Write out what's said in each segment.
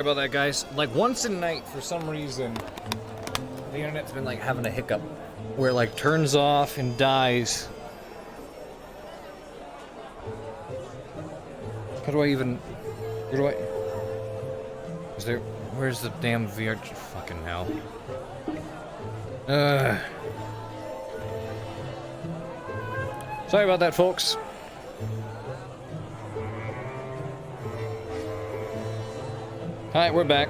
About that, guys. Like once a night, for some reason, the internet's been like having a hiccup where it like turns off and dies. How do I even? Where do I? Is there? Where's the damn VR? Fucking hell. Sorry about that, folks. Alright, we're back.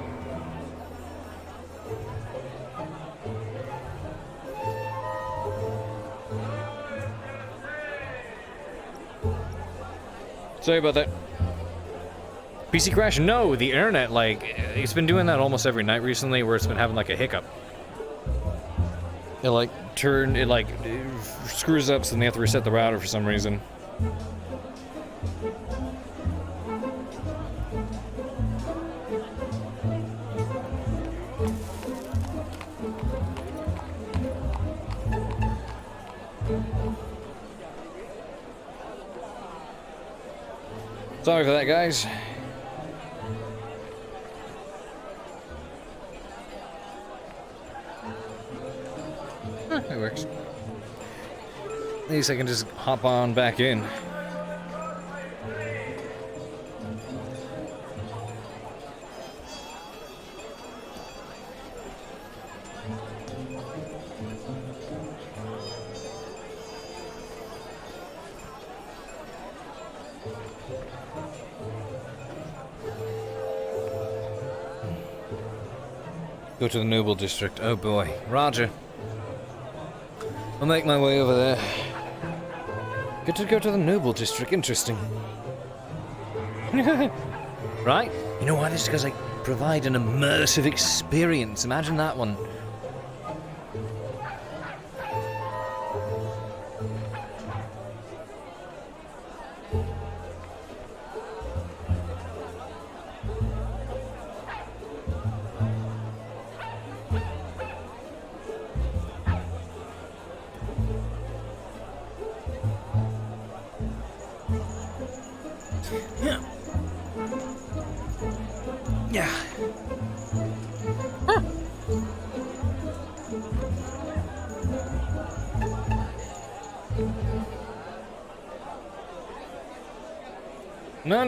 Sorry about that. PC crash? No, the internet, like, it's been doing that almost every night recently where it's been having, like, a hiccup. It, like, it screws up, so then they have to reset the router for some reason. Sorry for that, guys. It works. At least I can just hop on back in. Go to the Noble District. Oh boy. Roger. I'll make my way over there. Good to go to the Noble District. Interesting. Right? You know what? It's because I provide an immersive experience. Imagine that one.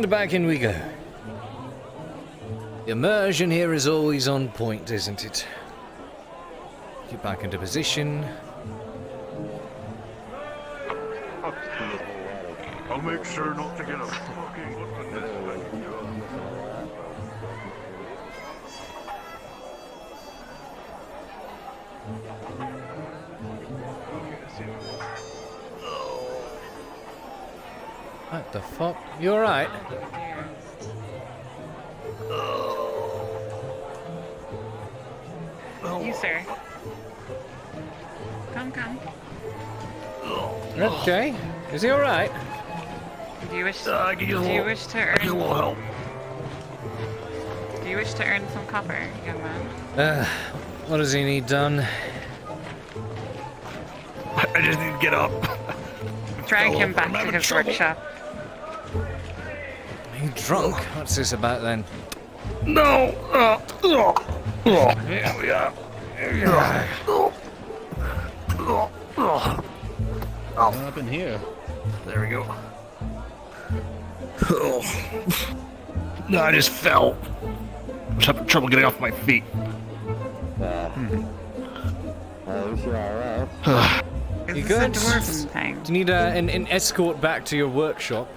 And back in we go. The immersion here is always on point, isn't it? Get back into position. I'll make sure not to get a fucking look at this. What the fuck? You alright? You, sir. Come. Okay. Is he alright? Do you wish to earn? Do you wish to earn some copper, young man? What does he need done? I just need to get up. Drag him back to his workshop. Are you drunk? What's this about then? No! Here we are. Up in here. There we go. No, I just fell. I was having trouble getting off my feet. Is You this good? a dwarven thing? Do you need an escort back to your workshop?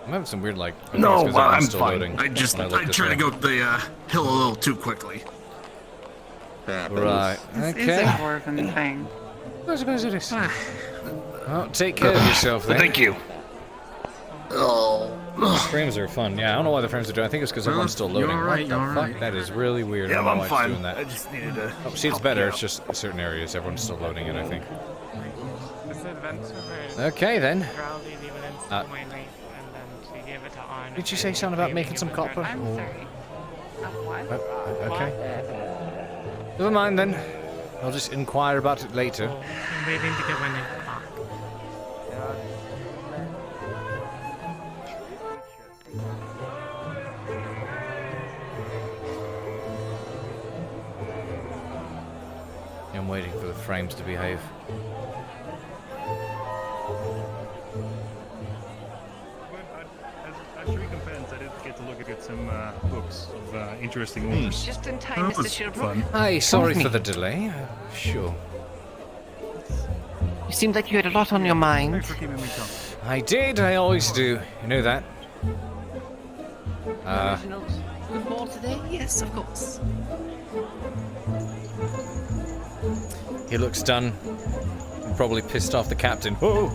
I'm having some weird, like... I think No, it's 'cause everyone's I'm still fine. loading I when tried to this go up the hill a little too quickly. way. Right, This is a okay. dwarven thing. I suppose it is. Well, take care of yourself then. Thank you. Frames are fun. Yeah, I don't know why the frames are doing. I think it's because everyone's still loading. you're alright, What the you're fuck? alright. That is really weird. Yeah, I don't know I'm why it's fine. doing that. I just needed to. Oh, see, it's better. It's just certain areas. Everyone's still loading it, I think. This adventure Okay, then. proudly leave it into Uh, my life and then to give it to honor. Did you say something about making some copper? I'm sorry. What? Okay. Never mind then. I'll just inquire about it later. I'm waiting to get my name back. I'm waiting for the frames to behave. As recompense, I did get to look at some books of interesting authors. Just in time, Mr. Shilbrouk. Fun. Hi, sorry me. for the delay. Sure. You seemed like you had a lot on your mind. Thanks for keeping me company. I did, I always do. You know that. Originals with more today? Yes, of course. He looks done. Probably pissed off the captain. Whoa!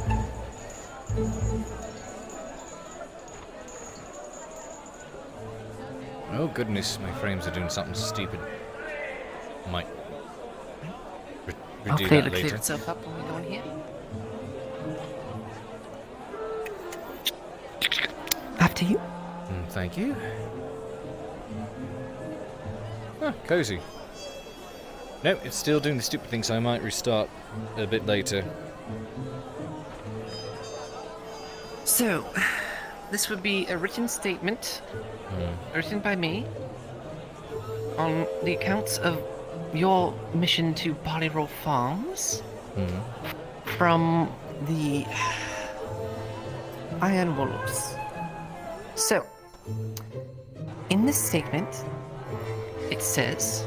Oh goodness, my frames are doing something stupid. Might redo Hopefully that it'll clear later. itself up when we go in here. After you. Thank you. Ah, cozy. No, it's still doing the stupid thing, so I might restart a bit later. So, this would be a written statement, written by me, on the accounts of your mission to Barley Roll Farms, from the Iron Wolves. So, in this statement, it says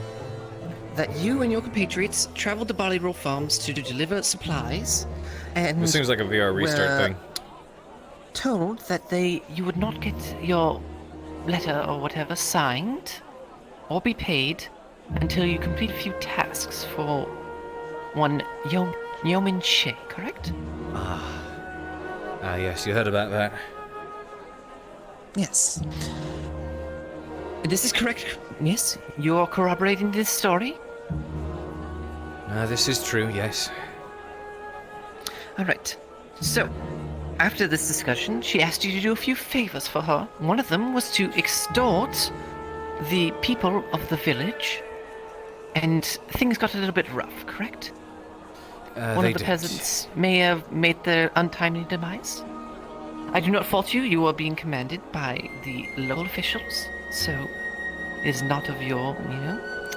that you and your compatriots traveled to Barley Roll Farms to deliver supplies, and It seems like a VR restart were thing. told that you would not get your letter or whatever signed or be paid until you complete a few tasks for one Yeoman Shea, correct? Ah, yes, you heard about that. Yes. This is correct. Yes, you're corroborating this story. This is true, yes. All right. So, after this discussion, she asked you to do a few favors for her. One of them was to extort the people of the village, and things got a little bit rough, correct? One They of the did. peasants may have made their untimely demise. I do not fault you. You are being commanded by the local officials, so it is not of your,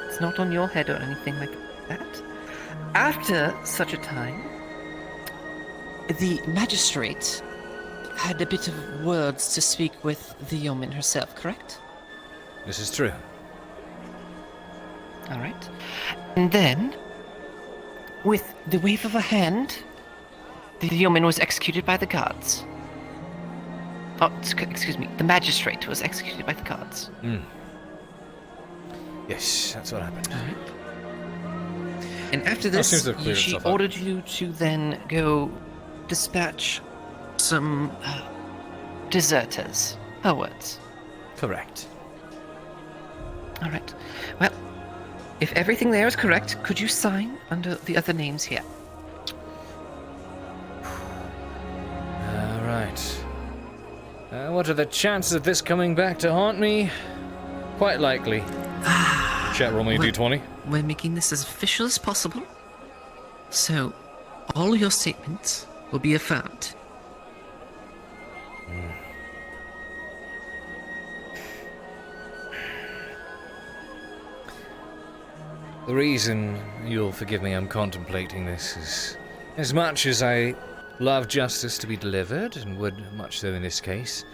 it's not on your head or anything like that. After such a time, the magistrate had a bit of words to speak with the yeoman herself, correct? This is true. All right. And then, with the wave of a hand, the yeoman was executed by the guards. Oh, excuse me. The magistrate was executed by the guards. Yes, that's what happened. And after That this, seems to have cleared she itself up. ordered you to then go dispatch some deserters. Her words. Correct. All right. Well, if everything there is correct, could you sign under the other names here? All right. What are the chances of this coming back to haunt me? Quite likely. Chat, roll me a Well- d20. We're making this as official as possible. So, all your statements will be affirmed. The reason, you'll forgive me, I'm contemplating this is, as much as I love justice to be delivered, and would much so in this case,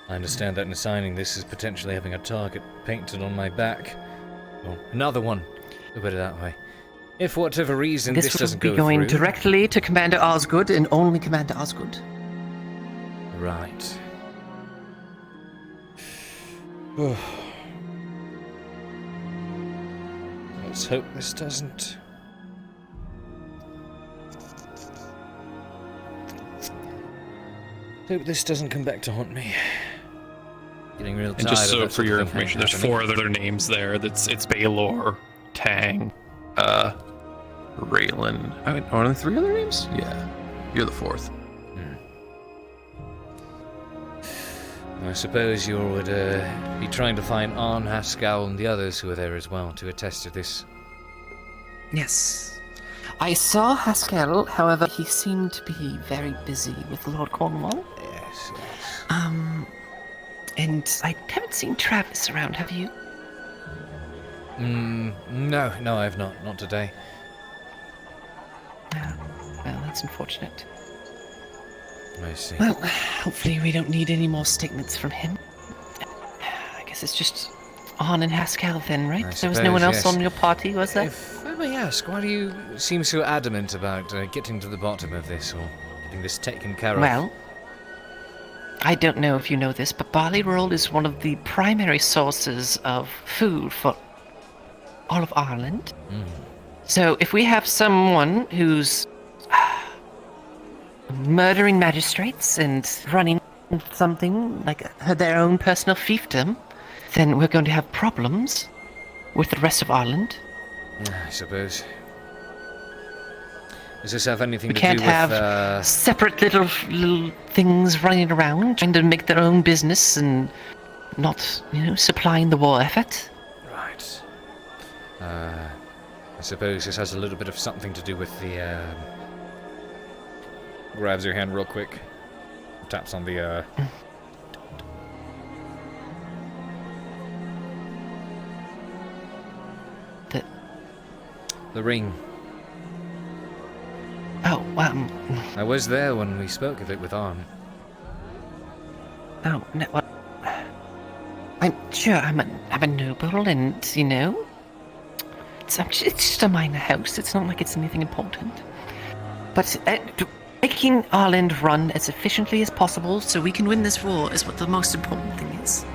I understand that in signing this is potentially having a target painted on my back. Well, another one, to put it that way. If for whatever reason this This will doesn't be go going through... directly to Commander Osgood and only Commander Osgood. Right. Let's hope this doesn't... Hope this doesn't come back to haunt me. Getting real tired And just of so that for sort of your thing information, there's happening. 4 other names there. It's Baylor, Tang, Raylan. Are there 3 other names? Yeah, you're the 4th. I suppose you would be trying to find Arn, Haskell, and the others who are there as well to attest to this. Yes. I saw Haskell, however, he seemed to be very busy with Lord Cornwall. Yes, yes. And I haven't seen Travis around, have you? No, I've not. Not today. That's unfortunate. I see. Well, hopefully we don't need any more statements from him. I guess it's just On and Haskell then, right? I There was no one suppose, else yes. on your party, was there? If I may ask, why do you seem so adamant about getting to the bottom of this, or getting this taken care of? Well, I don't know if you know this, but barley roll is one of the primary sources of food for all of Ireland. So if we have someone who's murdering magistrates and running something like their own personal fiefdom, then we're going to have problems with the rest of Ireland. I suppose. Does this have anything We to can't do with... have separate little things running around trying to make their own business and not, supplying the war effort. Right. I suppose this has a little bit of something to do with the... Grabs your hand real quick. Taps on the... The ring. Oh, I was there when we spoke of it with Arn. oh, no, well, I'm sure I'm a noble, and it's just a minor house. It's not like it's anything important. But making Ireland run as efficiently as possible so we can win this war is what the most important thing is.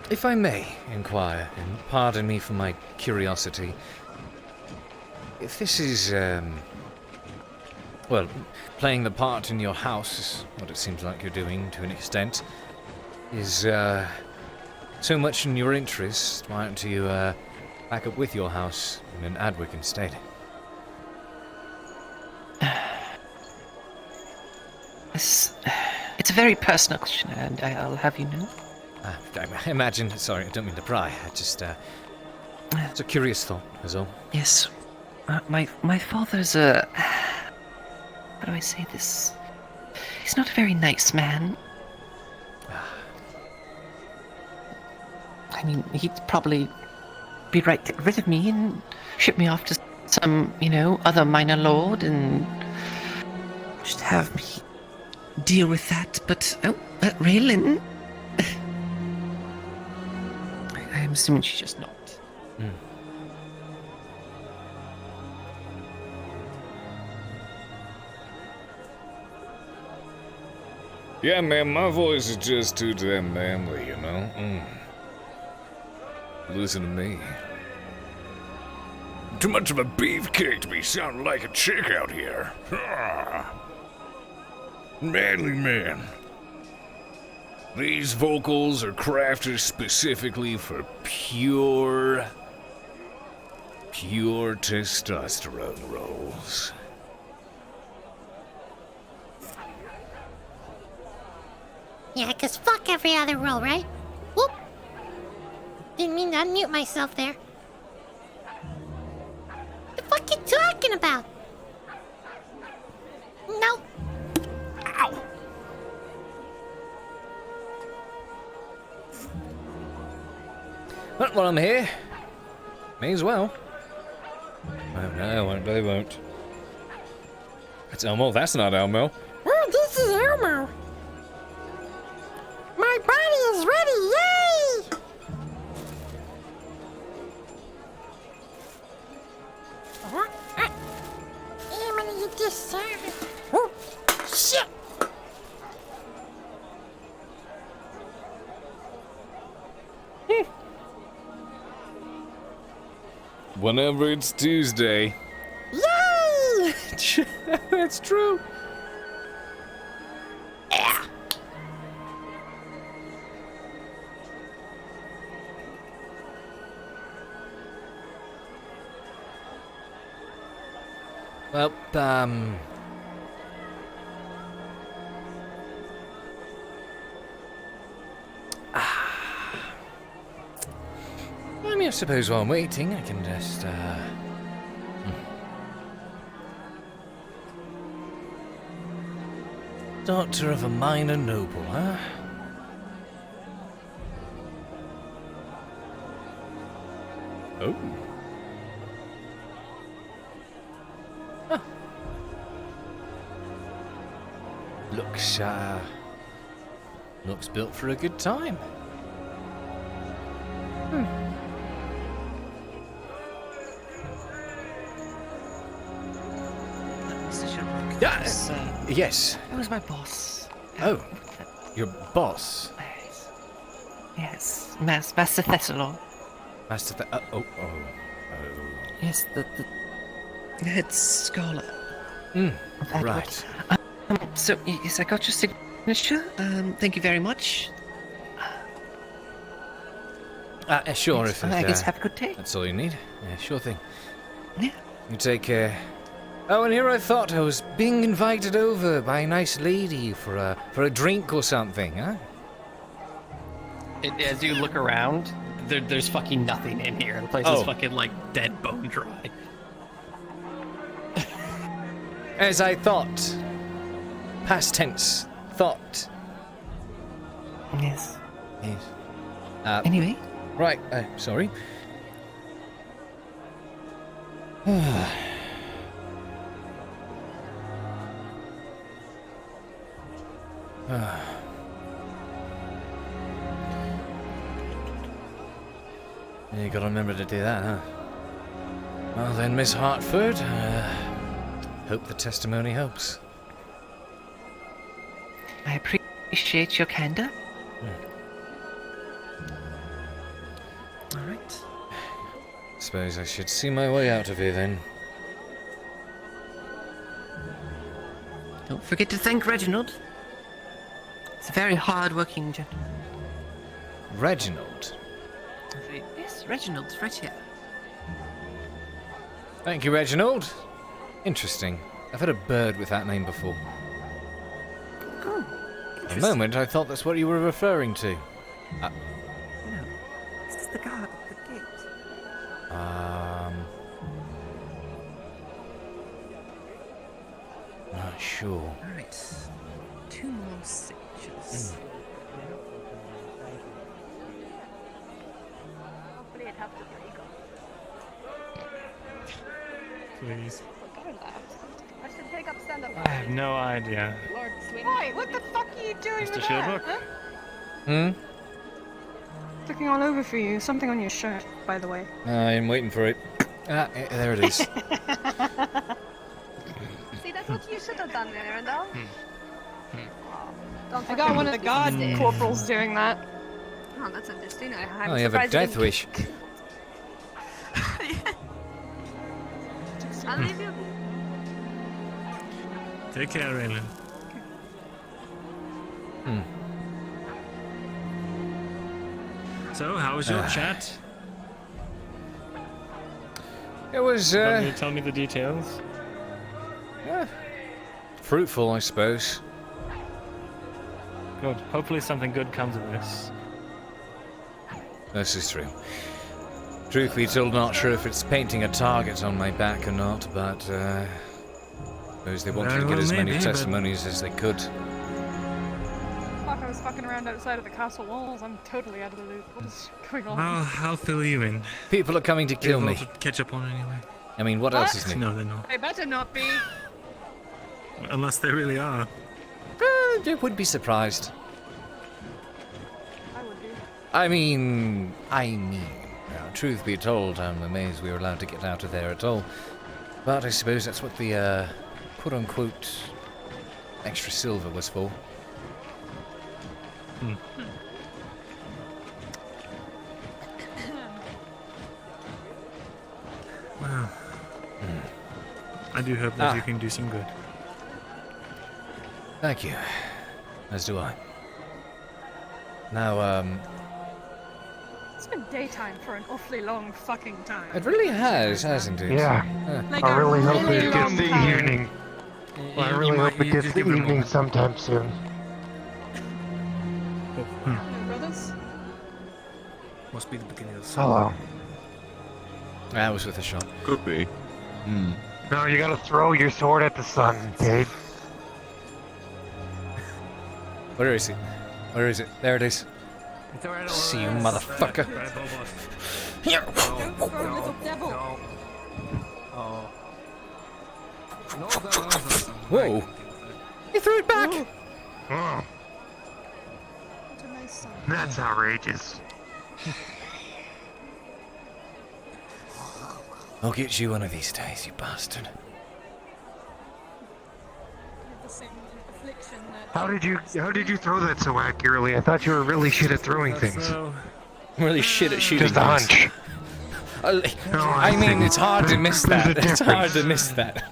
If I may inquire, and pardon me for my curiosity, if this is, well, playing the part in your house, is what it seems like you're doing to an extent, is, so much in your interest, why don't you, back up with your house in Adwick instead? It's a very personal question, and I'll have you know. I imagine, sorry, I don't mean to pry, I just, it's a curious thought, is all. Yes, my father's how do I say this? He's not a very nice man. I mean, he'd probably be right to get rid of me and ship me off to some, other minor lord and just have me deal with that. But, Raylan? I'm assuming she's just not. Yeah, man, my voice is just too damn manly, Listen to me. Too much of a beefcake to be sounding like a chick out here. Manly man. These vocals are crafted specifically for pure testosterone rolls. Yeah, 'cause fuck every other role, right? Whoop! Didn't mean to unmute myself there. The fuck you talking about? No. Ow! Well, while I'm here, may as well. Oh, no, they won't. It's Elmo, that's not Elmo. Oh, this is Elmo. My body is ready, yay! I'm gonna get this sound. Oh, shit! Whenever it's Tuesday. Yay! That's true. Yeah. Well, I mean, I suppose while I'm waiting, I can just, Daughter of a minor noble, huh? Oh. Huh. Looks built for a good time. Mr. Shilbrouk. Yeah. Yes. Who was my boss? Oh, your boss, Yes. Master Thessalon. Master. Oh. Yes, the head scholar. Mm, of Edward. right. So, yes, I got your signature. Thank you very much. Sure. Yes, If I guess have a good day. that's all you need. Yeah, sure thing. Yeah. You take care. Oh, and here I thought I was being invited over by a nice lady for a drink or something, huh? As you look around, there's fucking nothing in here. The place Oh. is fucking like dead bone dry. As I thought. Past tense. Thought. Yes. Yes. Anyway, Right. Sorry. You gotta remember to do that, huh? Well then, Miss Hartford, hope the testimony helps. I appreciate your candor. All right. Suppose I should see my way out of here then. Don't forget to thank Reginald. He's a very hard-working gentleman. Reginald. Yes, Reginald's right here. Thank you, Reginald. Interesting. I've had a bird with that name before. Oh, For a interesting. moment, I thought that's what you were referring to. No, this is the guard at the gate. Not sure. All right. 2 more signatures. Please. I should take up stand-up. I have no idea. Lord, sweetie. Boy, what the fuck are you doing Mr. with Shilbrouk? that? Hmm? Looking all over for you. Something on your shirt, by the way. I'm waiting for it. There it is. See, that's what you should have done, Miranda. I got one of the god corporals doing that. Oh, that's interesting. I'm Oh, you have a surprised you death didn't- wish. I'll leave you. Take care, Raylan. So, how was your chat? It was, Tell me the details. fruitful, I suppose. Good. Hopefully something good comes of this. This is true. Truth be told, not sure if it's painting a target on my back or not, but, suppose they wanted Very to get well as many maybe, but- testimonies as they could. Fuck, I was fucking around outside of the castle walls. I'm totally out of the loop. What is going on? Well, I'll fill you in. People are coming to kill me. People to catch up on anyway. I mean, what else is new? No, they're not. They better not be. Unless they really are. They would be surprised. I would be. I mean, truth be told, I'm amazed we were allowed to get out of there at all. But I suppose that's what the, quote-unquote, extra silver was for. Wow. I do hope that you can do some good. Thank you. As do I. Now, It's been daytime for an awfully long fucking time. it really has, hasn't it? Yeah. Like I a really hope really it gets long the time. evening. Well, I really hope it gets the evening sometime soon. Brothers? Must be the beginning of the Hello. That was with a shot. Could be. No, you gotta throw your sword at the sun, Cade. Where is it? Where is it? There it is. It's alright. See you, motherfucker. No. Little devil. No. Oh. No, that was Whoa! He threw it back! Oh, What a nice son. that's outrageous. I'll get you one of these days, you bastard. You have the same affliction that. How did you throw that so accurately? I thought you were really shit at throwing things. I'm really shit at shooting Just a things. hunch. I mean, it's hard to miss There's a that. It's hard difference. to miss that.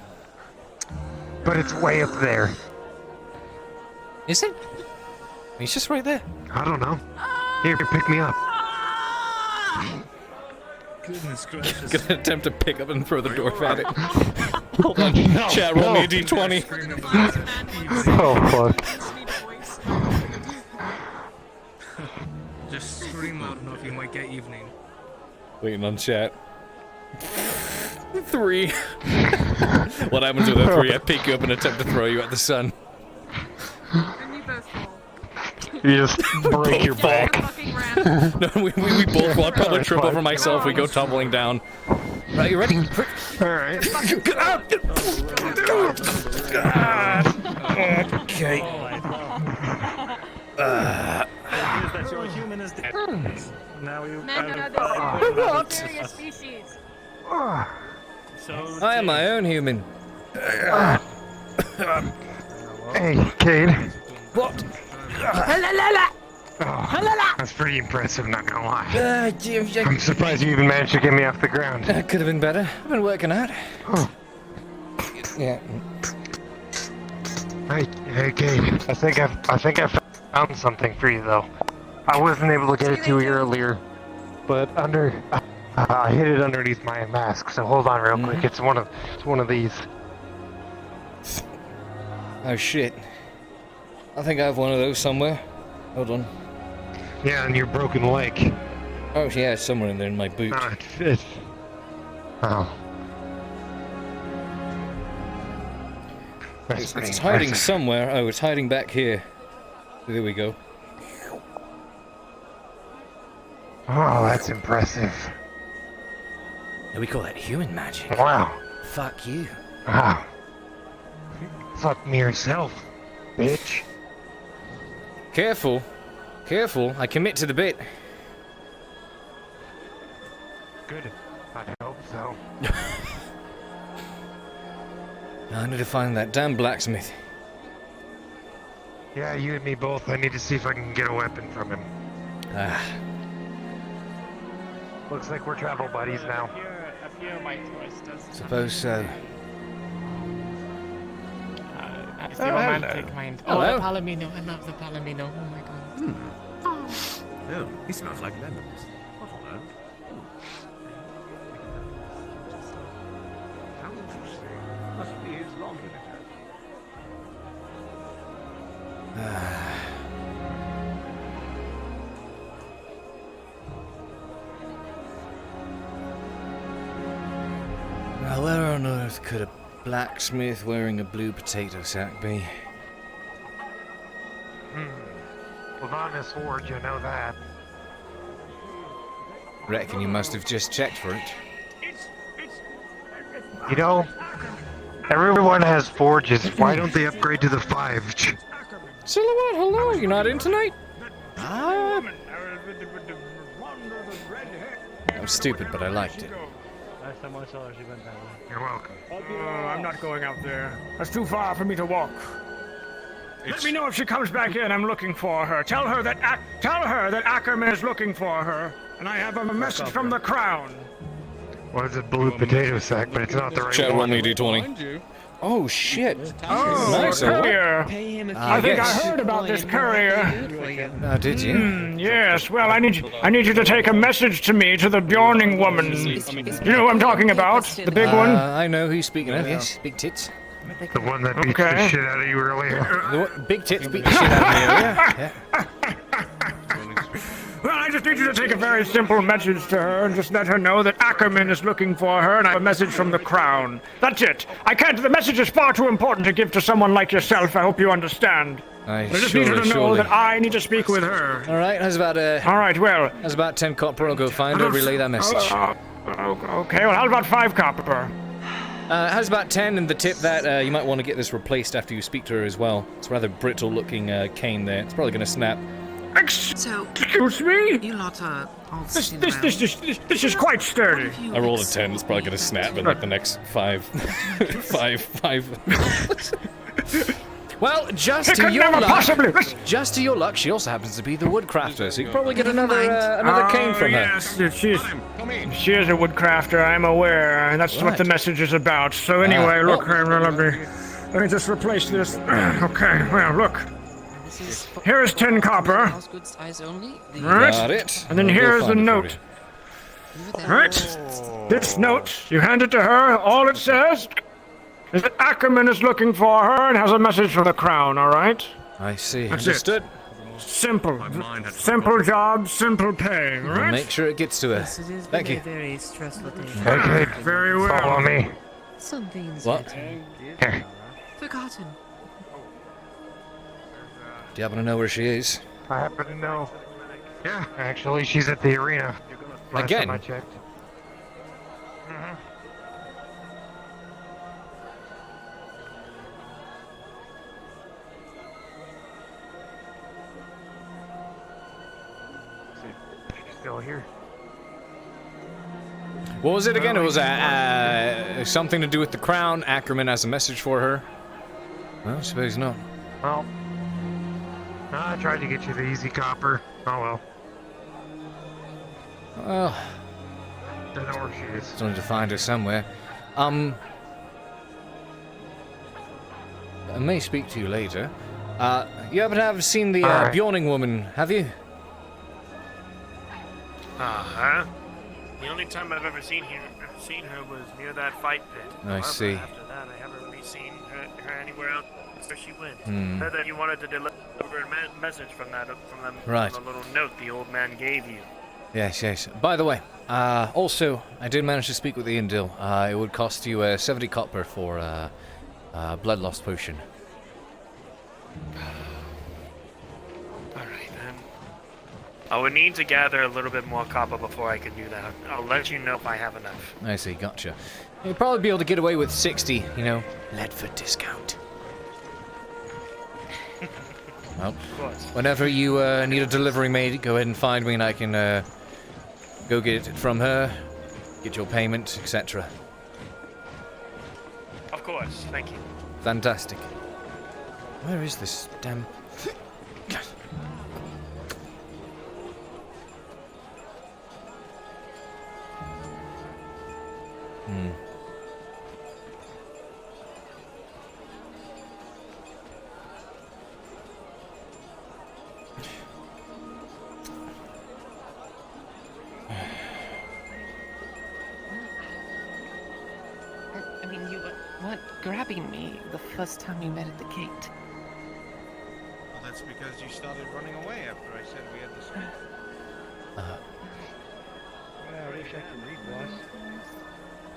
But it's way up there. Is it? He's just right there. I don't know. Here, pick me up. Goodness gracious. Gonna attempt to pick up and throw the dwarf at it. Hold on. Chat, roll me a d20. Oh fuck. Sweet voice. Just scream loud enough, you might get evening. Waiting on chat. 3. What happens with a 3? I pick you up and attempt to throw you at the sun. And you both fall. You just break your back. Fucking ran. No, we both fall. I probably trip over myself. We go tumbling down. Right, you ready? Alright. Get out! Okay. That your human is dead. Now you Men are What? the superior species. So I am my own human. Hey, Cade. What? That's pretty impressive, not gonna lie. I'm surprised you even managed to get me off the ground. Could have been better. I've been working out. Yeah. Hey, Cade. I think I found something for you though. I wasn't able to get it to you earlier, but I hid it underneath my mask. So hold on real quick. It's one of these. Oh shit. I think I have one of those somewhere. Hold on. Yeah, and your broken leg. Oh yeah, it's somewhere in there in my boot. It fits. Oh. That's pretty It's hiding impressive. somewhere. Oh, it's hiding back here. There we go. Oh, that's impressive. Yeah, we call that human magic. Wow. Fuck you. Wow. Fuck me yourself, bitch. Careful. Careful. I commit to the bit. Good. I hope so. I need to find that damn blacksmith. Yeah, you and me both. I need to see if I can get a weapon from him. Ah. Looks like we're travel buddies now. Suppose so. If you want to take mine. Oh, Hello. the Palomino. I love the Palomino. Oh my god. Oh, he smells like lemons. How interesting. Must be his laundry detergent. Now, where on earth could a blacksmith wearing a blue potato sack be? Well, not in this forge, you know that. Reckon you must have just checked for it. You know, everyone has forges. Why don't they upgrade to the 5? Silhouette, hello. You're not in tonight? Ah. I'm stupid, but I liked it. last time I saw her, she went that way. You're welcome. I'm not going out there. That's too far for me to walk. Let me know if she comes back in. I'm looking for her. Tell her that Ackerman is looking for her, and I have a message from the Crown. Well, it's a blue potato sack, but it's not the right Chat, roll one. me a d20. Oh shit! Oh, Nice, a a what? courier. I think I heard about this courier. Oh, did you? Yes. Well, I need you to take a message to me to the Bjorning woman. You know who I'm talking about? The big one. I know who you're speaking of. Yes, big tits. The one that beat Okay. the shit out of you earlier. The big tits beat the shit out of me earlier. Yeah. Well, I just need you to take a very simple message to her and just let her know that Ackerman is looking for her and I have a message from the Crown. That's it. I can't. The message is far too important to give to someone like yourself. I hope you understand. I just need her to know that I need to speak with her. All right, how's about All right, well. How's about 10 copper? I'll go find her, relay that message. Okay, well, how about 5 copper? How's about 10 and the tip that you might want to get this replaced after you speak to her as well. It's a rather brittle-looking cane there. It's probably going to snap. Excuse me? You lot are all this is quite sturdy. I rolled a 10. It's probably going to snap in like the next 5. 5. Well, just to your luck, she also happens to be the woodcrafter, so you can probably get another cane from her. Yes, she is a woodcrafter, I'm aware, and that's what the message is about. So anyway, look, let me just replace this. Okay, well, look. Here is 10 copper. Right? Got it. And then here's the note. Right? This note, you hand it to her, all it says is that Ackerman is looking for her and has a message from the Crown, alright? I see. That's Understood. Simple. Simple job, simple pay, right? We'll make sure it gets to her. Thank you. Very stressful day. Okay, very well. Follow me. Some things What? Here. forgotten. Do you happen to know where she is? I happen to know. Yeah, actually, she's at the arena. Last Again? time I checked. Still here. What was it again? It was something to do with the Crown. Ackerman has a message for her. Well, I suppose not. Well, I tried to get you the easy copper. Oh well. Well, Don't know where she is. just wanted to find her somewhere. I may speak to you later. You happen to have seen the Bjorning woman, have you? Uh-huh. The only time I've ever seen her was near that fight pit. I see. After that, I haven't really seen her anywhere else where she went. Hmm. Heard that you wanted to deliver a message from the little note the old man gave you. Yes, yes. By the way, also, I did manage to speak with Ian Dill. It would cost you 70 copper for a blood loss potion. Alright then. I would need to gather a little bit more copper before I can do that. I'll let you know if I have enough. I see, gotcha. You'd probably be able to get away with 60, you know, Ledford discount. Well, whenever you need a delivery made, go ahead and find me and I can go get it from her, get your payment, etc. Of course, thank you. Fantastic. Where is this damn... I mean, you weren't grabbing me the first time we met at the gate. Well, that's because you started running away after I said we had to speak. Well, I wish I could read, boss.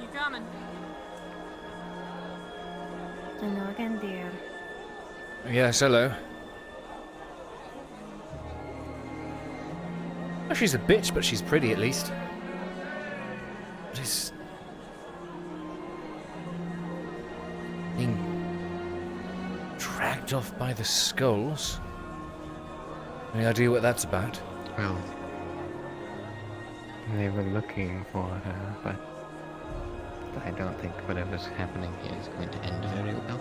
You coming? Hello again, dear. Yes, hello. Oh, she's a bitch, but she's pretty at least. But it's... being dragged off by the skulls. Any idea what that's about? Well, they were looking for her, but I don't think whatever's happening here is going to end very well.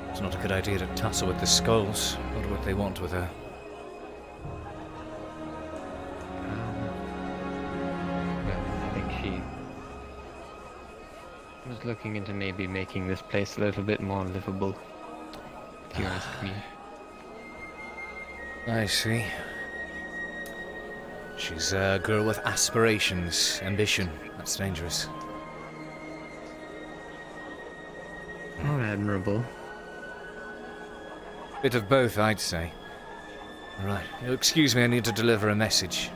It's not a good idea to tussle with the skulls. What would they want with her? Well, I think she was looking into maybe making this place a little bit more livable, if you ask me. I see. She's a girl with aspirations, ambition. That's dangerous. Or admirable. Bit of both, I'd say. Right. Excuse me, I need to deliver a message.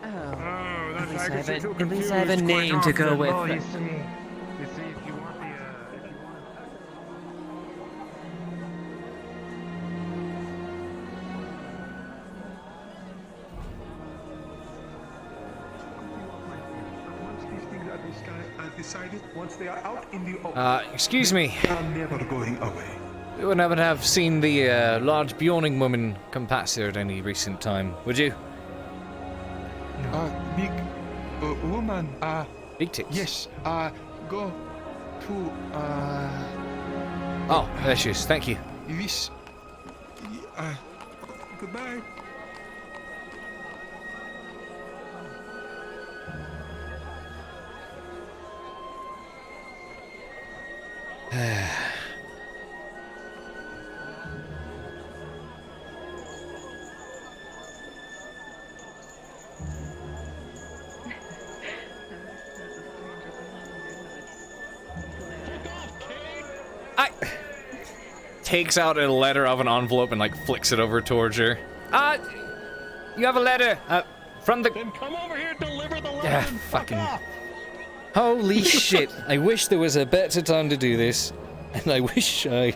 Oh, that's least I I can have see a- too at least I have a confused quite name to go often. with. Well, you see, if you want the, if you want... Once these things are decided, once they are out in the open, Excuse me. they are never going away. You would never have seen the large Bjorning woman come past here at any recent time, would you? Big woman, Big tits. yes, go to, Oh, there she is. Thank you. this, goodbye. Takes out a letter of an envelope and like flicks it over towards her. You have a letter from the. Then come over here, deliver the letter. Yeah, and fucking. fuck off. Holy shit! I wish there was a better time to do this, and I wish I.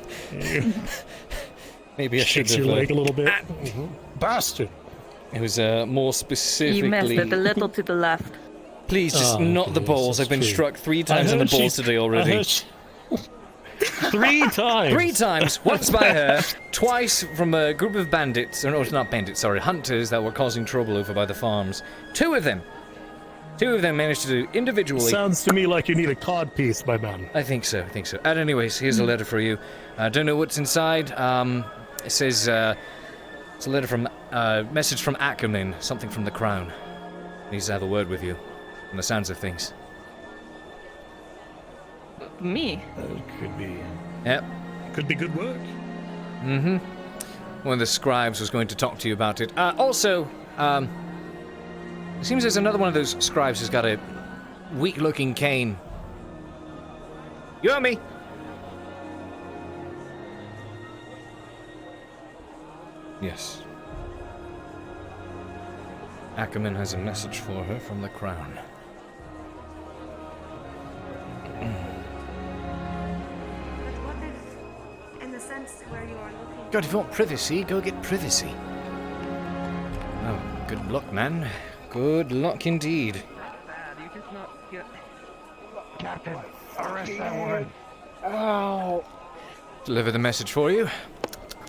Maybe I should Kicks have. your leg a little bit. Bastard. It was more specifically. You missed it a little to the left. Please, just not the balls. I've been struck 3 times in the balls today already. 3 times. 3 times. Once by her, twice from a group of bandits, or no, not bandits, sorry, hunters that were causing trouble over by the farms. 2 of them managed to do individually. Sounds to me like you need a cod piece, my man. I think so. And anyways, here's a letter for you. I don't know what's inside. It says it's a letter from message from Ackerman, something from the Crown. Needs to have a word with you. From the sounds of things. Me? Could be. Yep. Could be good work. Mm-hmm. One of the scribes was going to talk to you about it. Also, it seems there's another one of those scribes who's got a weak-looking cane. You hear me? Yes. Ackerman has a message for her from the Crown. In the sense where you are looking. God, if you want privacy, go get privacy. Oh, good luck, man. Good luck indeed. Captain, arrest that woman. Oh. Deliver the message for you.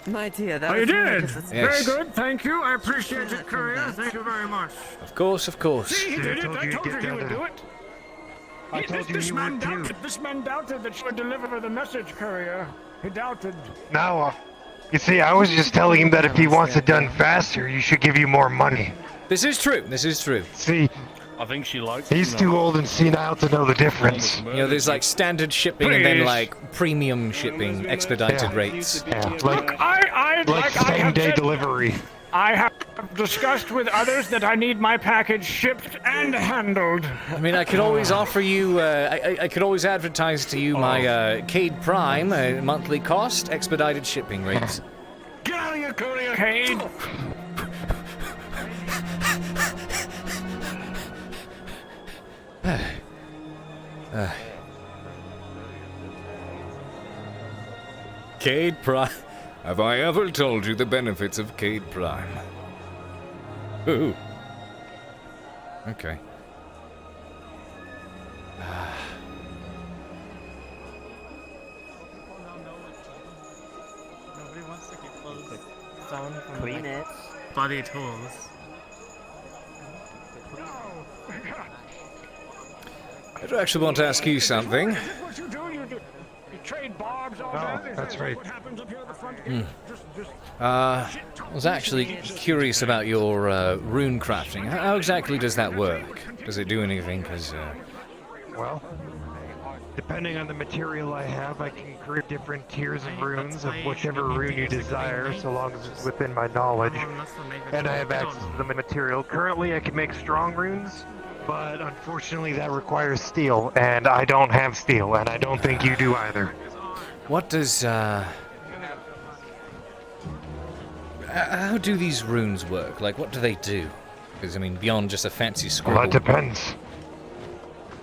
My dear, that Oh, you was did? magnificent. Very good, thank you. I appreciate it, courier. Thank you very much. Of course, of course. See, he did it. I told you he would do it. I told you you would too. This man doubted that you would deliver the message, courier. He doubted. No, you see, I was just telling him that if he wants it done faster, you should give you more money. This is true. See, I think she likes he's too old and senile to know the difference. You know, there's like standard shipping and then like premium shipping, expedited rates. Yeah, like I same-day delivery. I have discussed with others that I need my package shipped and handled. I mean, I could always offer you, I could always advertise to you my Cade Prime, monthly cost, expedited shipping rates. Get out of here, courier! Cade! Cade Prime. Have I ever told you the benefits of Cade Prime? Ooh. Okay. Nobody wants to get clothes down from Clean it. Body tools. I do actually want to ask you something. Is it what you do? You trade barbs all day? Is that's that right. What happens up here at the front gate? I was actually curious about your rune crafting. How exactly does that work? Does it do anything? Because Well, depending on the material I have, I can create different tiers of runes of whichever rune you desire, so long as it's within my knowledge. And I have access to the material. Currently, I can make strong runes, but unfortunately that requires steel, and I don't have steel, and I don't think you do either. What does, how do these runes work? Like, what do they do? Because, I mean, beyond just a fancy scribble. Well, that depends.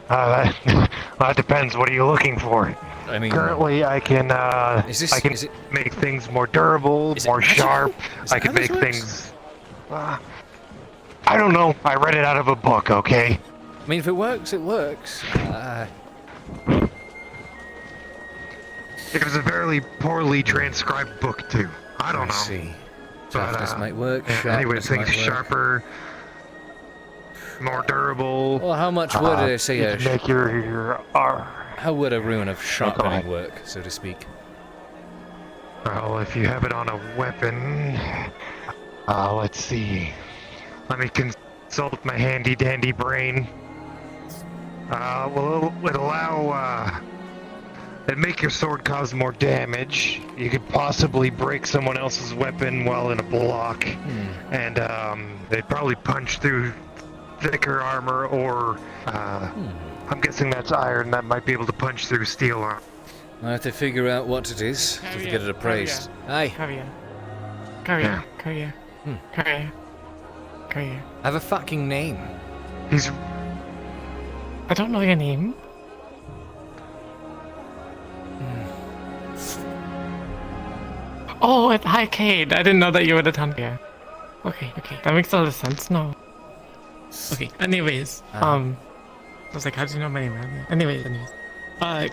That depends. What are you looking for? I mean, currently I can make things more durable, more sharp. I can make things. I don't know. I read it out of a book. Okay. I mean, if it works, it works. It was a very poorly transcribed book too. I don't know. See. Toughness might work. Anyway, things sharper, more durable. Well, how much would I say you can make your how would a rune of sharpening work, so to speak? Well, if you have it on a weapon, let's see. Let me consult my handy dandy brain. Well, it allow it'd make your sword cause more damage. You could possibly break someone else's weapon while in a block, and they'd probably punch through thicker armor, or I'm guessing that's iron that might be able to punch through steel armor. I have to figure out what it is to get it appraised. Aye. Courier. I have a fucking name. I don't know your name. Oh, hi, Cade. I didn't know that you were the Tantia. Okay. That makes a lot of sense now. Okay, anyways, I was like, how do you know my name? Anyways. I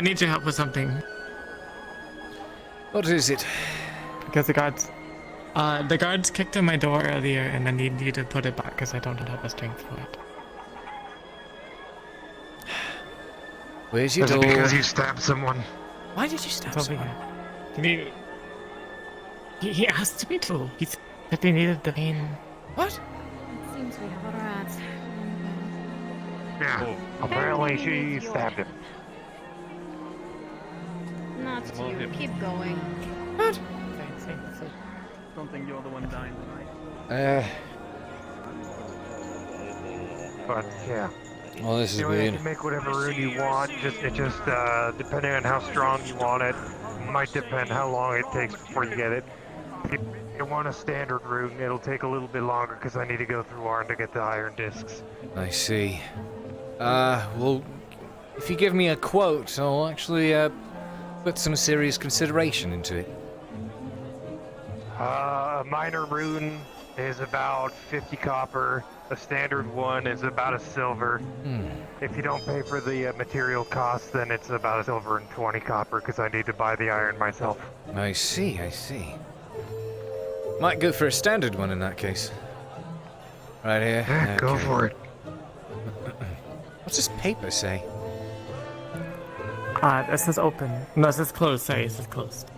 need your help with something. What is it? Because the guards kicked in my door earlier, and I need you to put it back because I don't have the strength for it. Where's your door? Is it because you stabbed someone? Why did you stab someone? He asked me to. He said that they needed the pain. What? It seems we have a rat. Yeah. Apparently she stabbed him. Not you. Keep going. What? Don't think you're the one dying tonight. But yeah. Well, this is you weird. You can make whatever rune you want. Depending on how strong you want it, might depend how long it takes before you get it. If you want a standard rune, it'll take a little bit longer because I need to go through Arn to get the iron discs. I see. Well, if you give me a quote, I'll actually put some serious consideration into it. A minor rune is about 50 copper. A standard one is about a silver. If you don't pay for the material cost, then it's about a silver and 20 copper because I need to buy the iron myself. I see. Might go for a standard one in that case. Right here. Yeah, okay. Go for it. What's this paper say? It says open. No, it says closed. Sorry, it says closed.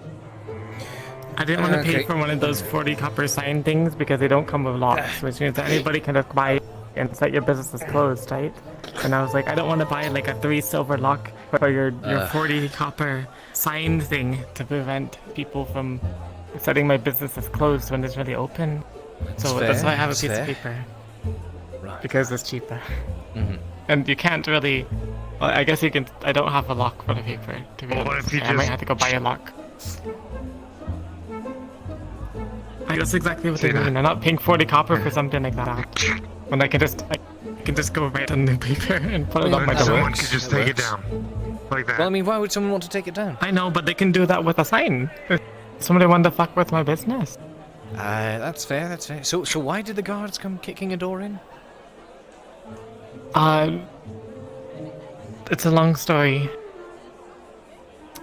I didn't want to pay for one of those 40 copper sign things because they don't come with locks, which means that anybody can just buy and set your business is closed, right? And I was like, I don't want to buy like a 3 silver lock for your 40 copper sign thing to prevent people from setting my business as closed when it's really open. That's why I have a piece of paper. Right. Because it's cheaper. And you can't really. Well, I guess you can. I don't have a lock for the paper, to be honest. I might have to go buy a lock. That's exactly what they mean. I'm not paying 40 copper for something like that. When I can just go right on the paper and put it on my door. Someone could just take it down. Like that. Well, I mean, why would someone want to take it down? I know, but they can do that with a sign. If somebody wanted to fuck with my business. That's fair. So why did the guards come kicking a door in? It's a long story.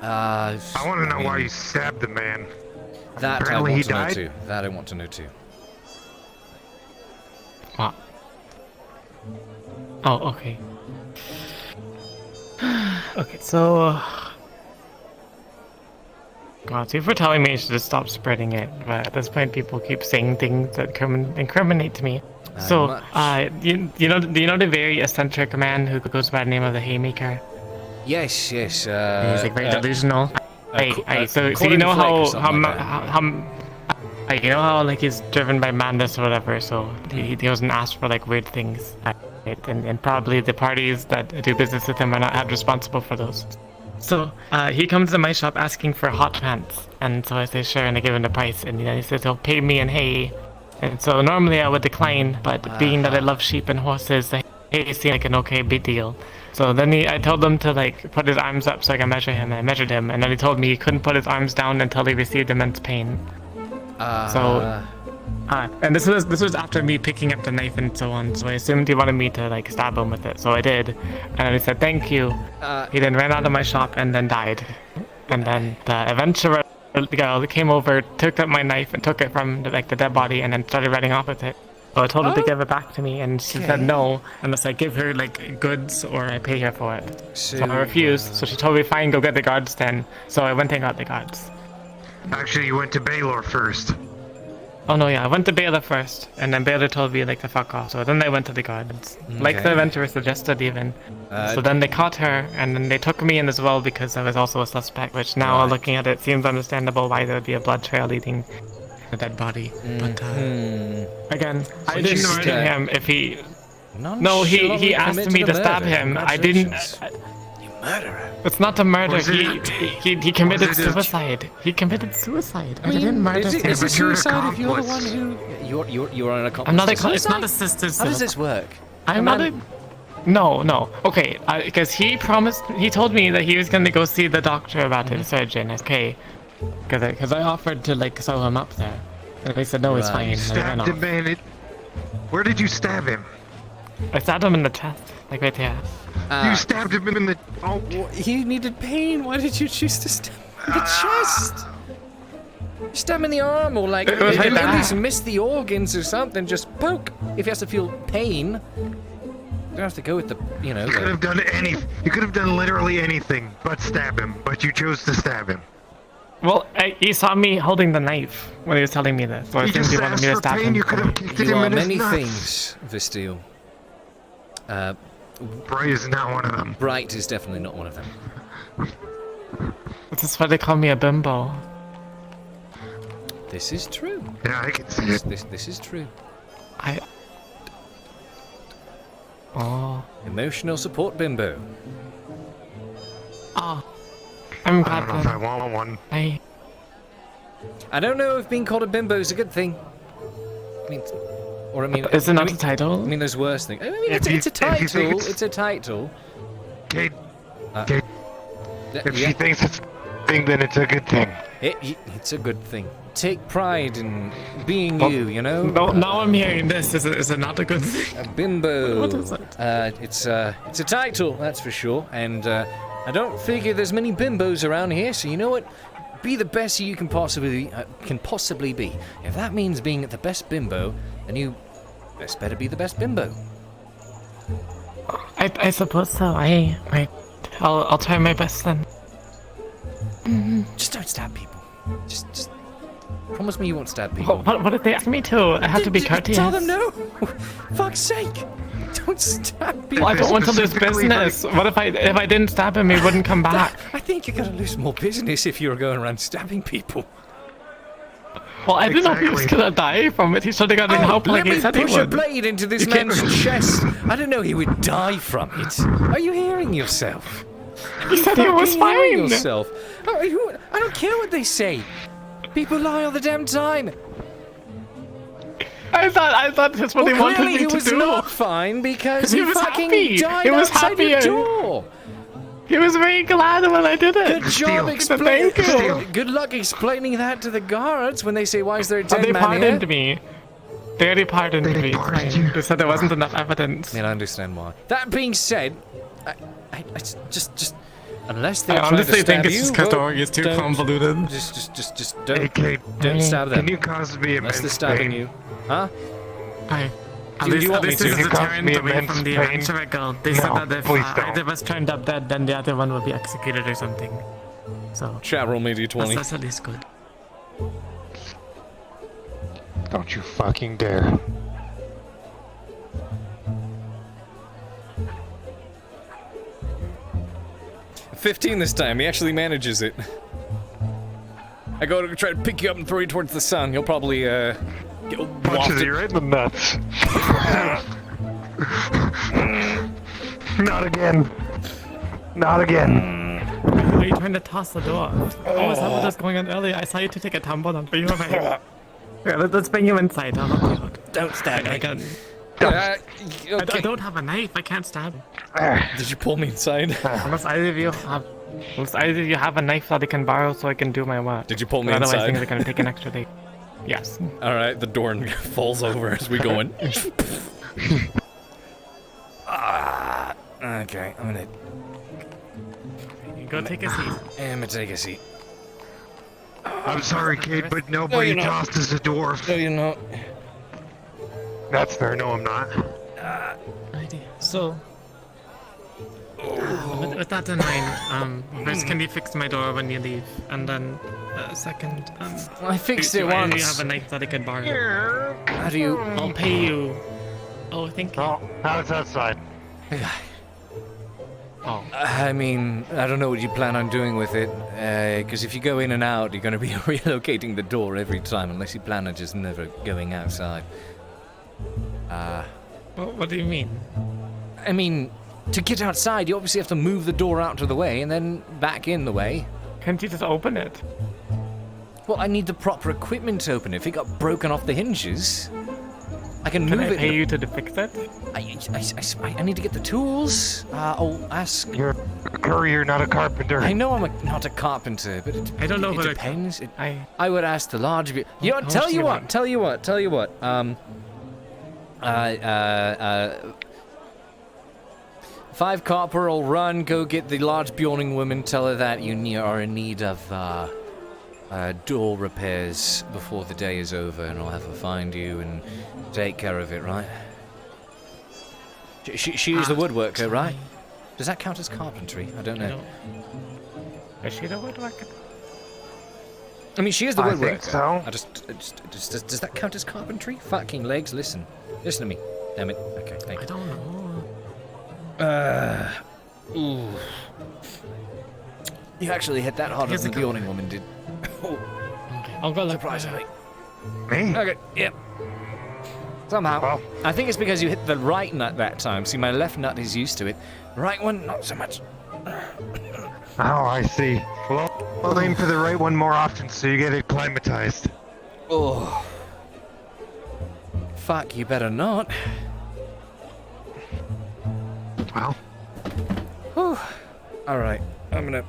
I want to know why you stabbed the man. That Apparently I want he to know died? too. That I want to know too. What? Oh, okay. Okay, so... God, see, for telling me you should just stop spreading it, but at this point people keep saying things that incriminate to me. So, do you know the very eccentric man who goes by the name of the Haymaker? Yes. He's like very delusional. So you know how like he's driven by madness or whatever, so he doesn't ask for like weird things. and probably the parties that do business with him are not held responsible for those. So he comes to my shop asking for hot pants, and so I say sure, and I give him the price, and he says he'll pay me in hay. And so normally I would decline, but being that I love sheep and horses, the hay seemed like an okay big deal. So then I told him to like put his arms up so I can measure him, and I measured him, and then he told me he couldn't put his arms down until he received immense pain. And this was after me picking up the knife and so on, so I assumed he wanted me to like stab him with it, so I did. And then he said thank you. He then ran out of my shop and then died. And then the eventual girl came over, took up my knife and took it from the dead body and then started running off with it. So I told her to give it back to me, and she said no, unless I give her like goods or I pay her for it. So I refused, so she told me fine, go get the guards then. So I went and got the guards. Actually, you went to Baylor first. Oh no, yeah, I went to Baylor first, and then Baylor told me like to fuck off, so then I went to the guards. Like the adventurer suggested even. So then they caught her, and then they took me in as well because I was also a suspect, which now looking at it seems understandable why there would be a blood trail leading a dead body. But again, I didn't murder him if he... No, he asked me to stab him. I didn't... Murderer. It's not a murder. He committed suicide. He committed suicide. I didn't murder him. Is it suicide if you're the one who... You're an accomplice? I'm not it's not assisted suicide. How does this work? I'm not a... No. Okay, because he told me that he was going to go see the doctor about his surgeon. Okay. Because I offered to like sew him up there. And they said no, it's fine. Stabbed him, man. Where did you stab him? I stabbed him in the chest, like right there. You stabbed him in the... Oh, he needed pain. Why did you choose to stab him in the chest? Stab him in the arm, or like at least miss the organs or something. Just poke. If he has to feel pain, you don't have to go with the, you know. You could have done anything. You could have done literally anything but stab him, but you chose to stab him. Well, he saw me holding the knife when he was telling me this, so I think he wanted me to stab him. You could have kicked him in his nuts. Many things, Visteel. Bright is not one of them. Bright is definitely not one of them. This is why they call me a bimbo. This is true. Yeah, I can see it. This is true. Oh. Emotional support bimbo. Oh. I'm glad I don't know if I want one. I don't know if being called a bimbo is a good thing. Is it not a title? I mean, there's worse things. I mean, it's a title. It's a title. Cade. If she thinks it's a thing, then it's a good thing. It's a good thing. Take pride in being you, you know? No, now I'm hearing this. Is it not a good thing? A bimbo. What is it? It's a title, that's for sure. And I don't figure there's many bimbos around here, so you know what? Be the best you can possibly be. If that means being the best bimbo, then you best better be the best bimbo. I suppose so. I'll try my best then. Just don't stab people. Just promise me you won't stab people. What if they ask me to? I have to be courteous. Tell them no. Fuck's sake. Don't stab people. Well, I don't want to lose business. What if I didn't stab him, he wouldn't come back? I think you're gonna lose more business if you're going around stabbing people. Well, I didn't know he was gonna die from it. He should have gotten help like he said he would. Let me push a blade into this man's chest. I didn't know he would die from it. Are you hearing yourself? He said he was fine. Yourself. I don't care what they say. People lie all the damn time. I thought that's what they wanted me to do. He was not fine because he was fucking happy. died He was outside happy. your door. He was very glad when I did it. Good job explaining. Thank you. Good luck explaining that to the guards when they say, "Why is there a dead they man here?" pardoned me. They already pardoned me. They said there wasn't enough evidence. I mean, I understand why. That being said, I just unless they honestly think it's you, just because the story is too convoluted. Just don't stab them. Can you cause me unless they're stabbing you, huh? At least this is a deterrent away from the adventurer guild. They said that if either of us turned up dead, then the other one would be executed or something. So chat roll me d20. That's at least good. Don't you fucking dare. $15 this time. He actually manages it. I go to try to pick you up and throw you towards the sun. You'll probably punches you right in the nuts. Not again. Not again. Are you trying to toss the door? Oh, is that what was going on earlier? I saw you to take a tumble on, but you're fine. Yeah, let's bring you inside. I'll help you out. Don't stab me. I don't have a knife. I can't stab. Did you pull me inside? Unless either of you have a knife that I can borrow so I can do my work. Did you pull me Otherwise, inside? things are gonna take an extra day. Yes. All right, the door falls over as we go in. Okay, I'm gonna go take a seat. I'm gonna take a seat. I'm sorry, Cade, but nobody you're not. tossed as a dwarf. No, you're not. That's fair. No, I'm not. So, with that in mind, first, can you fix my door when you leave? And then, second, I fixed it do once. you have a knife that I can borrow? How do you? I'll pay you. Oh, thank you. Oh, how's that side? Oh. I mean, I don't know what you plan on doing with it, because if you go in and out, you're going to be relocating the door every time, unless you plan on just never going outside. What do you mean? I mean, to get outside, you obviously have to move the door out of the way and then back in the way. Can't you just open it? Well, I need the proper equipment to open it. If it got broken off the hinges, I can move it. Can I pay you to fix it? I need to get the tools. I'll ask. You're a courier, not a carpenter. I know I'm not a carpenter, but I don't know it what depends. I would ask the large. You know what? Tell you what. 5 copper. I'll run. Go get the large Bjorning woman. Tell her that you are in need of door repairs before the day is over, and I'll have her find you and take care of it, right? She is the woodworker, right? Does that count as carpentry? I don't know. Is she the woodworker? I mean, she is the I woodworker. think so. Does that count as carpentry? Fucking legs, listen to me. Damn it. Okay, thank you. I don't know. Ooh. You actually hit that harder than the Bjorning woman did. Okay, I'll go look. Surprisingly. Me? Okay, yep. Somehow. Well. I think it's because you hit the right nut that time. See, my left nut is used to it. Right one, not so much. Oh, I see. Well, I'll aim for the right one more often so you get acclimatized. Oh. Fuck, you better not. Well. Whew. Alright, I'm gonna...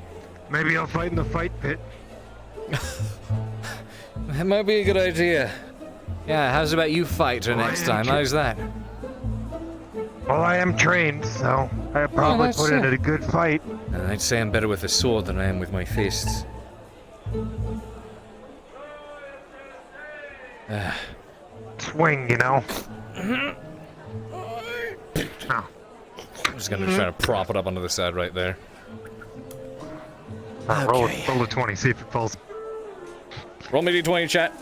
Maybe I'll fight in the fight pit. That might be a good idea. Yeah, how's about you fight her next time? How's that? Well, I am trained, so I probably put in a good fight. I'd say I'm better with a sword than I am with my fists. Swing, you know. Oh. I'm just gonna try to prop it up onto the side right there. Roll a 20, see if it falls. Roll me d20, chat.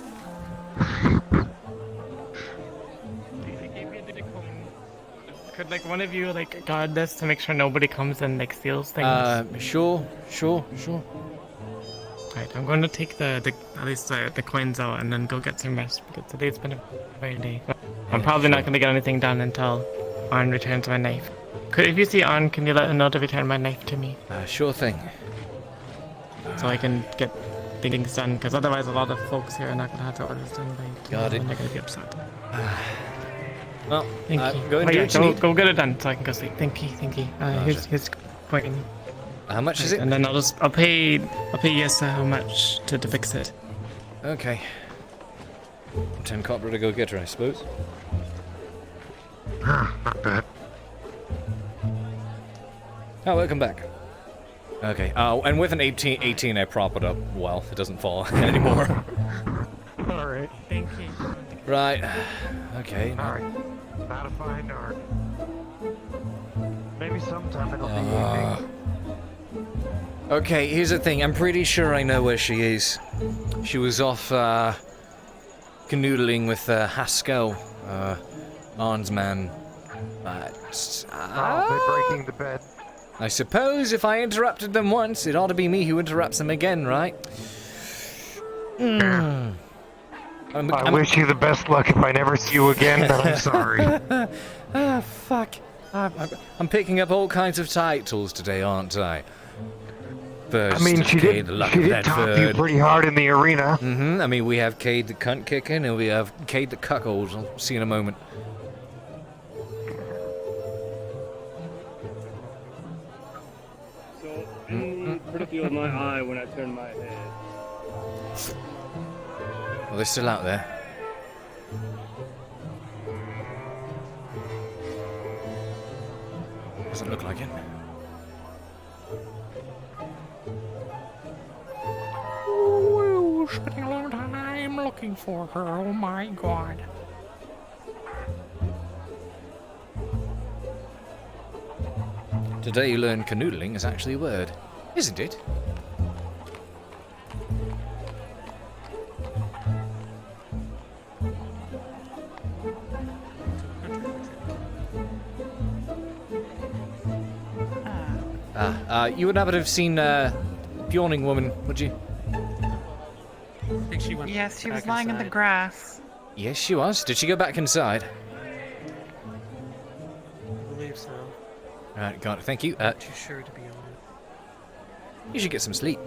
Could like one of you like guard this to make sure nobody comes and like steals things? Sure. Right, I'm going to take at least the coins out and then go get some rest because today's been a very day. I'm probably not going to get anything done until Arn returns my knife. If you see Arn, can you let him know to return my knife to me? Sure thing. So I can get things done, because otherwise a lot of folks here are not going to have their orders done by tomorrow. Got it. And they're going to be upset. Well, Thank you. go and do what you need. Go get it done so I can go sleep. Thank you. Here's coin. How much is it? And then I'll pay Yessa how much to fix it. Okay. 10 copper to go get her, I suppose. Not bad. Oh, welcome back. Okay, and with an 18 I prop it up well. It doesn't fall anymore. Alright, thank you. Right. Okay. Alright. Not a fine art. Maybe sometime it'll be evening. Okay, here's the thing. I'm pretty sure I know where she is. She was off, canoodling with, Haskell, Arn's man. But, they're breaking the bed. I suppose if I interrupted them once, it ought to be me who interrupts them again, right? I wish you the best luck. If I never see you again, then I'm sorry. Ah, fuck. I'm picking up all kinds of titles today, aren't I? First, I mean, she Cade, did, the Luck she of did top you Bedford. pretty hard in the arena. Mm-hmm. I mean, we have Cade the cunt kicking, and we have Cade the cuckold. I'll see in a moment. So, in the peripheral of my eye when I turn my head. Well, they're still out there. Doesn't look like it. Ooh, spending a long time looking for her. Oh my god. Today you learned canoodling is actually a word, isn't it? You would not have seen Yawning Woman, would you? I think she went. Yes, she was lying in the grass. Yes, she was. Did she go back inside? I believe so. Right, got it. Thank you. Too sure to be honest. You should get some sleep.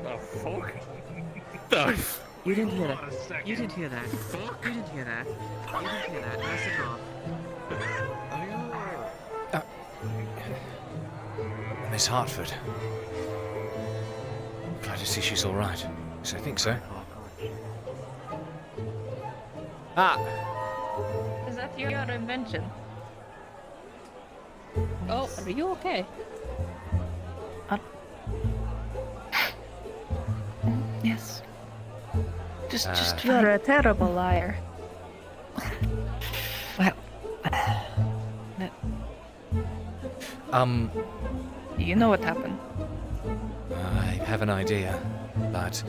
The fuck? You didn't hear that. You didn't hear that. You didn't hear that. You didn't hear that. Nice and off. Miss Hartford. Glad to see she's all right. Yes, I think so. Ah! Is that your invention? Oh, are you okay? Yes. Just You're a terrible liar. Well, You know what happened. I have an idea, but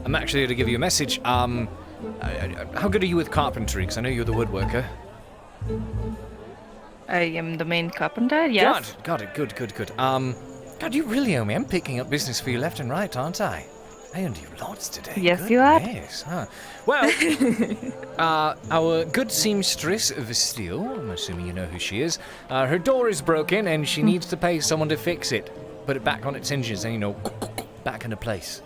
I'm actually here to give you a message. How good are you with carpentry? Because I know you're the woodworker. I am the main carpenter, yes. Got it. Good. God, you really owe me. I'm picking up business for you left and right, aren't I? I owned you lots today. Yes, you are. Yes, huh. Well, our good seamstress Vestille, I'm assuming you know who she is, her door is broken and she needs to pay someone to fix it. Put it back on its hinges and, back into place.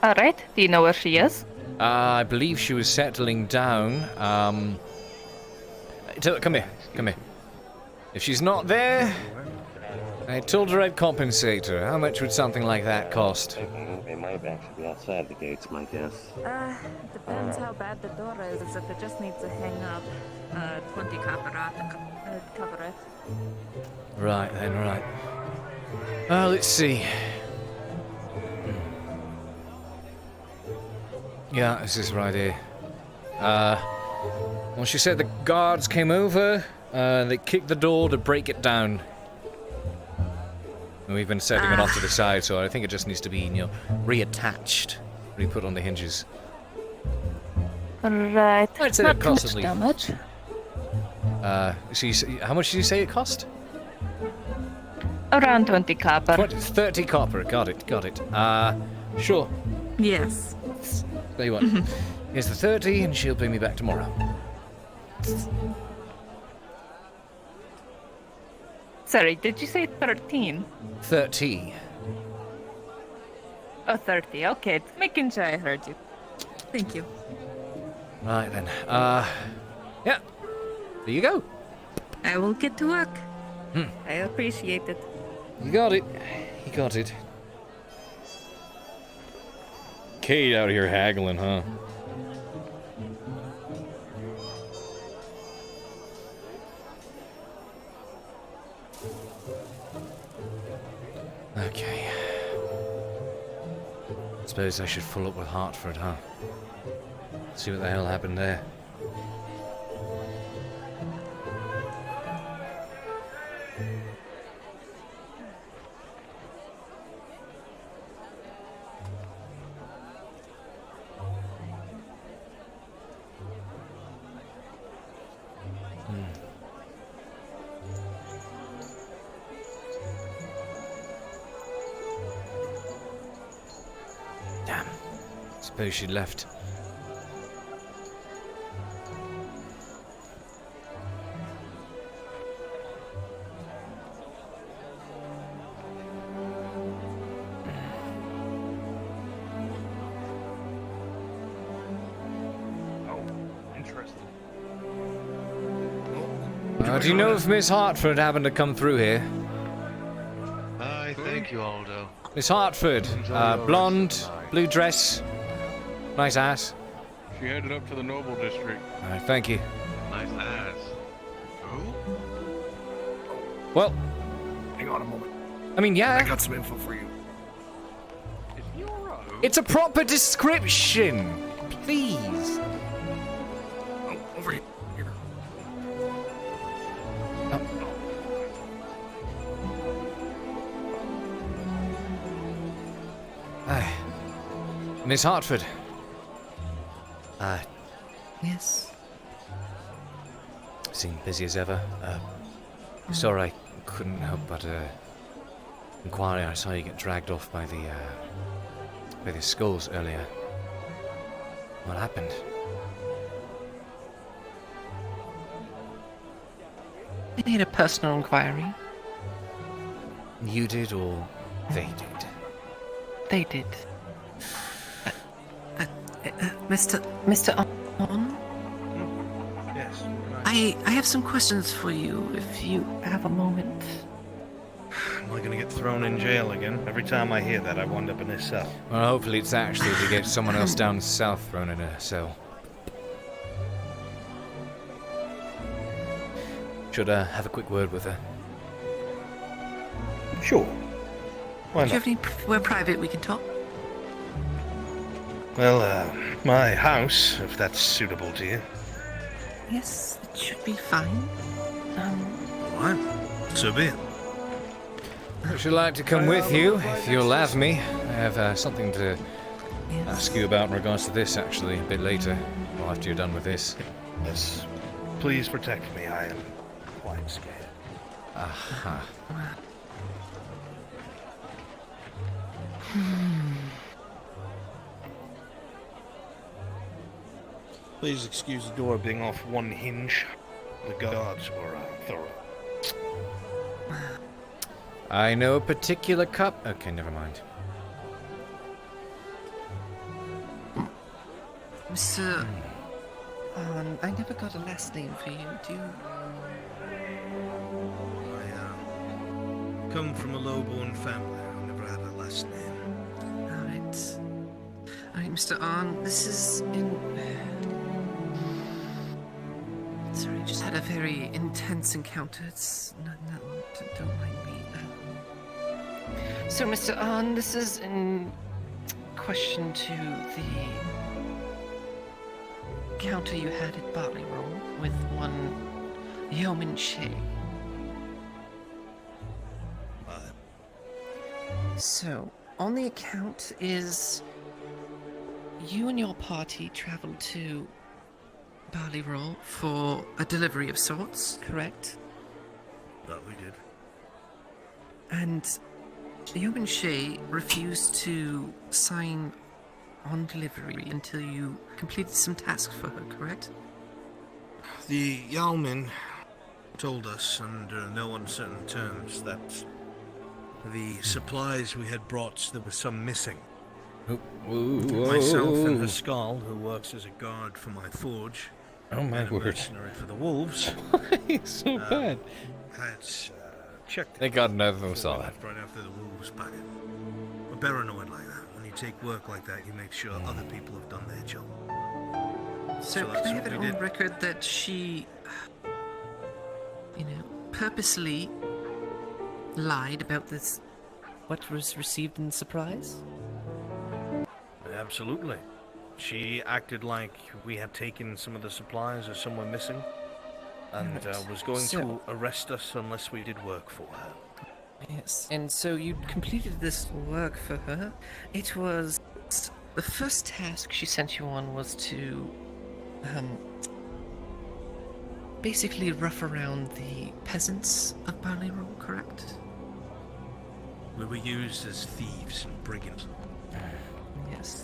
Alright. Do you know where she is? I believe she was settling down. Come here. If she's not there, I told her I'd compensate her. How much would something like that cost? They might actually be outside the gates, my guess. Depends how bad the door is. If it just needs to hang up 20 copper to cover it. Right then, right. Let's see. Yeah, this is right here. Well, she said the guards came over, they kicked the door to break it down. And we've been setting it off to the side, so I think it just needs to be, reattached, re-put on the hinges. Right. I'd say Not it too much possibly. damage. How much did you say it cost? Around 20 copper. 30 copper, got it. Sure. Yes. Tell you what, here's the 30 and she'll pay me back tomorrow. Sorry, did you say 13? 30. Oh, 30. Okay, making sure I heard you. Thank you. Right then. Yeah. There you go. I will get to work. I appreciate it. You got it. Cade out here haggling, huh? Okay. Suppose I should follow up with Hartford, huh? See what the hell happened there. Damn. Suppose she left. Interesting. Do you know if Miss Hartford happened to come through here? Aye, thank you, Aldo. Miss Hartford, blonde, blue dress, nice ass. She headed up to the Noble District. Thank you. Nice ass. Who? Well, Hang on a moment. I mean, yeah. I got some info for you. It's a proper description. Please. Oh, over here. Hi. Miss Hartford. Yes. Seem busy as ever. Sorry, I couldn't help but inquire. I saw you get dragged off by the skulls earlier. What happened? I need a personal inquiry. You did or they did? They did. Mr. On? Yes. I have some questions for you, if you have a moment. Am I gonna get thrown in jail again? Every time I hear that, I wind up in this cell. Well, hopefully it's actually to get someone else down south thrown in a cell. Should have a quick word with her. Sure. Why Do you not? have anywhere private we can talk? Well, my house, if that's suitable to you. Yes, it should be fine. Alright, so be it. Would you like to come with you, if you'll have me? I have something to ask you about in regards to this, actually, a bit later, or after you're done with this. Yes. Please protect me, I am quite scared. Aha. Please excuse the door being off one hinge. The guards were thorough. I know a particular cup. Okay, never mind. Mr. I never got a last name for you. Do you? I come from a low-born family. I never had a last name. Alright. Alright, Mr. Arn, this is in... Sorry, just had a very intense encounter. It's... No, don't mind me. So, Mr. Arn, this is in question to the encounter you had at Barley Roll with one Yeoman Shea. So, on the account is you and your party traveled to Barley Roll for a delivery of sorts, correct? That we did. And Yeoman Shea refused to sign on delivery until you completed some tasks for her, correct? The Yeoman told us under no uncertain terms that the supplies we had brought, there was some missing. Myself and Haskell, who works as a guard for my forge, oh my and a word, mercenary for the wolves. Why so bad? Had checked. They got another solid. Right after the wolves back in. We're paranoid like that. When you take work like that, you make sure other people have done their job. So can that's I have what it we on did. record that she, purposely lied about this, what was received in surprise? Absolutely. She acted like we had taken some of the supplies or some were missing, and was going to arrest us unless we did work for her. Yes, and so you completed this work for her. It was the first task she sent you on was to basically rough around the peasants of Barley Roll, correct? We were used as thieves and brigands. Yes.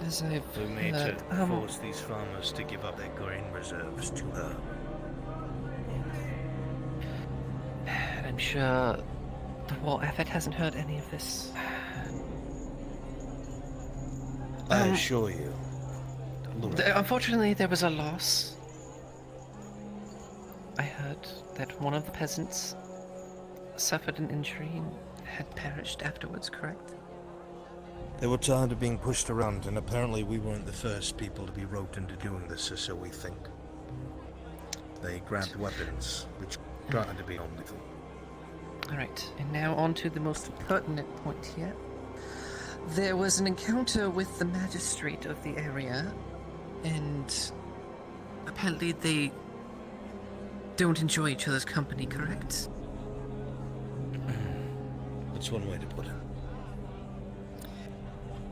as I've We made heard, to force these farmers to give up their grain reserves to her. and I'm sure the war effort hasn't heard any of this. I assure you. Unfortunately, there was a loss. I heard that one of the peasants suffered an injury and had perished afterwards, correct? They were tired of being pushed around, and apparently we weren't the first people to be roped into doing this, or so we think. They grabbed weapons, which tried to be on with them. Alright, and now on to the most pertinent point here. There was an encounter with the magistrate of the area, and apparently they don't enjoy each other's company, correct? That's one way to put it.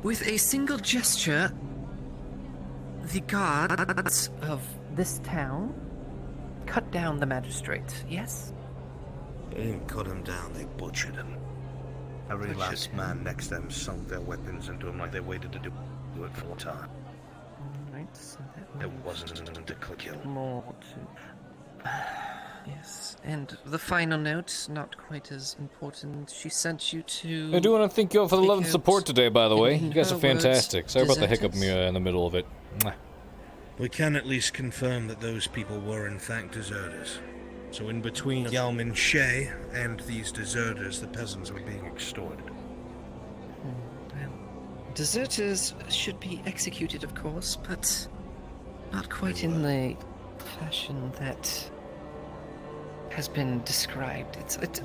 With a single gesture, the guards of this town cut down the magistrate, yes? They didn't cut him down, they butchered him. Every last man next to them sunk their weapons into him like they waited to do it for a time. Alright, so that It wasn't to kill. more to... Yes, and the final note, not quite as important. She sent you to... I do want to thank you all for the love and support today, by the way. You guys are her words, fantastic. Sorry about the hiccup deserters. in the middle of it. Mwah. We can at least confirm that those people were in fact deserters. So in between Yalmin Shea and these deserters, the peasants were being extorted. Well, deserters should be executed, of course, but not quite in the fashion that has been described.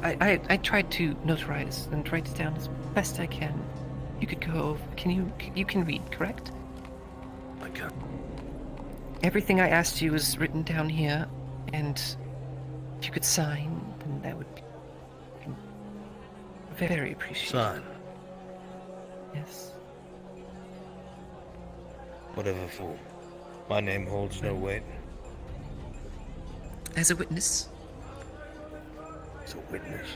I tried to notarize and write it down as best I can. You could go over. You can read, correct? I can. Everything I asked you is written down here, and if you could sign, then that would be very appreciated. Sign. Yes. Whatever for. My name holds no weight. As a witness? As a witness.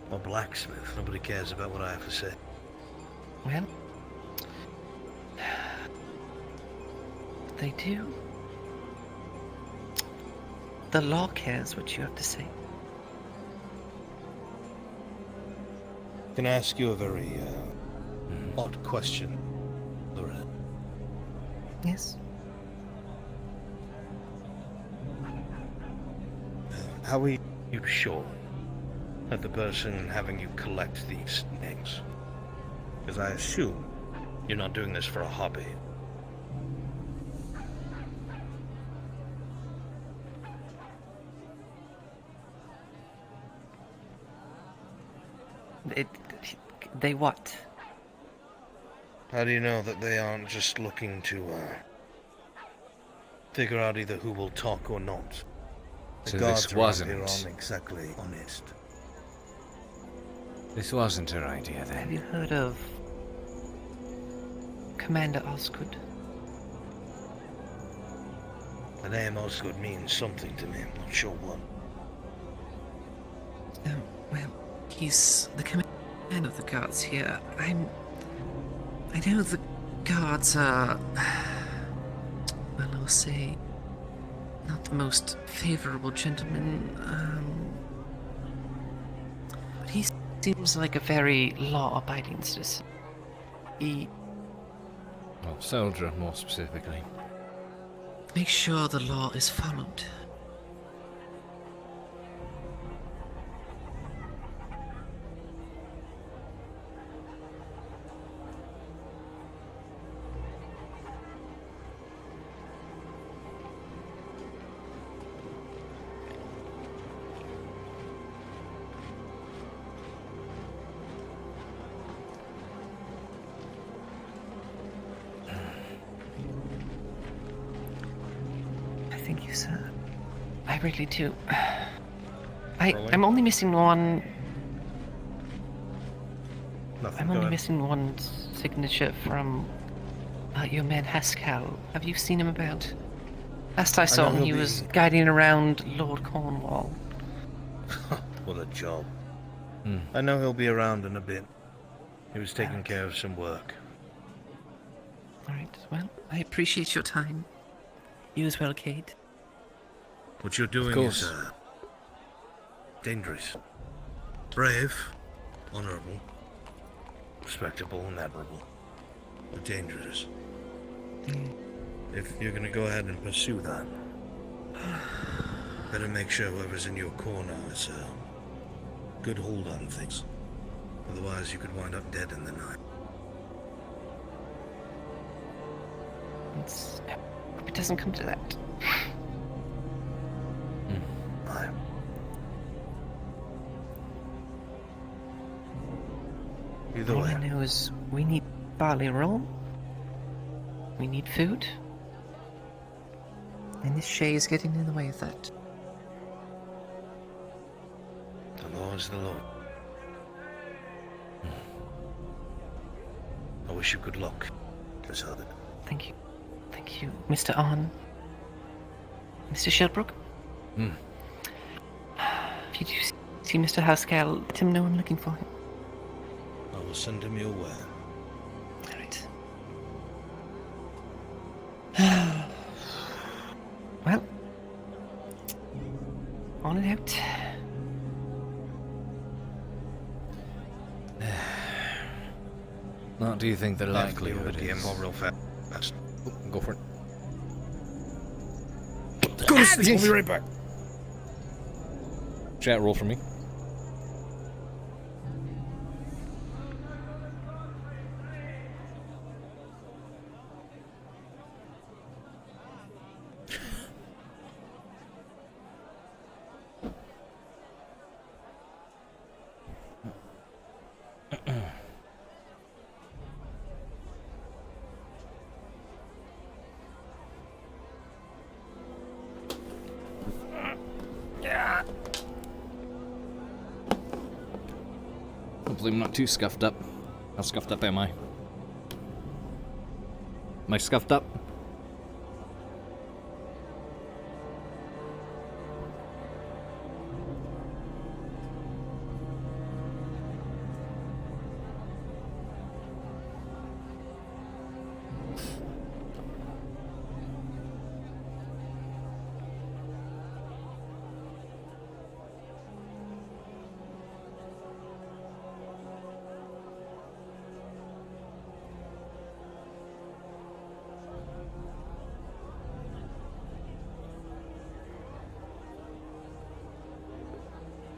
I'm a blacksmith. Nobody cares about what I have to say. Well, they do. The law cares what you have to say. Can I ask you a very odd question, Loretta? Yes. How are you sure that the person having you collect these things? Because I assume you're not doing this for a hobby. They what? How do you know that they aren't just looking to figure out either who will talk or not? The So guards this around wasn't... here aren't exactly honest. This wasn't her idea then. Have you heard of Commander Osgood? The name Osgood means something to me, I'm not sure what. Well, he's the commander of the guards here. I know the guards are, well, I'll say, not the most favorable gentleman, but he seems like a very law-abiding citizen. Well, soldier, more specifically. Make sure the law is followed. Thank you, sir. I really do. I'm only missing one. Nothing. I'm only missing one signature from your man Haskell. Have you seen him about? Last I saw him, he was guiding around Lord Cornwall. What a job. I know he'll be around in a bit. He was taking care of some work. Alright, well, I appreciate your time. You as well, Cade. What you're doing is dangerous. Brave, honorable, respectable, and admirable. But dangerous. If you're gonna go ahead and pursue that, better make sure whoever's in your corner has a good hold on things. Otherwise, you could wind up dead in the night. Hope it doesn't come to that. Aye. Either All way. I know is we need barley roll. We need food. And this Shay is getting in the way of that. The law is the law. I wish you good luck, Miss Harden. Thank you. Thank you, Mr. On. Mr. Shilbrouk? If you do see Mr. Haskell, let him know I'm looking for him. I will send him your way. Alright. Well, on and out. What do you think the likelihood is? Real fast. Go for it. Go to sleep. We'll be right back. Chat, roll for me. Hopefully I'm not too scuffed up. How scuffed up am I? Am I scuffed up?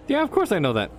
Yeah, of course I know that.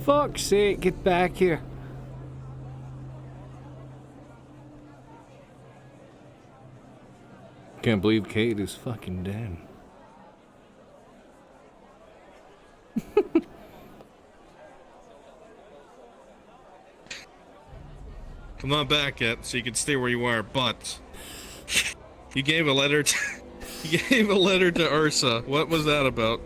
Fuck's sake, get back here. Can't believe Cade is fucking dead. I'm not back yet, so you can stay where you are, but you gave a letter to Ursa. What was that about?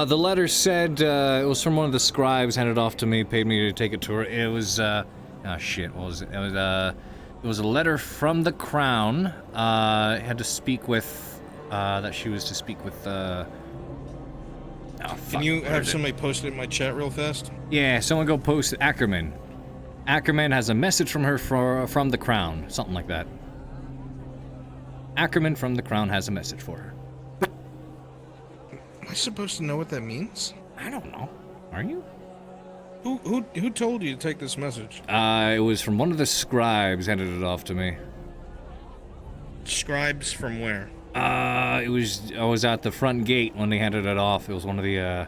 The letter said, it was from one of the scribes, handed off to me, paid me to take it to her. It was, oh shit, what was it? It was a letter from the crown, had to speak with, that she was to speak with, Can you have somebody post it in my chat real fast? Yeah, someone go post it. Ackerman. Ackerman has a message from her from the crown, something like that. Ackerman from the crown has a message for her. Am I supposed to know what that means? I don't know. Are you? Who told you to take this message? It was from one of the scribes, handed it off to me. Scribes from where? I was at the front gate when they handed it off. It was one of the,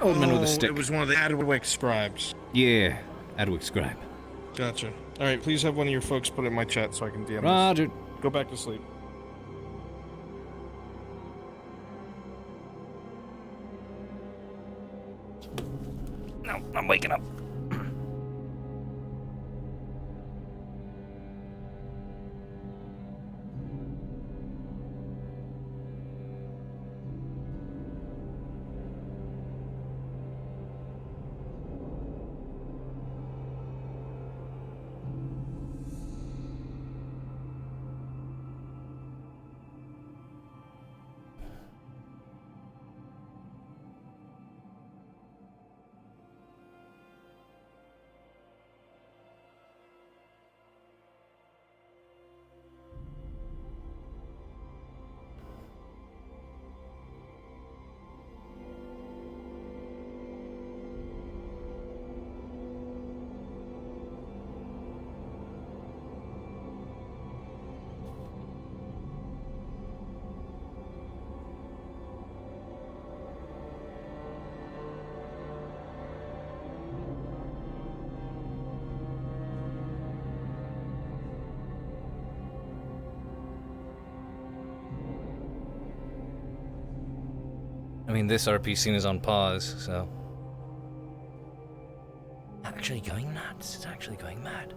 old men with a stick. It was one of the Adwick scribes. Yeah, Adwick scribe. Gotcha. Alright, please have one of your folks put it in my chat so I can DM Roger. this. Go back to sleep. No, I'm waking up. I mean, this RP scene is on pause, so... Actually going nuts. It's actually going mad.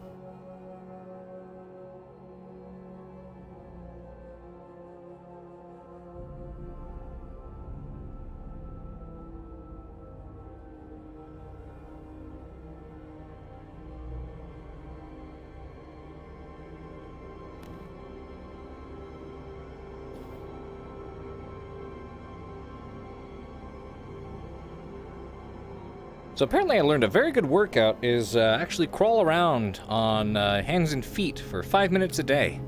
So apparently I learned a very good workout is actually crawl around on hands and feet for 5 minutes a day.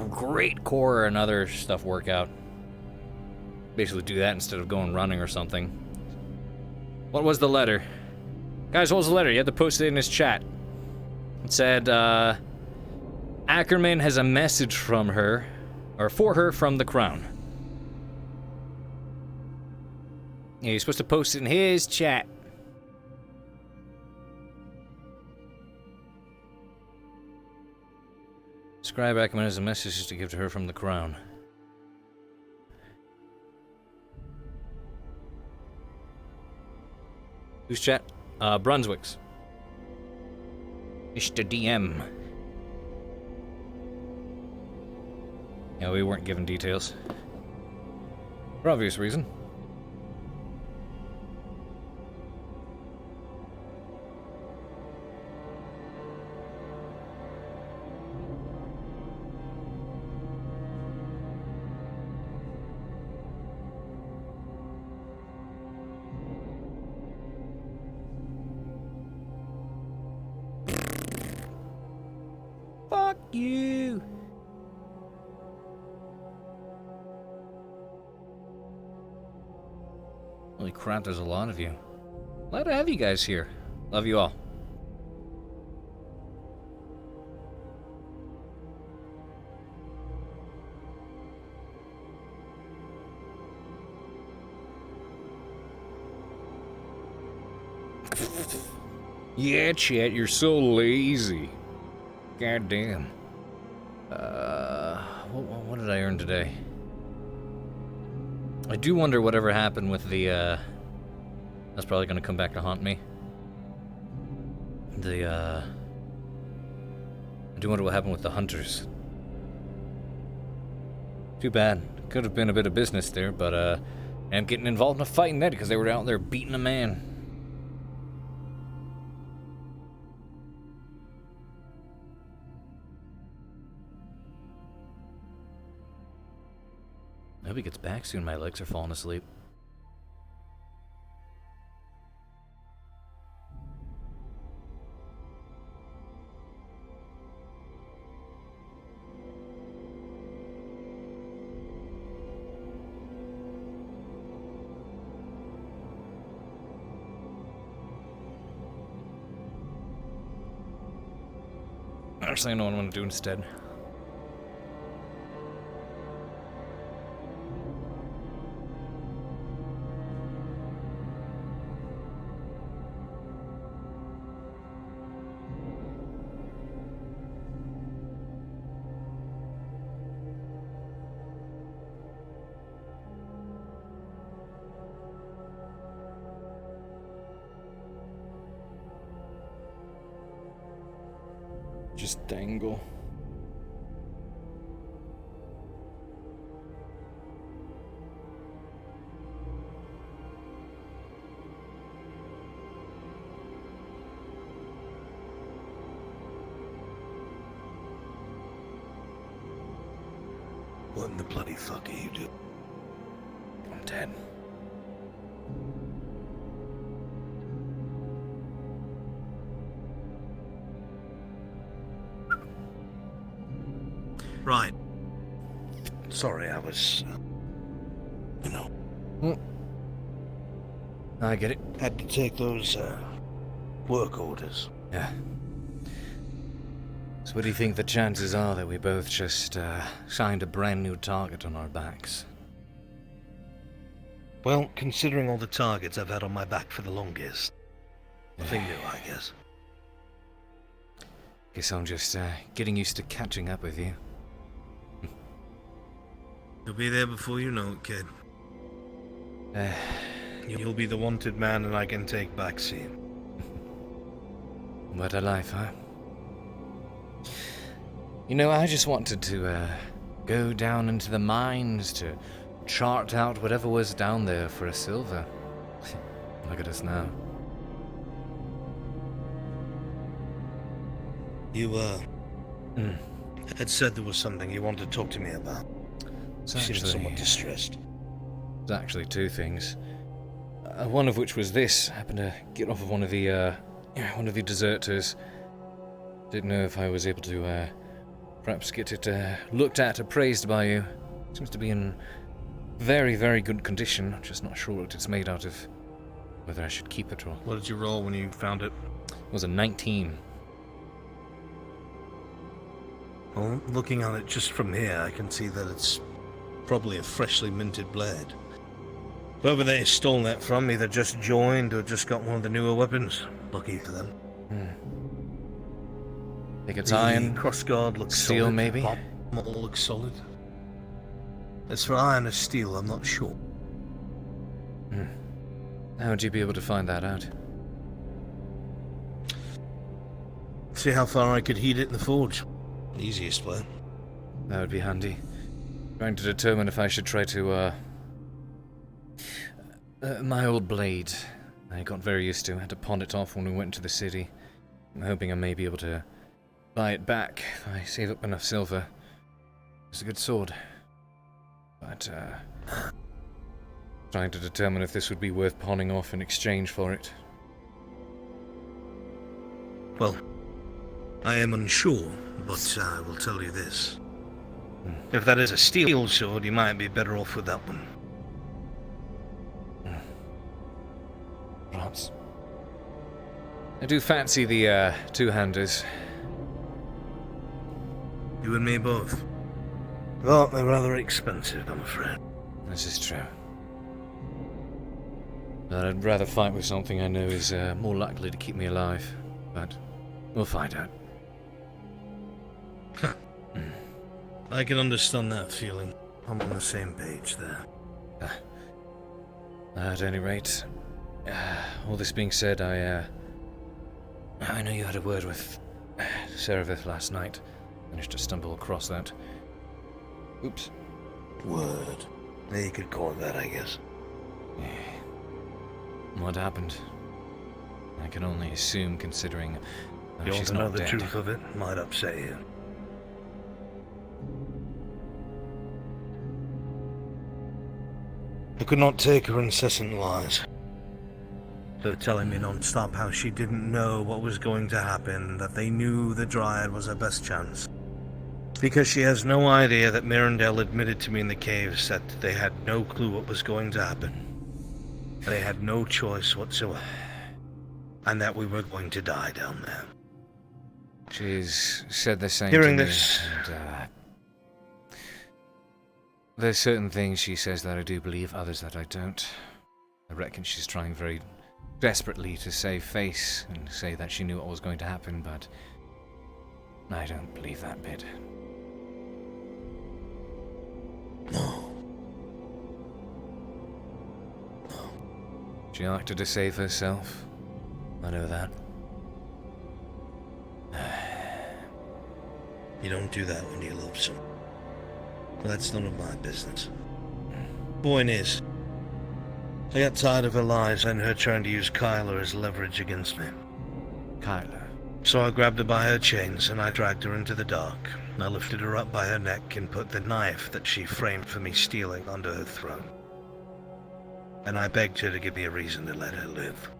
Great core and other stuff workout. Basically do that instead of going running or something. What was the letter? Guys, what was the letter? You had to post it in his chat. It said, Ackerman has a message from her, or for her from the Crown. Yeah, you're supposed to post it in his chat. Scribe Ackerman has a message to give to her from the Crown. Who's chat? Brunswick's. Mr. DM. Yeah, we weren't given details. For obvious reason. Fuck you! Holy crap, there's a lot of you. Glad to have you guys here. Love you all. Yeah, chat, you're so lazy. God damn. What did I earn today? I do wonder whatever happened with the, that's probably gonna come back to haunt me. I do wonder what happened with the hunters. Too bad. Could have been a bit of business there, but, I'm getting involved in a fight in that because they were out there beating a man. I hope he gets back soon. My legs are falling asleep. Actually, I know what I'm going to do instead. just dangle. What in the bloody fuck are you doing? I'm dead. Right. Sorry, I was... you know... I get it. Had to take those, work orders. Yeah. So what do you think the chances are that we both just, signed a brand new target on our backs? Well, considering all the targets I've had on my back for the longest, nothing new, I guess. Guess I'm just, getting used to catching up with you. You'll be there before you know it, kid. You'll be the wanted man and I can take backseat. What a life, huh? You know, I just wanted to, go down into the mines to chart out whatever was down there for a silver. Look at us now. You, had said there was something you wanted to talk to me about. You seemed somewhat distressed. There's actually two things. One of which was this. I happened to get off of one of the deserters. Didn't know if I was able to, perhaps get it, looked at, appraised by you. Seems to be in very, very good condition. Just not sure what it's made out of. Whether I should keep it or... What did you roll when you found it? It was a 19. Well, looking at it just from here, I can see that it's probably a freshly minted blade. Whoever they stole that from either just joined or just got one of the newer weapons. Lucky for them. Think it's the iron? Crossguard looks steel, solid. maybe? Model looks solid. As for iron or steel, I'm not sure. How would you be able to find that out? See how far I could heat it in the forge. Easiest way. That would be handy. Trying to determine if I should try to, my old blade. I got very used to. I had to pawn it off when we went to the city. I'm hoping I may be able to buy it back if I save up enough silver. It's a good sword. But, trying to determine if this would be worth pawning off in exchange for it. Well, I am unsure, but I will tell you this. If that is a steel sword, you might be better off with that one. Perhaps. I do fancy the, two-handers. You and me both. Well, they're rather expensive, I'm afraid. This is true. But I'd rather fight with something I know is, more likely to keep me alive. But we'll find out. I can understand that feeling. I'm on the same page there. At any rate, all this being said, I know you had a word with Serevith last night. Managed to stumble across that. Oops. Word. Yeah, you could call it that, I guess. Yeah. What happened? I can only assume, considering You want she's to know not the dead. truth of it? Might upset you. I could not take her incessant lies. Her telling me non-stop how she didn't know what was going to happen, that they knew the Dryad was her best chance. Because she has no idea that Mirandel admitted to me in the caves that they had no clue what was going to happen. They had no choice whatsoever. And that we were going to die down there. She's said the same Hearing to me, this- and, there's certain things she says that I do believe, others that I don't. I reckon she's trying very desperately to save face and say that she knew what was going to happen, but I don't believe that bit. She acted to save herself. I know that. You don't do that when you love someone. That's none of my business. Point is, I got tired of her lies and her trying to use Kyla as leverage against me. Kyla? So I grabbed her by her chains and I dragged her into the dark. I lifted her up by her neck and put the knife that she framed for me stealing under her throat. And I begged her to give me a reason to let her live.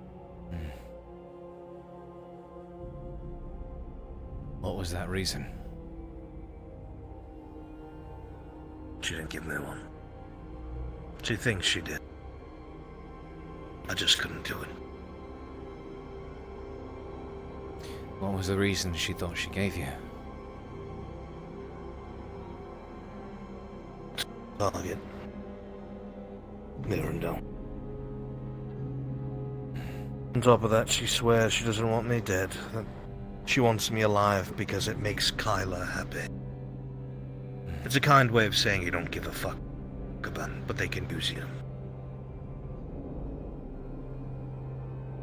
What was that reason? She didn't give me one. She thinks she did. I just couldn't do it. What was the reason she thought she gave you? Target. Mirandel. On top of that, she swears she doesn't want me dead. That she wants me alive because it makes Kyla happy. It's a kind way of saying you don't give a fuck about it, but they can use you.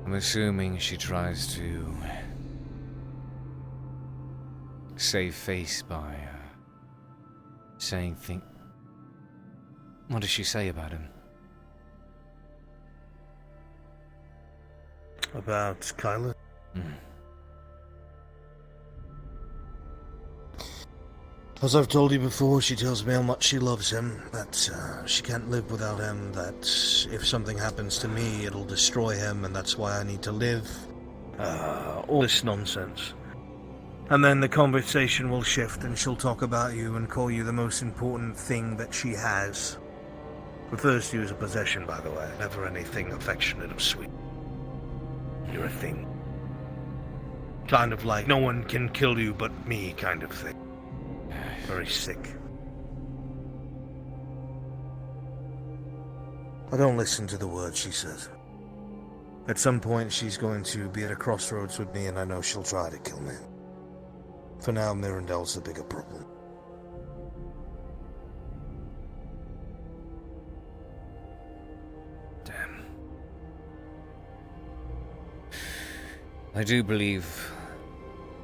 I'm assuming she tries to save face by saying things. What does she say about him? About Kyla? As I've told you before, she tells me how much she loves him, that she can't live without him, that if something happens to me, it'll destroy him, and that's why I need to live. All this nonsense. And then the conversation will shift, and she'll talk about you and call you the most important thing that she has. Refers to you as a possession, by the way, never anything affectionate or sweet. You're a thing. Kind of like no one can kill you but me kind of thing. Very sick. I don't listen to the words she says. At some point she's going to be at a crossroads with me and I know she'll try to kill me. For now, Mirandel's the bigger problem. Damn. I do believe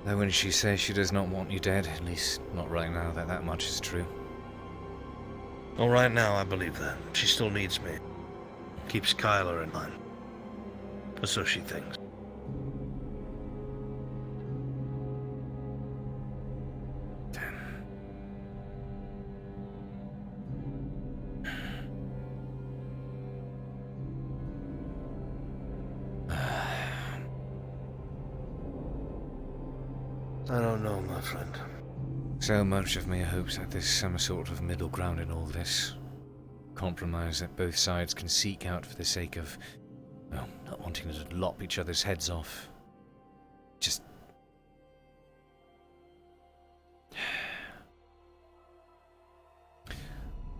that when she says she does not want you dead, at least not right now, that much is true. Well, right now I believe that. She still needs me. Keeps Kyla in line. Or so she thinks. I don't know, my friend. So much of me hopes that there's some sort of middle ground in all this. Compromise that both sides can seek out for the sake of, well, not wanting to lop each other's heads off. Just...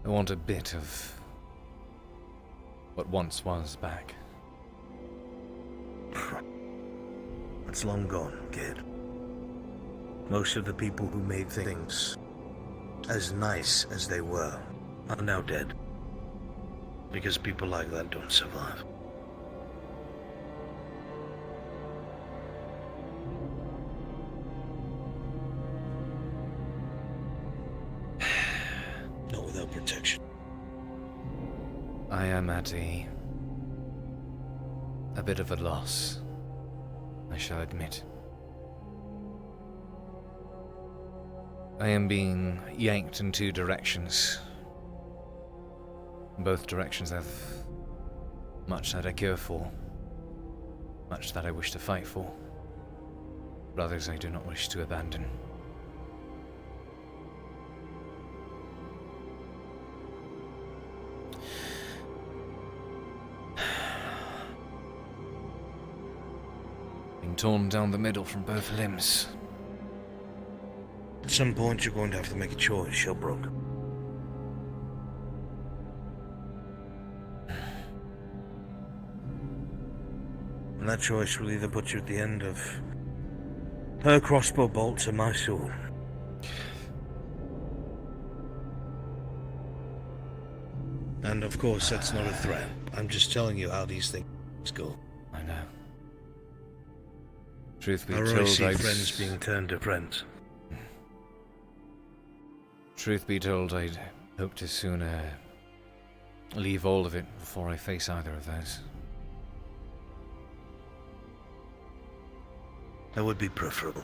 I want a bit of what once was back. It's long gone, kid. Most of the people who made things as nice as they were are now dead. Because people like that don't survive. Not without protection. I am at a bit of a loss, I shall admit. I am being yanked in two directions. Both directions have much that I care for, much that I wish to fight for, but others I do not wish to abandon. Being torn down the middle from both limbs. At some point, you're going to have to make a choice, Shilbrouk. And that choice will either put you at the end of her crossbow bolts or my sword. And of course, that's not a threat. I'm just telling you how these things go. I know. Truth be I told, already see I'd... friends being turned to friends. Truth be told, I'd hoped to sooner leave all of it before I face either of those. That would be preferable.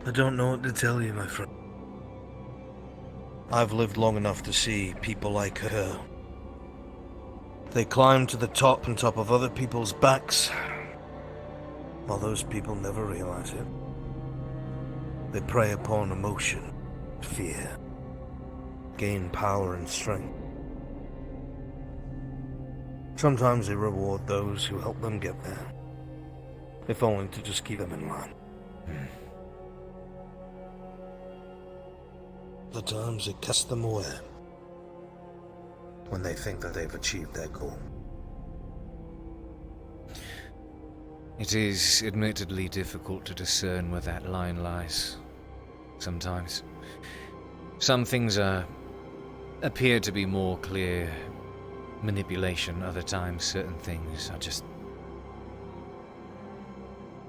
I don't know what to tell you, my friend. I've lived long enough to see people like her. They climb to the top on top of other people's backs, while those people never realize it. They prey upon emotion, fear, gain power and strength. Sometimes they reward those who help them get there, if only to just keep them in line. Other times they cast them away when they think that they've achieved their goal. It is admittedly difficult to discern where that line lies. Sometimes. Some things appear to be more clear manipulation, other times certain things are just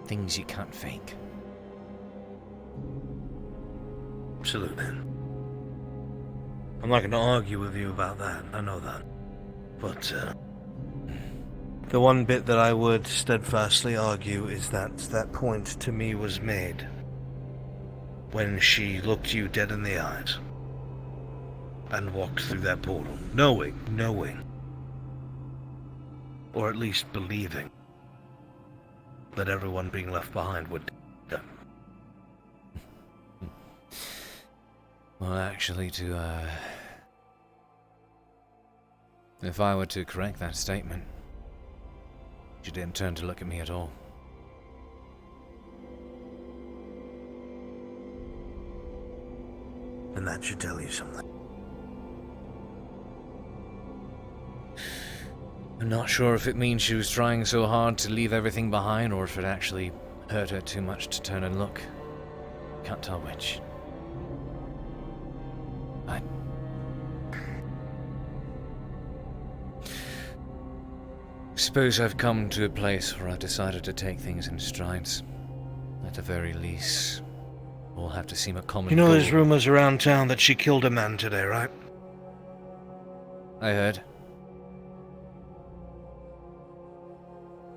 things you can't fake. Absolutely. I'm not going to argue with you about that, I know that. But, the one bit that I would steadfastly argue is that that point to me was made when she looked you dead in the eyes and walked through that portal, knowing, or at least believing, that everyone being left behind would die. Well, actually, if I were to correct that statement, she didn't turn to look at me at all. And that should tell you something. I'm not sure if it means she was trying so hard to leave everything behind, or if it actually hurt her too much to turn and look. Can't tell which. I suppose I've come to a place where I've decided to take things in strides. At the very least, we'll have to seem a common You know goal. there's rumors around town that she killed a man today, right? I heard.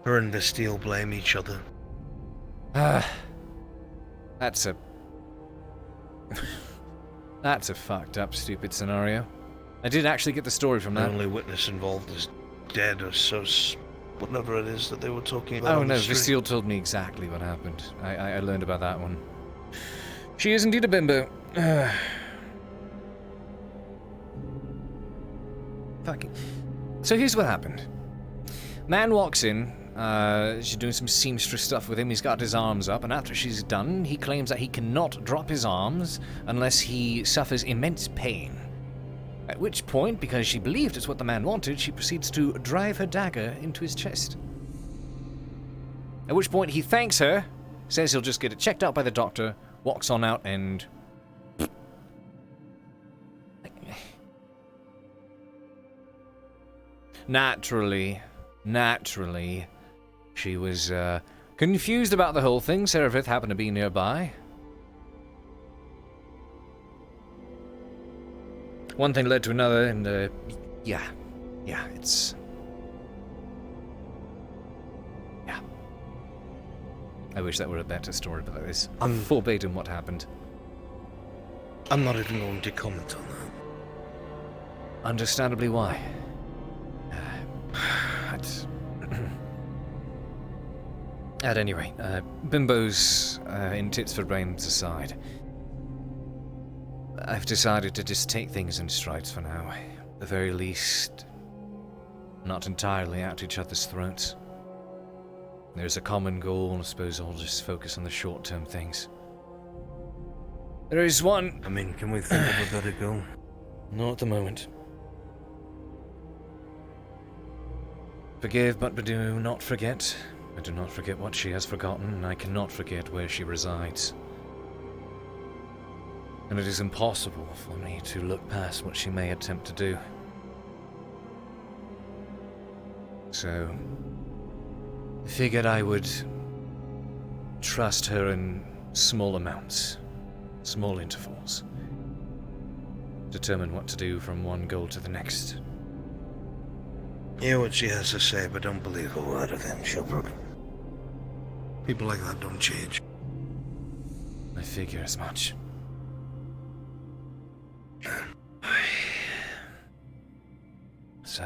Her and Bastille blame each other. That's a... That's a fucked up, stupid scenario. I did actually get the story from The that. only witness involved is dead or so... whatever it is that they were talking about. Oh no, Bastille told me exactly what happened. I learned about that one. She is indeed a bimbo. Fucking... So here's what happened. Man walks in, she's doing some seamstress stuff with him, he's got his arms up, and after she's done, he claims that he cannot drop his arms unless he suffers immense pain. At which point, because she believed it's what the man wanted, she proceeds to drive her dagger into his chest. At which point he thanks her, says he'll just get it checked out by the doctor, walks on out, and... Naturally, she was confused about the whole thing. Serapith happened to be nearby. One thing led to another, and yeah, it's... Yeah. I wish that were a better story, but that is verbatim what happened. I'm not even going to comment on that. Understandably why. At any rate, bimbos in tits for brains aside, I've decided to just take things in strides for now. At the very least, not entirely at each other's throats. There's a common goal, and I suppose I'll just focus on the short-term things. There is one... I mean, can we think of a better goal? Not at the moment. Forgive, but do not forget. I do not forget what she has forgotten, and I cannot forget where she resides. And it is impossible for me to look past what she may attempt to do. So, I figured I would trust her in small amounts, small intervals. Determine what to do from one goal to the next. Hear what she has to say, but don't believe a word of them, Shilbrouk. People like that don't change. I figure as much. So,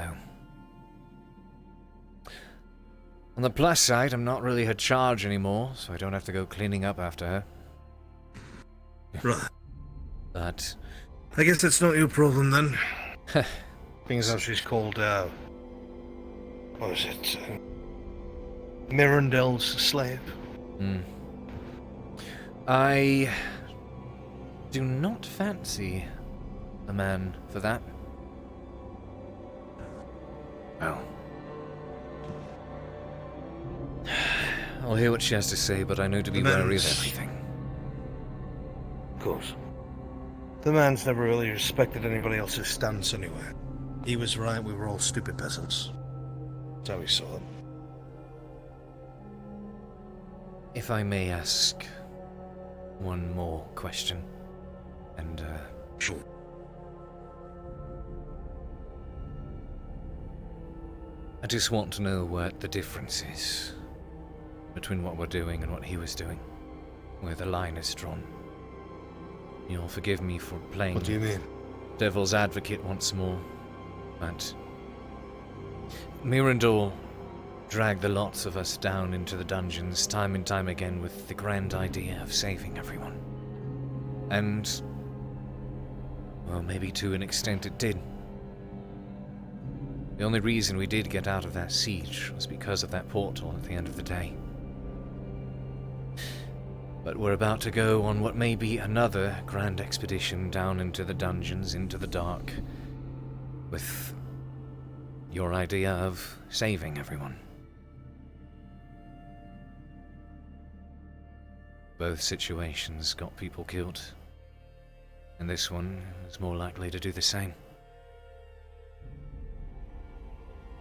on the plus side, I'm not really her charge anymore, so I don't have to go cleaning up after her. Right. But I guess that's not your problem then. Things as she's called, what was it? Mirandel's slave. I do not fancy a man for that. Well, I'll hear what she has to say, but I know to be wary of everything. Of course. The man's never really respected anybody else's stance anyway. He was right, we were all stupid peasants. That's how he saw it. If I may ask one more question, and Sure. I just want to know what the difference is between what we're doing and what he was doing, where the line is drawn. You'll forgive me for playing What do you mean? devil's advocate once more, but Mirandol dragged the lots of us down into the dungeons time and time again with the grand idea of saving everyone. And, well, maybe to an extent it did. The only reason we did get out of that siege was because of that portal at the end of the day. But we're about to go on what may be another grand expedition down into the dungeons, into the dark, with your idea of saving everyone. Both situations got people killed, and this one is more likely to do the same.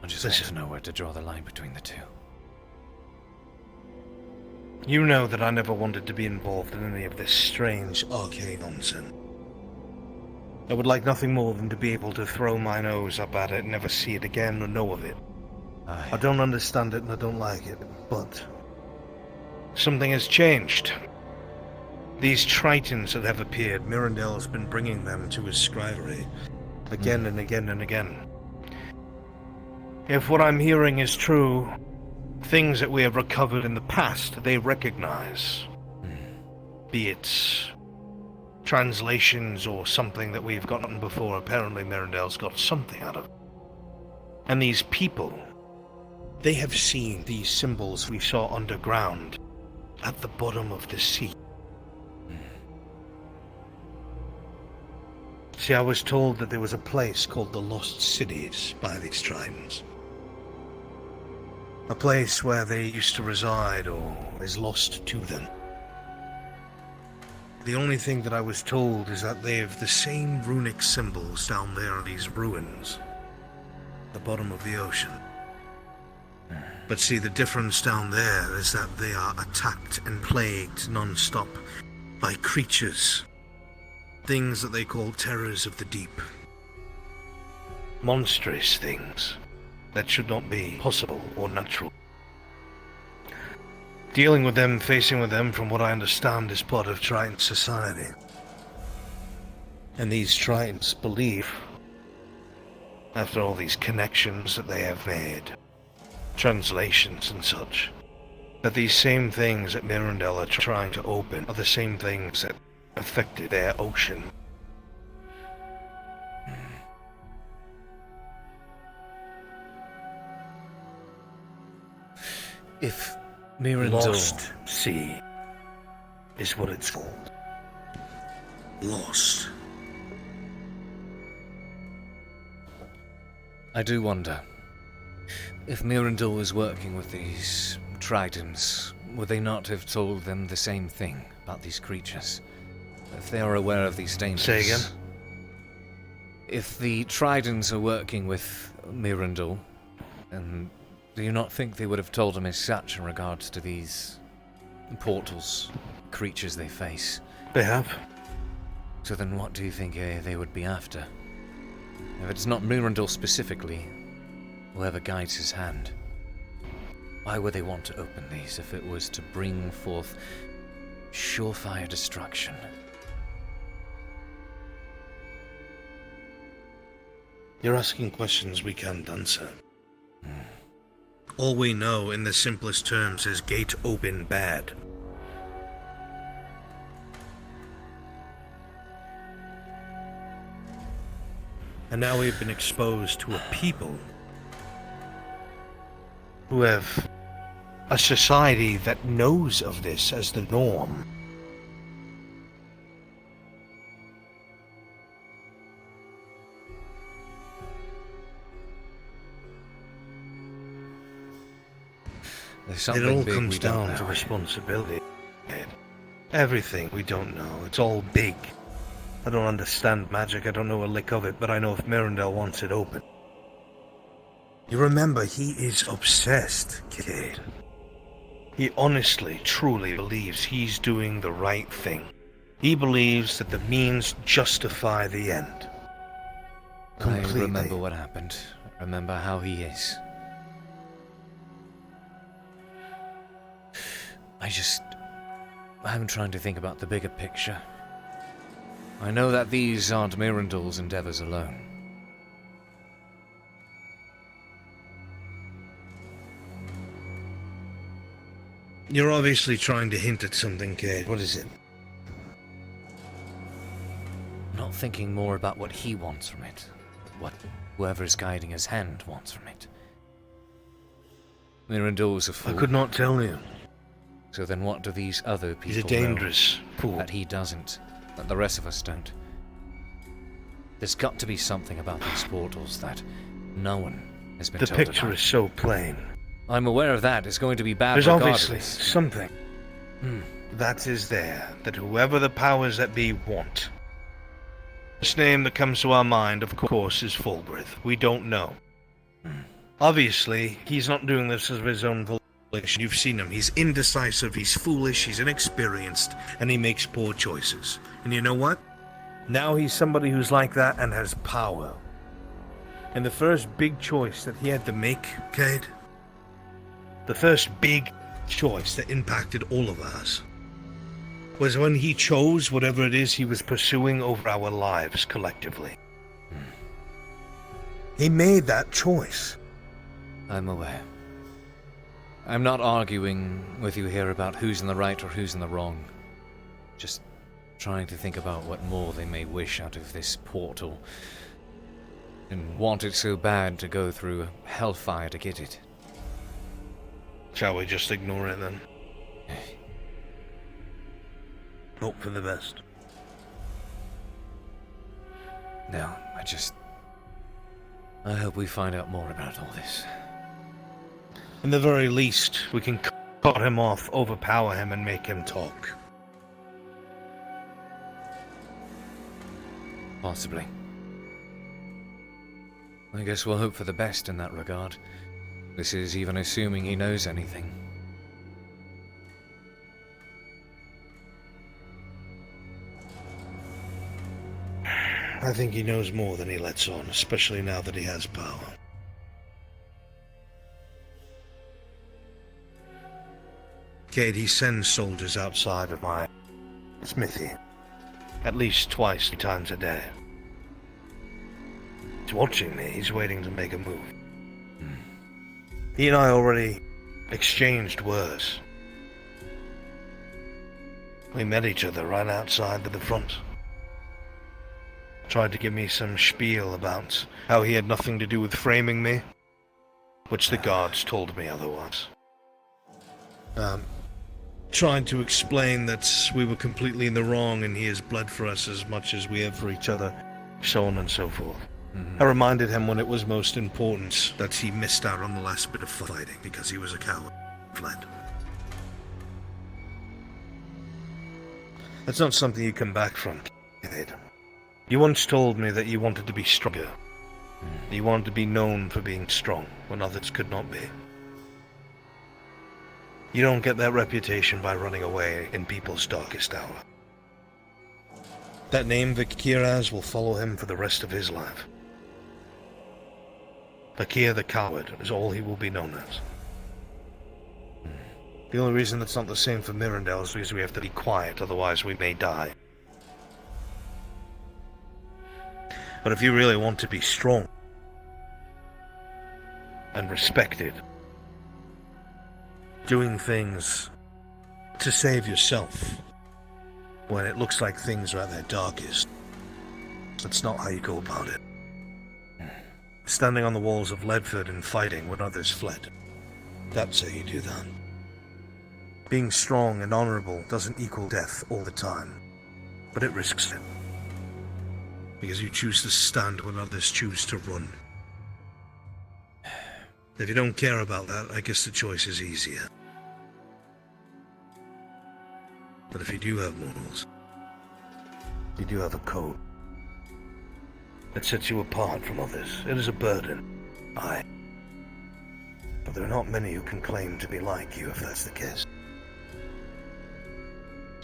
I just want to know where to draw the line between the two. You know that I never wanted to be involved in any of this strange arcane nonsense. I would like nothing more than to be able to throw my nose up at it and never see it again or know of it. I don't understand it and I don't like it, but something has changed. These tritons that have appeared, Mirandel has been bringing them to his scrivery again and again and again. If what I'm hearing is true, things that we have recovered in the past, they recognize. Be it translations or something that we've gotten before. Apparently Mirandel's got something out of it. And these people, they have seen these symbols we saw underground at the bottom of the sea. See, I was told that there was a place called the Lost Cities by these tritons. A place where they used to reside or is lost to them. The only thing that I was told is that they have the same runic symbols down there in these ruins. At the bottom of the ocean. But see, the difference down there is that they are attacked and plagued non-stop by creatures. Things that they call terrors of the deep. Monstrous things that should not be possible or natural. Dealing with them, facing with them, from what I understand, is part of Triton society. And these Tritons believe, after all these connections that they have made, translations and such, that these same things that Mirandel are trying to open are the same things that affected their ocean. If Mirandel... Lost Sea is what it's called. Lost. I do wonder, if Mirandel was working with these Tritons, would they not have told them the same thing about these creatures? If they are aware of these dangers... Say again? If the Tritons are working with Mirandel, and do you not think they would have told him as such in regards to these portals, creatures they face. They have. So then what do you think they would be after? If it's not Mirandol specifically, whoever guides his hand. Why would they want to open these if it was to bring forth surefire destruction? You're asking questions we can't answer. All we know, in the simplest terms, is gate open bad. And now we've been exposed to a people who have a society that knows of this as the norm. There's It all big comes we don't down to know. responsibility. Everything we don't know. It's all big. I don't understand magic. I don't know a lick of it, but I know if Mirandel wants it open. You remember, he is obsessed, Cade. He honestly, truly believes he's doing the right thing. He believes that the means justify the end. Completely. I remember what happened. I remember how he is. I'm trying to think about the bigger picture. I know that these aren't Mirandol's endeavors alone. You're obviously trying to hint at something, Cade. What is it? Not thinking more about what he wants from it, what whoever's guiding his hand wants from it. Mirandol's a fool. I could not tell you. So then what do these other people He's a dangerous know fool. that he doesn't, that the rest of us don't? There's got to be something about these portals that no one has been The told picture about. is so plain. I'm aware of that. It's going to be bad There's regardless. obviously something that is there that whoever the powers that be want. This name that comes to our mind, of course, is Fulgrith. We don't know. Obviously, he's not doing this of his own volition. You've seen him. He's indecisive, he's foolish, he's inexperienced, and he makes poor choices. And you know what? Now he's somebody who's like that and has power. And the first big choice that he had to make, Cade, the first big choice that impacted all of us, was when he chose whatever it is he was pursuing over our lives collectively. He made that choice. I'm aware. I'm not arguing with you here about who's in the right or who's in the wrong. Just trying to think about what more they may wish out of this portal. And want it so bad to go through hellfire to get it. Shall we just ignore it then? Hope for the best. No, I hope we find out more about all this. In the very least, we can cut him off, overpower him, and make him talk. Possibly. I guess we'll hope for the best in that regard. This is even assuming he knows anything. I think he knows more than he lets on, especially now that he has power. Cade, he sends soldiers outside of my smithy. At least twice, 3 times a day. He's watching me, he's waiting to make a move. He and I already exchanged words. We met each other right outside to the front. Tried to give me some spiel about how he had nothing to do with framing me, which the guards told me otherwise. Tried to explain that we were completely in the wrong and he has bled for us as much as we have for each other, so on and so forth. I reminded him when it was most important that he missed out on the last bit of fighting because he was a coward. Fled. That's not something you come back from, Cade. You once told me that you wanted to be stronger. You wanted to be known for being strong when others could not be. You don't get that reputation by running away in people's darkest hour. That name Vikiraz will follow him for the rest of his life. Vakir the Coward is all he will be known as. The only reason that's not the same for Mirandel is because we have to be quiet, otherwise we may die. But if you really want to be strong and respected, doing things to save yourself when it looks like things are at their darkest, that's not how you go about it. Standing on the walls of Ledford and fighting when others fled, that's how you do that. Being strong and honorable doesn't equal death all the time, but it risks it. Because you choose to stand when others choose to run. If you don't care about that, I guess the choice is easier. But if you do have morals, you do have a code that sets you apart from others. It is a burden, aye. But there are not many who can claim to be like you if that's the case.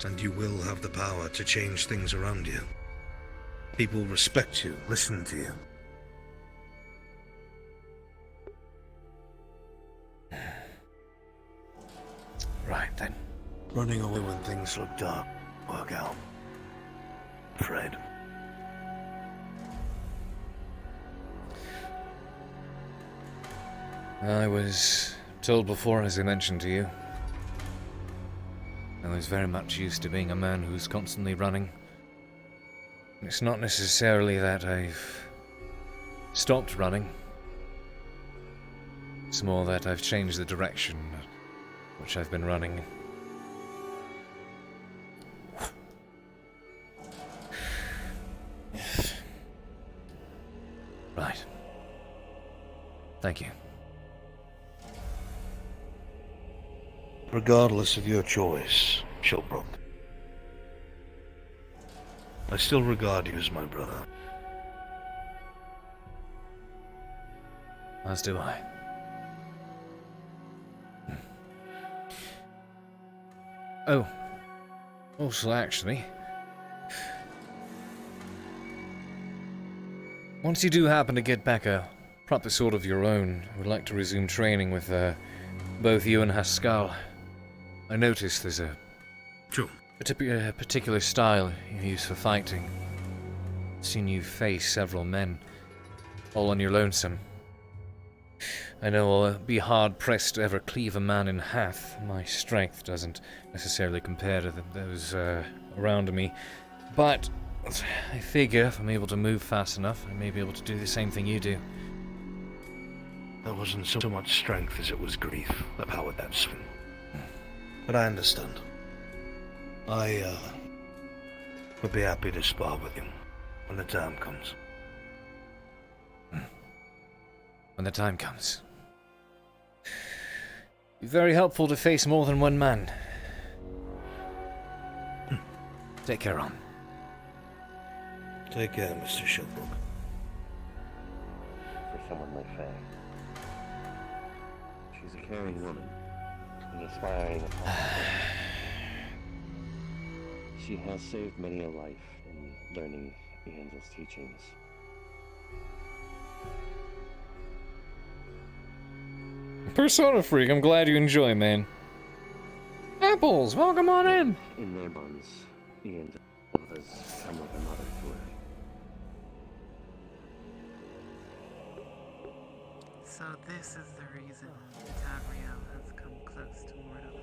And you will have the power to change things around you. People respect you, listen to you. Right then. Running away when things look dark, work out. Fred. I was told before, as I mentioned to you, I was very much used to being a man who's constantly running. It's not necessarily that I've stopped running. It's more that I've changed the direction which I've been running. Right. Thank you. Regardless of your choice, Shilbrouk, I still regard you as my brother. As do I. Oh. Also, actually, once you do happen to get back a proper sword of your own, I would like to resume training with both you and Haskell. I noticed there's a particular style you use for fighting. I've seen you face several men, all on your lonesome. I know I'll be hard-pressed to ever cleave a man in half. My strength doesn't necessarily compare to those around me. But I figure if I'm able to move fast enough, I may be able to do the same thing you do. There wasn't so much strength as it was grief that powered that swing. But I understand. I would be happy to spar with you when the time comes. When the time comes. Be very helpful to face more than one man. Take care, Ron. Take care, Mr. Shilbrouk. For someone like Faye. She's a caring woman, an aspiring apostle. She has saved many a life in learning the angel's teachings. Persona Freak, I'm glad you enjoy, man. Apples, welcome on in. In their bonds, the angel has come with a mother to her. So this is the reason Gabrielle has come close to mortal.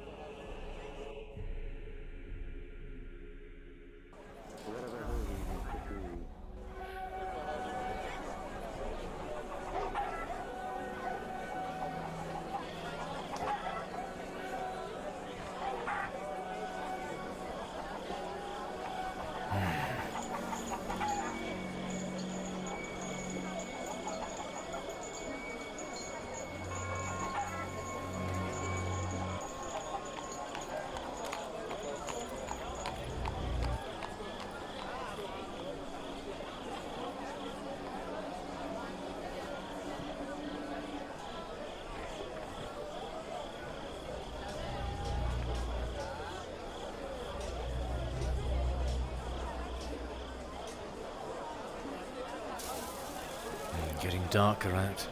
Getting darker out.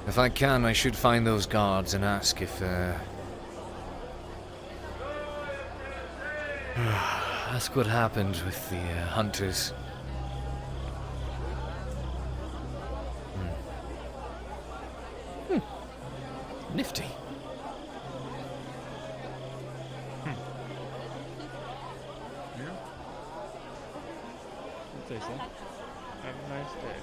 If I can, I should find those guards and ask if, ask what happened with the hunters. Nifty. Yeah. I'd say so. Have a nice day.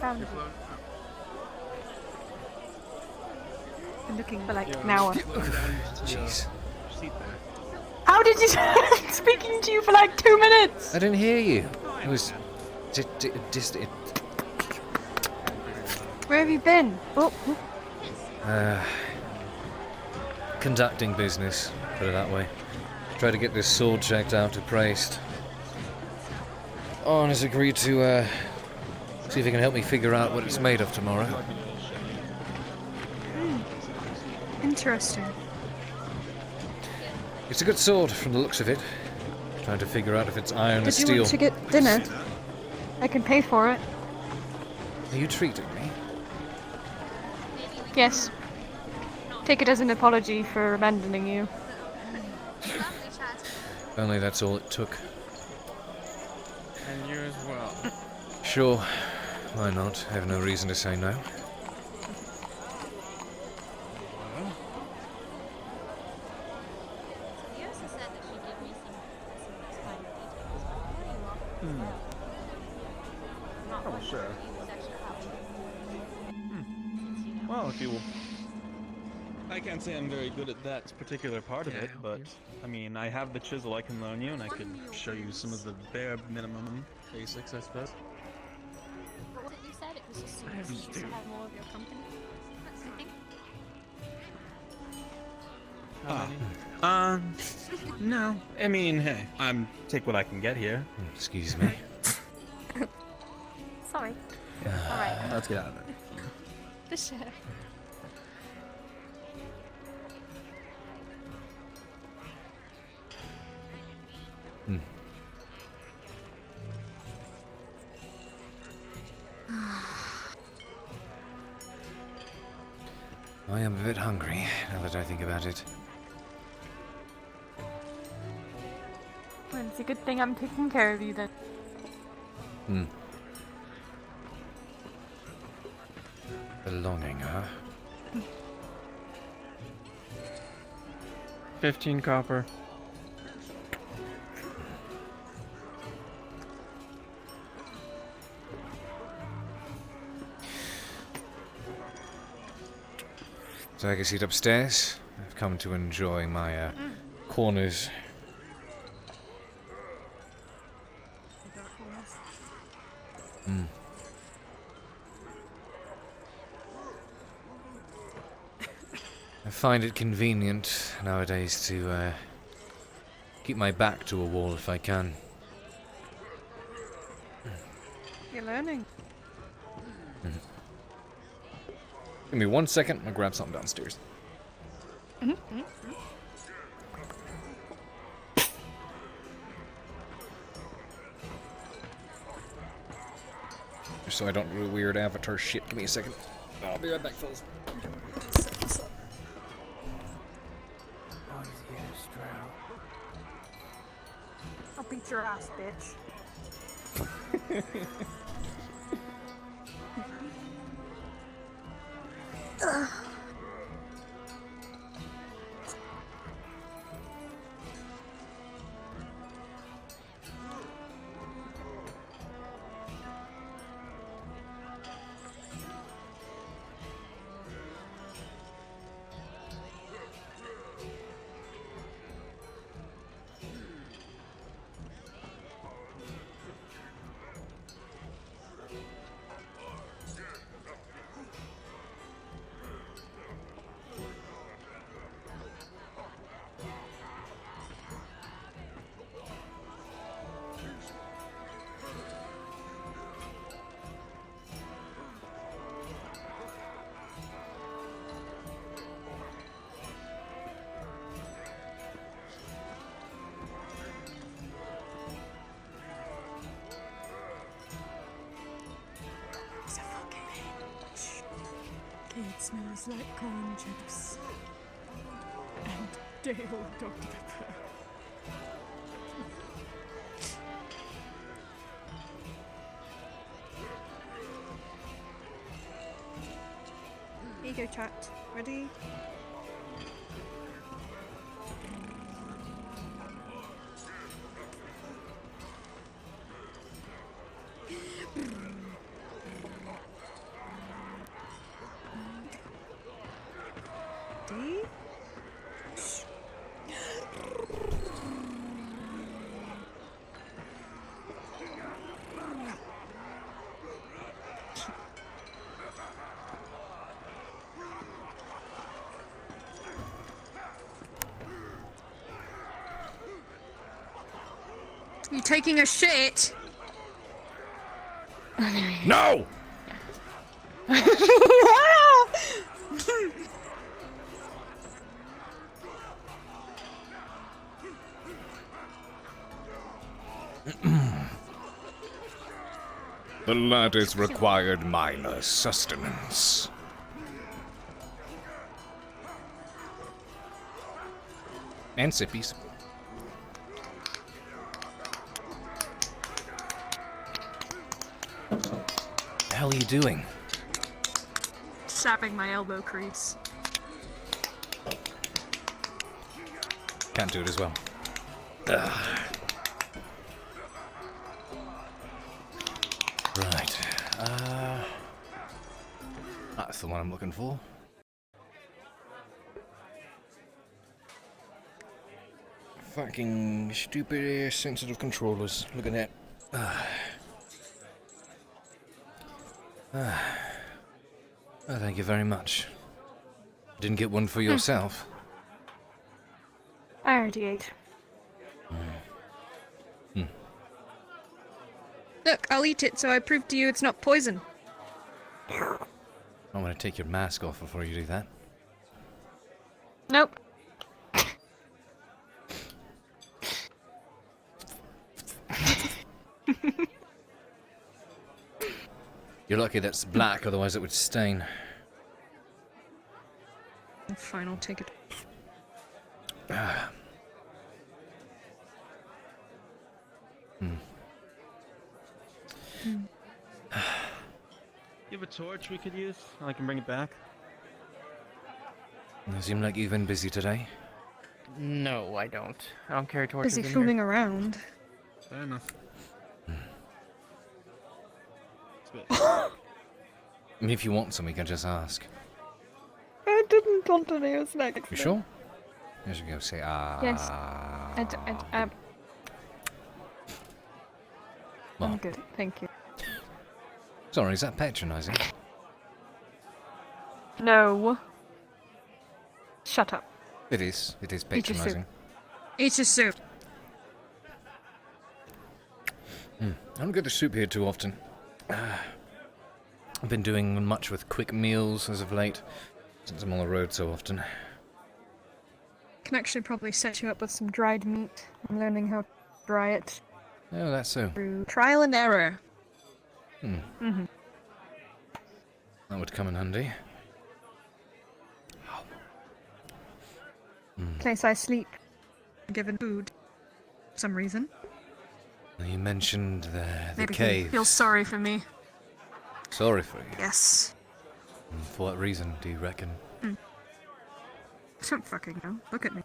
Found it. Been looking for like an hour. Jeez. How did you? Speaking to you for like 2 minutes. I didn't hear you. It was Where have you been? Oh. Conducting business, put it that way. Try to get this sword checked out to Priest. On has agreed to see if he can help me figure out what it's made of tomorrow. Interesting. It's a good sword from the looks of it. Trying to figure out if it's iron or Did you steel. want to get dinner? I can pay for it. Are you treating me? Yes. Take it as an apology for abandoning you. If only that's all it took. And you as well. Sure. Why not? I have no reason to say no. Oh, sure. Well, if you will. I can't say I'm very good at that particular part of it, but I mean, I have the chisel I can loan you, and I could show you some of the bare minimum basics, I suppose. What you said? It was just so As easy to do. have more of your company. That's something. No. I mean, hey, take what I can get here. Excuse me. Sorry. Alright. Let's get out of it. For sure. I am a bit hungry, now that I think about it. Well, it's a good thing I'm taking care of you then. Belonging, huh? 15 copper. So I can sit upstairs. I've come to enjoy my corners. I find it convenient nowadays to keep my back to a wall if I can. You're learning. Give me 1 second, I'll grab something downstairs. Just so I don't do weird avatar shit. Give me a second. I'll be right back, fellas. I'll beat your ass, bitch. smells like corn chips. And Dale Dr. Pepper. Here you go, chat. Ready? D? You taking a shit? No! The lattice required minor sustenance. And sippies. What the hell are you doing? Sapping my elbow crease. Can't do it as well. Ugh. Right. That's the one I'm looking for. Fucking stupid sensitive controllers. Look at that. Oh, thank you very much. Didn't get one for yourself. I already ate. Look, I'll eat it so I prove to you it's not poison. I want to take your mask off before you do that. Nope. You're lucky that's black, otherwise it would stain. Fine, I'll take it. You have a torch we could use? I can bring it back. You seem like you've been busy today. No, I don't. I don't carry torches Busy in fooling here. around. Fair enough. I mean, if you want some, you can just ask. I didn't want any, it was next. You sure? There you go, say ah. Yes. Well. I'm good, thank you. Sorry, is that patronizing? No. Shut up. It is. It is Eat your soup. patronizing. Eat your soup. I don't get the soup here too often. I've been doing much with quick meals as of late, since I'm on the road so often. Can actually probably set you up with some dried meat. I'm learning how to dry it. Oh, that's so. Through trial and error. That would come in handy. Place I sleep. Given food. For some reason. You mentioned the Maybe cave. he feels sorry for me. Sorry for you. Yes. For what reason do you reckon? I don't fucking know. Look at me.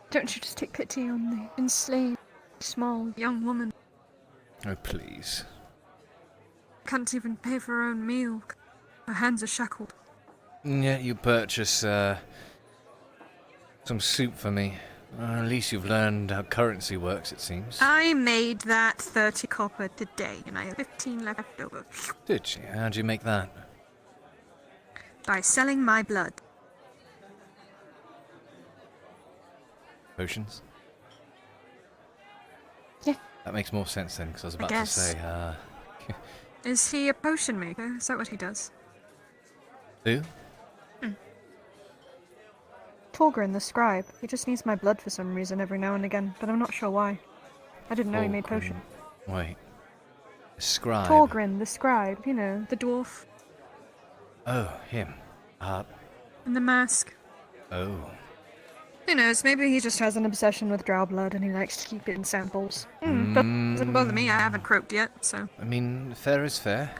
Don't you just take pity on the enslaved, small, young woman? Oh, please. Can't even pay for her own meal. Her hands are shackled. Yeah, you purchase some soup for me. At least you've learned how currency works, it seems. I made that 30 copper today, and I have 15 left over. Did you? How'd you make that? By selling my blood. Potions? Yeah. That makes more sense then, because I was about to guess. say, Is he a potion maker? Is that what he does? who? Torgrin, the scribe. He just needs my blood for some reason every now and again, but I'm not sure why. I didn't know he made potion. Wait. Scribe. Torgrin, the scribe, you know, the dwarf. Oh, him. And the mask. Oh. Who knows, maybe he just has an obsession with drow blood and he likes to keep it in samples. Doesn't bother me, I haven't croaked yet, so. I mean, fair is fair.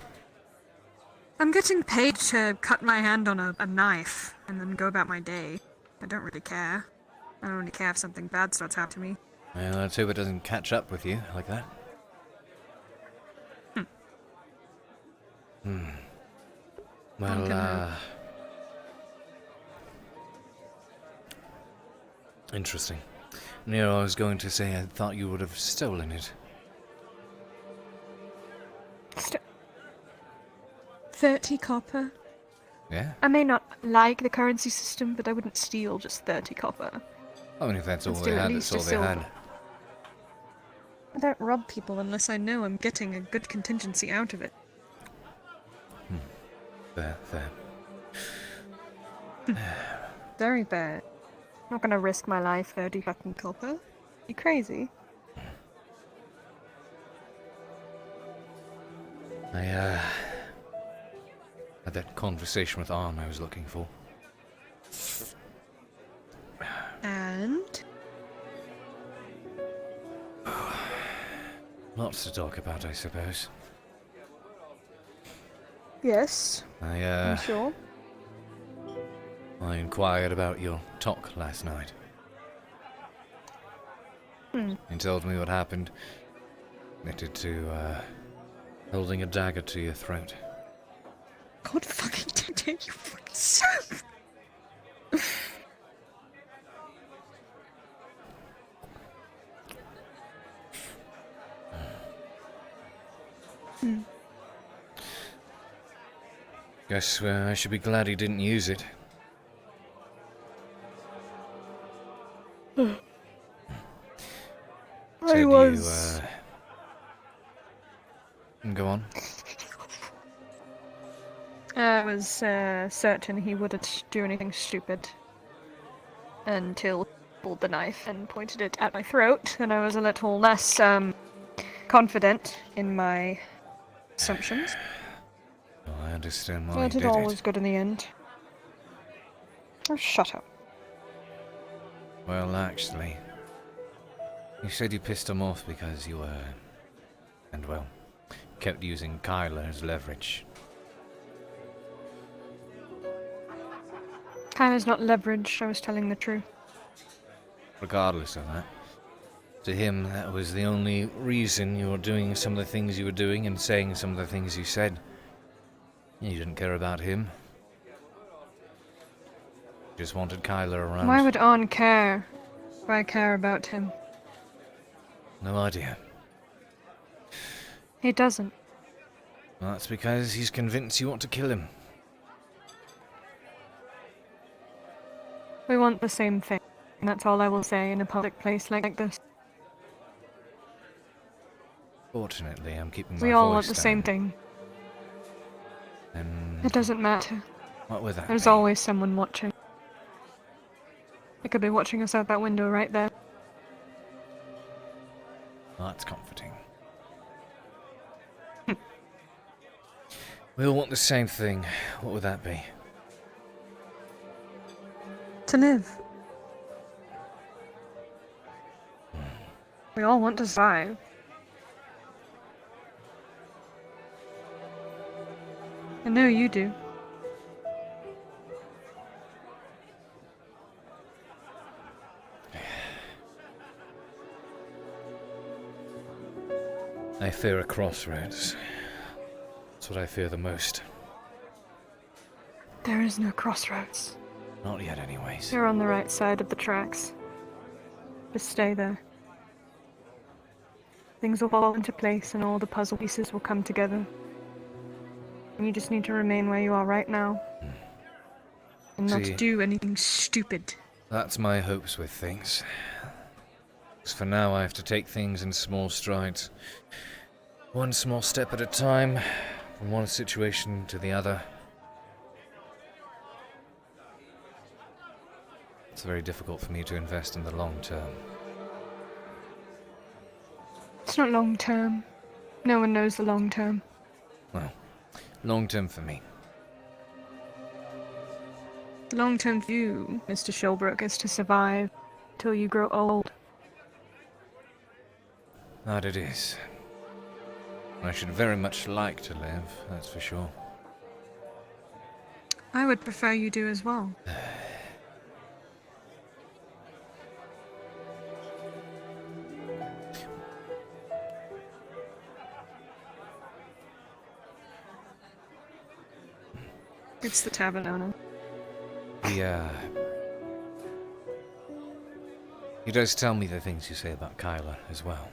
I'm getting paid to cut my hand on a knife and then go about my day. I don't really care. I don't really care if something bad starts happening to me. Well, let's hope it doesn't catch up with you like that. Well, interesting. I was going to say I thought you would have stolen it. 30 copper? Yeah? I may not like the currency system, but I wouldn't steal just 30 copper. I mean, if that's all Let's they do at had, least that's all a they silver. had. I don't rob people unless I know I'm getting a good contingency out of it. Fair. Very bad. Not gonna risk my life 30 fucking copper. You crazy? I had that conversation with Arn I was looking for. And? Lots to talk about, I suppose. Yes. I'm sure. I inquired about your talk last night. You told me what happened. Admitted to, holding a dagger to your throat. God fucking damn it, you fucking son! Guess I should be glad he didn't use it. I was... Go on. I was certain he wouldn't do anything stupid until he pulled the knife and pointed it at my throat, and I was a little less confident in my assumptions. Well, I understand why But you it did all it. was good in the end. Oh, shut up. Well, actually, you said you pissed him off because you were... and, well, kept using Kyla as leverage. Kyla's not leverage, I was telling the truth. Regardless of that, to him, that was the only reason you were doing some of the things you were doing and saying some of the things you said. You didn't care about him. You just wanted Kyla around. Why would Arn care if I care about him? No idea. He doesn't. Well, that's because he's convinced you want to kill him. We want the same thing, and that's all I will say in a public place like this. Fortunately, I'm keeping my We all voice want the down. same thing. And It doesn't matter. what would that There's be? always someone watching. They could be watching us out that window right there. Well, that's comforting. We all want the same thing. What would that be? To live. We all want to survive. I know you do. I fear a crossroads. That's what I fear the most. There is no crossroads. Not yet, anyways. You're on the right side of the tracks. Just stay there. Things will fall into place and all the puzzle pieces will come together. And you just need to remain where you are right now. And not See. do anything stupid. That's my hopes with things. 'Cause for now, I have to take things in small strides. One small step at a time, from one situation to the other. It's very difficult for me to invest in the long term. It's not long term. No one knows the long term. Well, long term for me. The long-term view, Mr. Shilbrouk, is to survive till you grow old. That it is. I should very much like to live, that's for sure. I would prefer you do as well. It's the tavern owner. He does tell me the things you say about Kyla as well,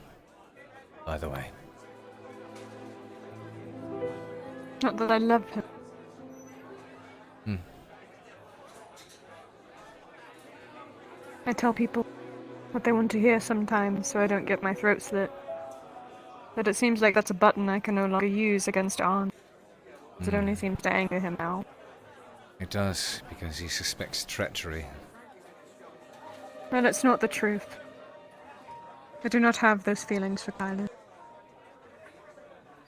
by the way. Not that I love him. I tell people what they want to hear sometimes, so I don't get my throat slit. But it seems like that's a button I can no longer use against Arn. It only seems to anger him now. It does, because he suspects treachery. Well, it's not the truth. I do not have those feelings for Kyla.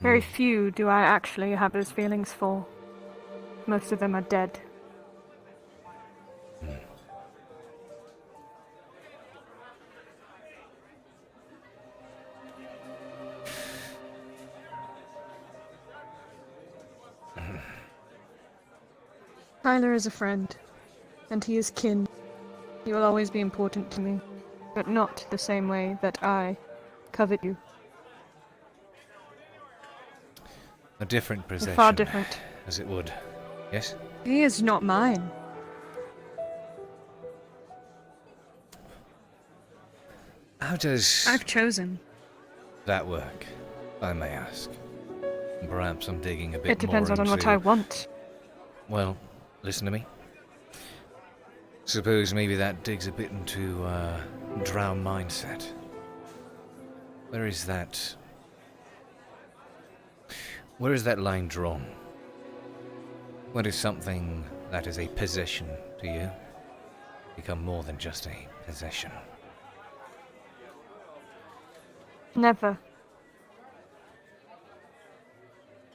Very few do I actually have those feelings for. Most of them are dead. Tyler is a friend, and he is kin. He will always be important to me, but not the same way that I covet you. A different possession. Far different. As it would. Yes? He is not mine. How does I've chosen. that work, if I may ask? Perhaps I'm digging a bit more It depends on what into- I want. Well, listen to me. Suppose maybe that digs a bit into drow mindset. Where is that line drawn? When does something that is a possession to you become more than just a possession? Never.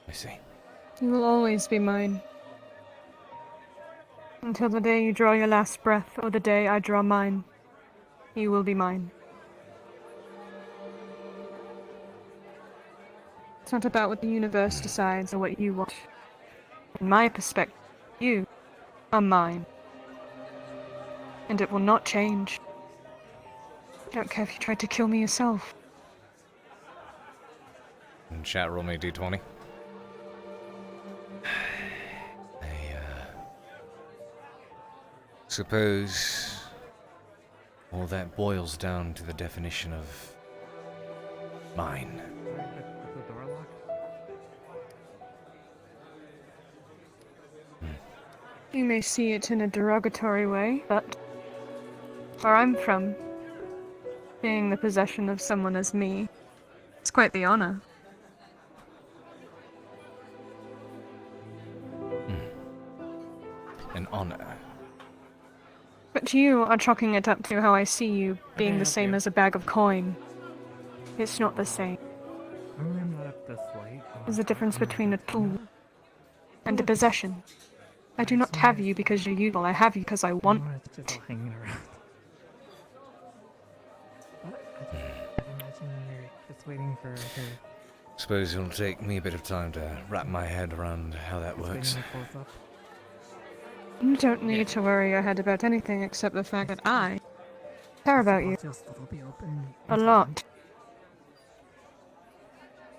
I see. You will always be mine. Until the day you draw your last breath, or the day I draw mine, you will be mine. It's not about what the universe decides or what you want. In my perspective, you are mine. And it will not change. I don't care if you tried to kill me yourself. In chat, roll me a d20. Suppose all that boils down to the definition of mine. You may see it in a derogatory way, but where I'm from, being the possession of someone as me, it's quite the honor. An honor. But you are chalking it up to how I see you, being the same as a bag of coin. It's not the same. I'm not up this late. There's a difference between a tool and a possession. I do not have you because you're useful, I have you because I want Just all hanging around. I imagine you're just waiting for her. Suppose it'll take me a bit of time to wrap my head around how that works. You don't need to worry your head about anything except the fact that I care about you. A lot.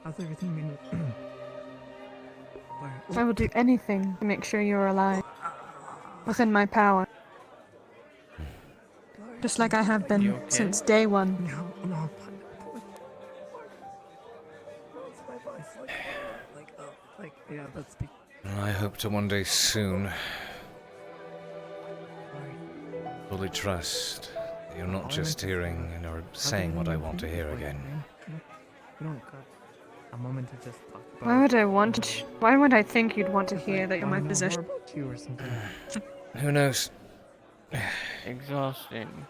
How's everything been? I will do anything to make sure you're alive. Within my power. Just like I have been since day one. No. Yeah, that's big. I hope to one day soon fully trust that you're not just hearing or saying what I want to hear again. We don't got a moment to just talk about. Why would I think you'd want to hear that you're my possession? You or something. Who knows? Exhausting.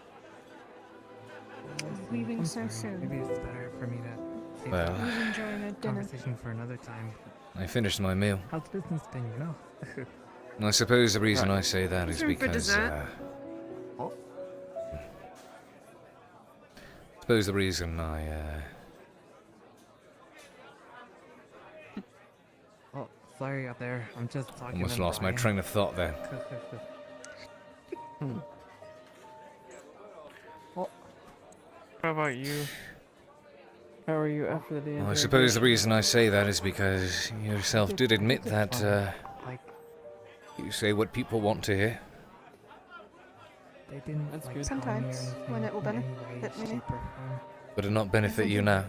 Leaving so soon. Maybe it's better for me to save Well, Who's enjoying a dinner? conversation for another time. I finished my meal. How's business been, you know? I suppose the reason I say that is Room for because, dessert. I suppose the reason I, Oh, sorry up there. I'm just talking. almost to lost my Brian. train of thought there. Well, how about you? How are you after the Well, I suppose the reason I say that is because you yourself did admit that, you say what people want to hear. They didn't like, harm me or Sometimes, anything when it will in any benefit way, me. shape, or form. Would it not benefit you now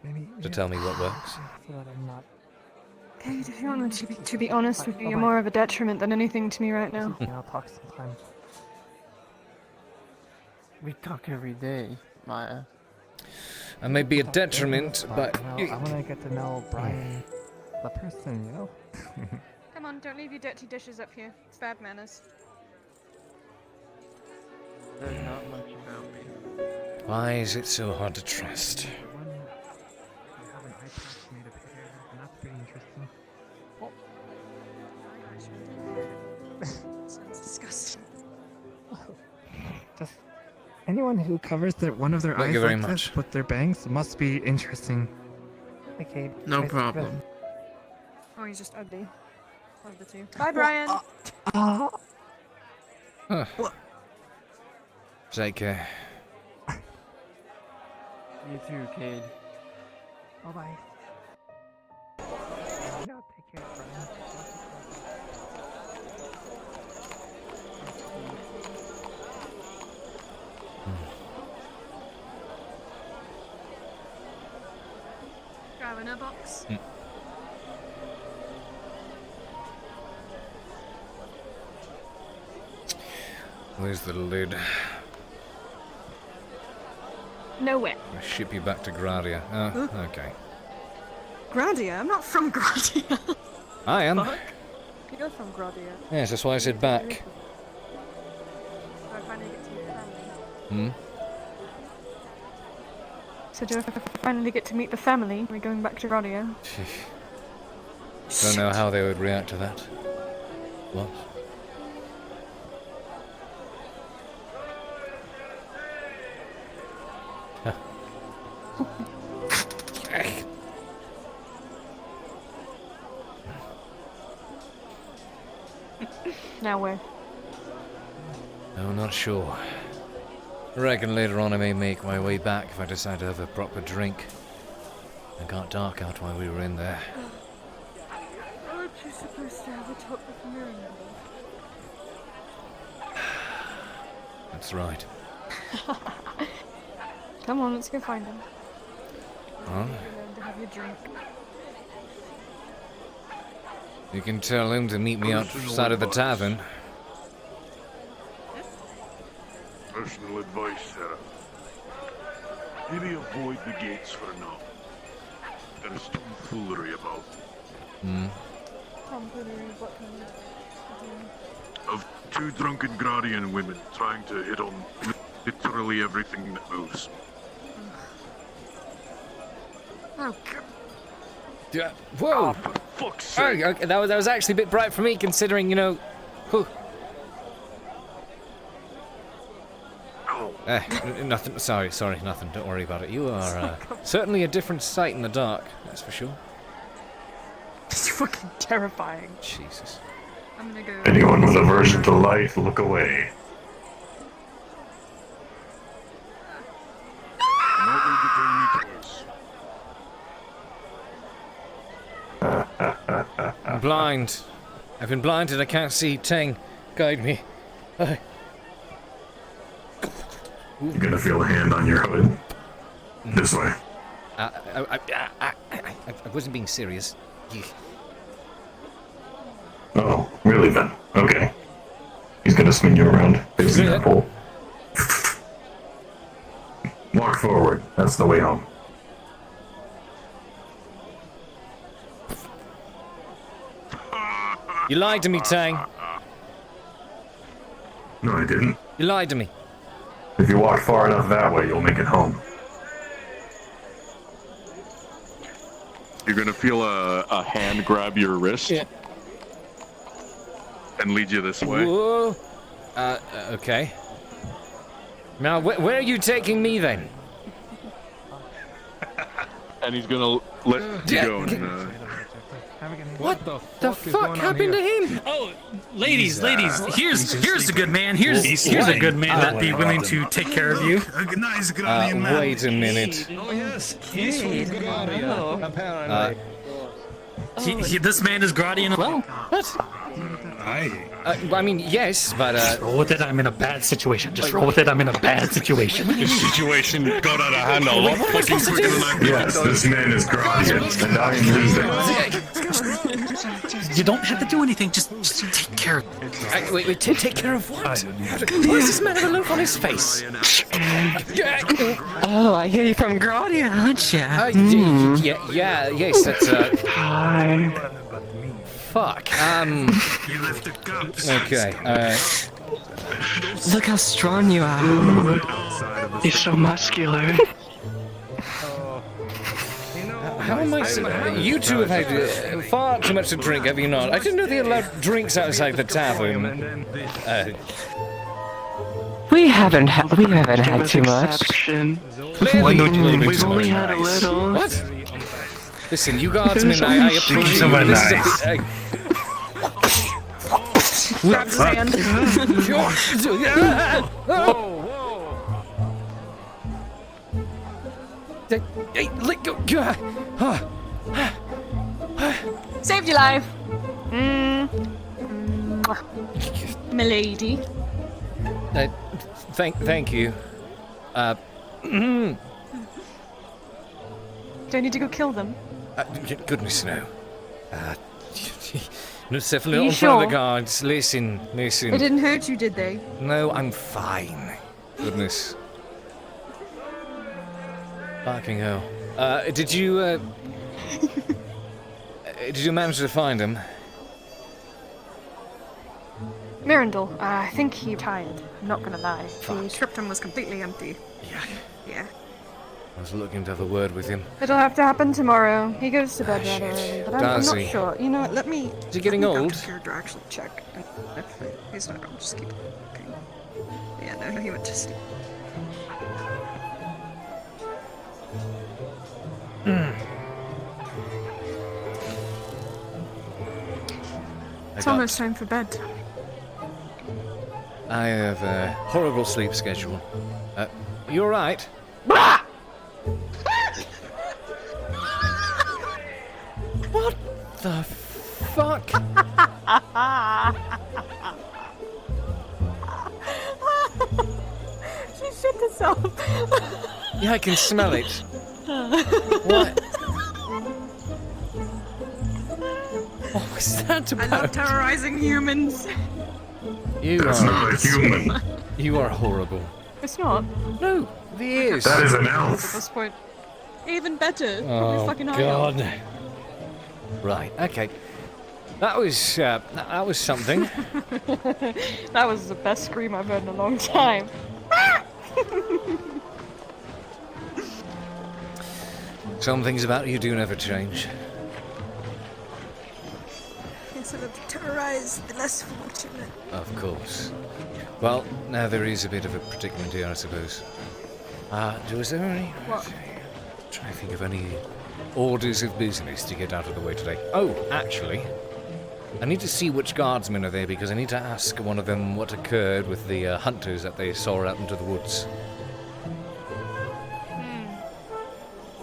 Maybe to tell me what works? so that I'm not. Cade, if you want to be honest with you, you're more of a detriment than anything to me right now. I'll talk sometime. We talk every day, Maya. I may be a detriment, but I want to get to know Brian, the person, you know? Come on, don't leave your dirty dishes up here. It's bad manners. There's not much about me. why is it so hard to trust? I have an eye patch made of hair, and that's pretty interesting. Sounds disgusting. Just anyone who covers one of their Thank eyes you very like much. this with their bangs must be interesting. Okay. No problem. Oh, he's just ugly. One of the two. Bye, Brian! Huh. Take care. You too, Cade. Bye bye. No, take care, Brian. Grab in a box. Where's the lid? Nowhere. I'll ship you back to Gradia. Oh, okay. Gradia? I'm not from Gradia. I am. Fuck. You're from Gradia. Yes, that's why I said back. So I finally get to meet the family. Hmm? So do I finally get to meet the family? We're going back to Gradia. Don't know how they would react to that. What? Now where? No, not sure. I reckon later on I may make my way back if I decide to have a proper drink. It got dark out while we were in there. Aren't you supposed to have a talk with Miriam? That's right. Come on, let's go find him. Huh? Learn to have your drink. You can tell him to meet me outside of the tavern. Personal advice, Sarah. Maybe avoid the gates for now. There's tomfoolery about. Hmm. Tomfoolery, what kind Of two drunken Gradian women trying to hit on literally everything that moves. Oh, God. Yeah. Whoa! For fuck's sake! Oh, okay, that was actually a bit bright for me, considering, you know. Whew. Nothing. Sorry, nothing. Don't worry about it. You are certainly a different sight in the dark. That's for sure. It's fucking terrifying. Jesus. I'm gonna go. Anyone with aversion to light, look away. I'm blind. I've been blinded. I can't see. Tang, guide me. You're gonna feel a hand on your hood. This way. I wasn't being serious. Oh, really then? Okay. He's gonna swing you around, facing that pole. Walk forward. That's the way home. You lied to me, Tang. No, I didn't. You lied to me. If you walk far enough that way, you'll make it home. You're gonna feel a hand grab your wrist. Yeah. and lead you this way. Whoa. Okay. Now, where are you taking me then? And he's gonna let you go. And, what the fuck happened to him? Oh, ladies, here's a good man. Here's a good man that'd be willing to take care of you. A nice Guardian man. Wait a minute. Oh yes, He's from Guardian. Apparently. This man is Guardian as well. What? I mean, yes, but roll with it. I'm in a bad situation. Just roll with it. I'm in a bad situation. This situation got out of hand a lot fucking quicker than I Yes, this man is Guardian, and I am losing. You don't have to do anything. Just take care of it. Wait, take care of what? Why does this man have a look on his face? Oh, I hear you from Guardian, aren't you? Yes, that's Hi. Fuck. You left the cups. Okay. Look how strong you are. You're so muscular. How am I? You two have had far too much to drink, have you not? I didn't know they allowed drinks outside the tavern. We haven't had too much. Clearly, we've only had a little. What? Listen, you guardsmen, I appreciate Someone this. nice. Grab his hand. Hey, let go. Saved your life. Milady. Thank you. Do I need to go kill them? Goodness no. No, definitely Are you not in front of the sure? guards. Listen. They didn't hurt you, did they? No, I'm fine. Goodness. Fucking hell. Did you manage to find him? Mirandel, I think he retired. I'm not gonna lie. The scriptum was completely empty. Yeah. I was looking to have a word with him. It'll have to happen tomorrow. He goes to bed rather early, but I'm Does not he? sure. You know what, let me... Is he getting let me old? Go to character actually check. And if he's not, I'll just keep looking. Yeah, no, he went to sleep. It's almost time for bed. I have a horrible sleep schedule. You alright? What the fuck? She shit herself. Yeah, I can smell it. What? What was that about? I love terrorizing humans. That's not a human. You are horrible. It's not. No, he is. That is an At elf. this point. Even better. Oh, Probably fucking high elf. God. Right, okay. That was something. That was the best scream I've heard in a long time. Some things about you do never change. Instead of terrorize the less fortunate. Of course. Well, now there is a bit of a predicament here, I suppose. Was there any... What? Trying to think of any orders of business to get out of the way today. Oh, actually, I need to see which guardsmen are there because I need to ask one of them what occurred with the hunters that they saw out into the woods.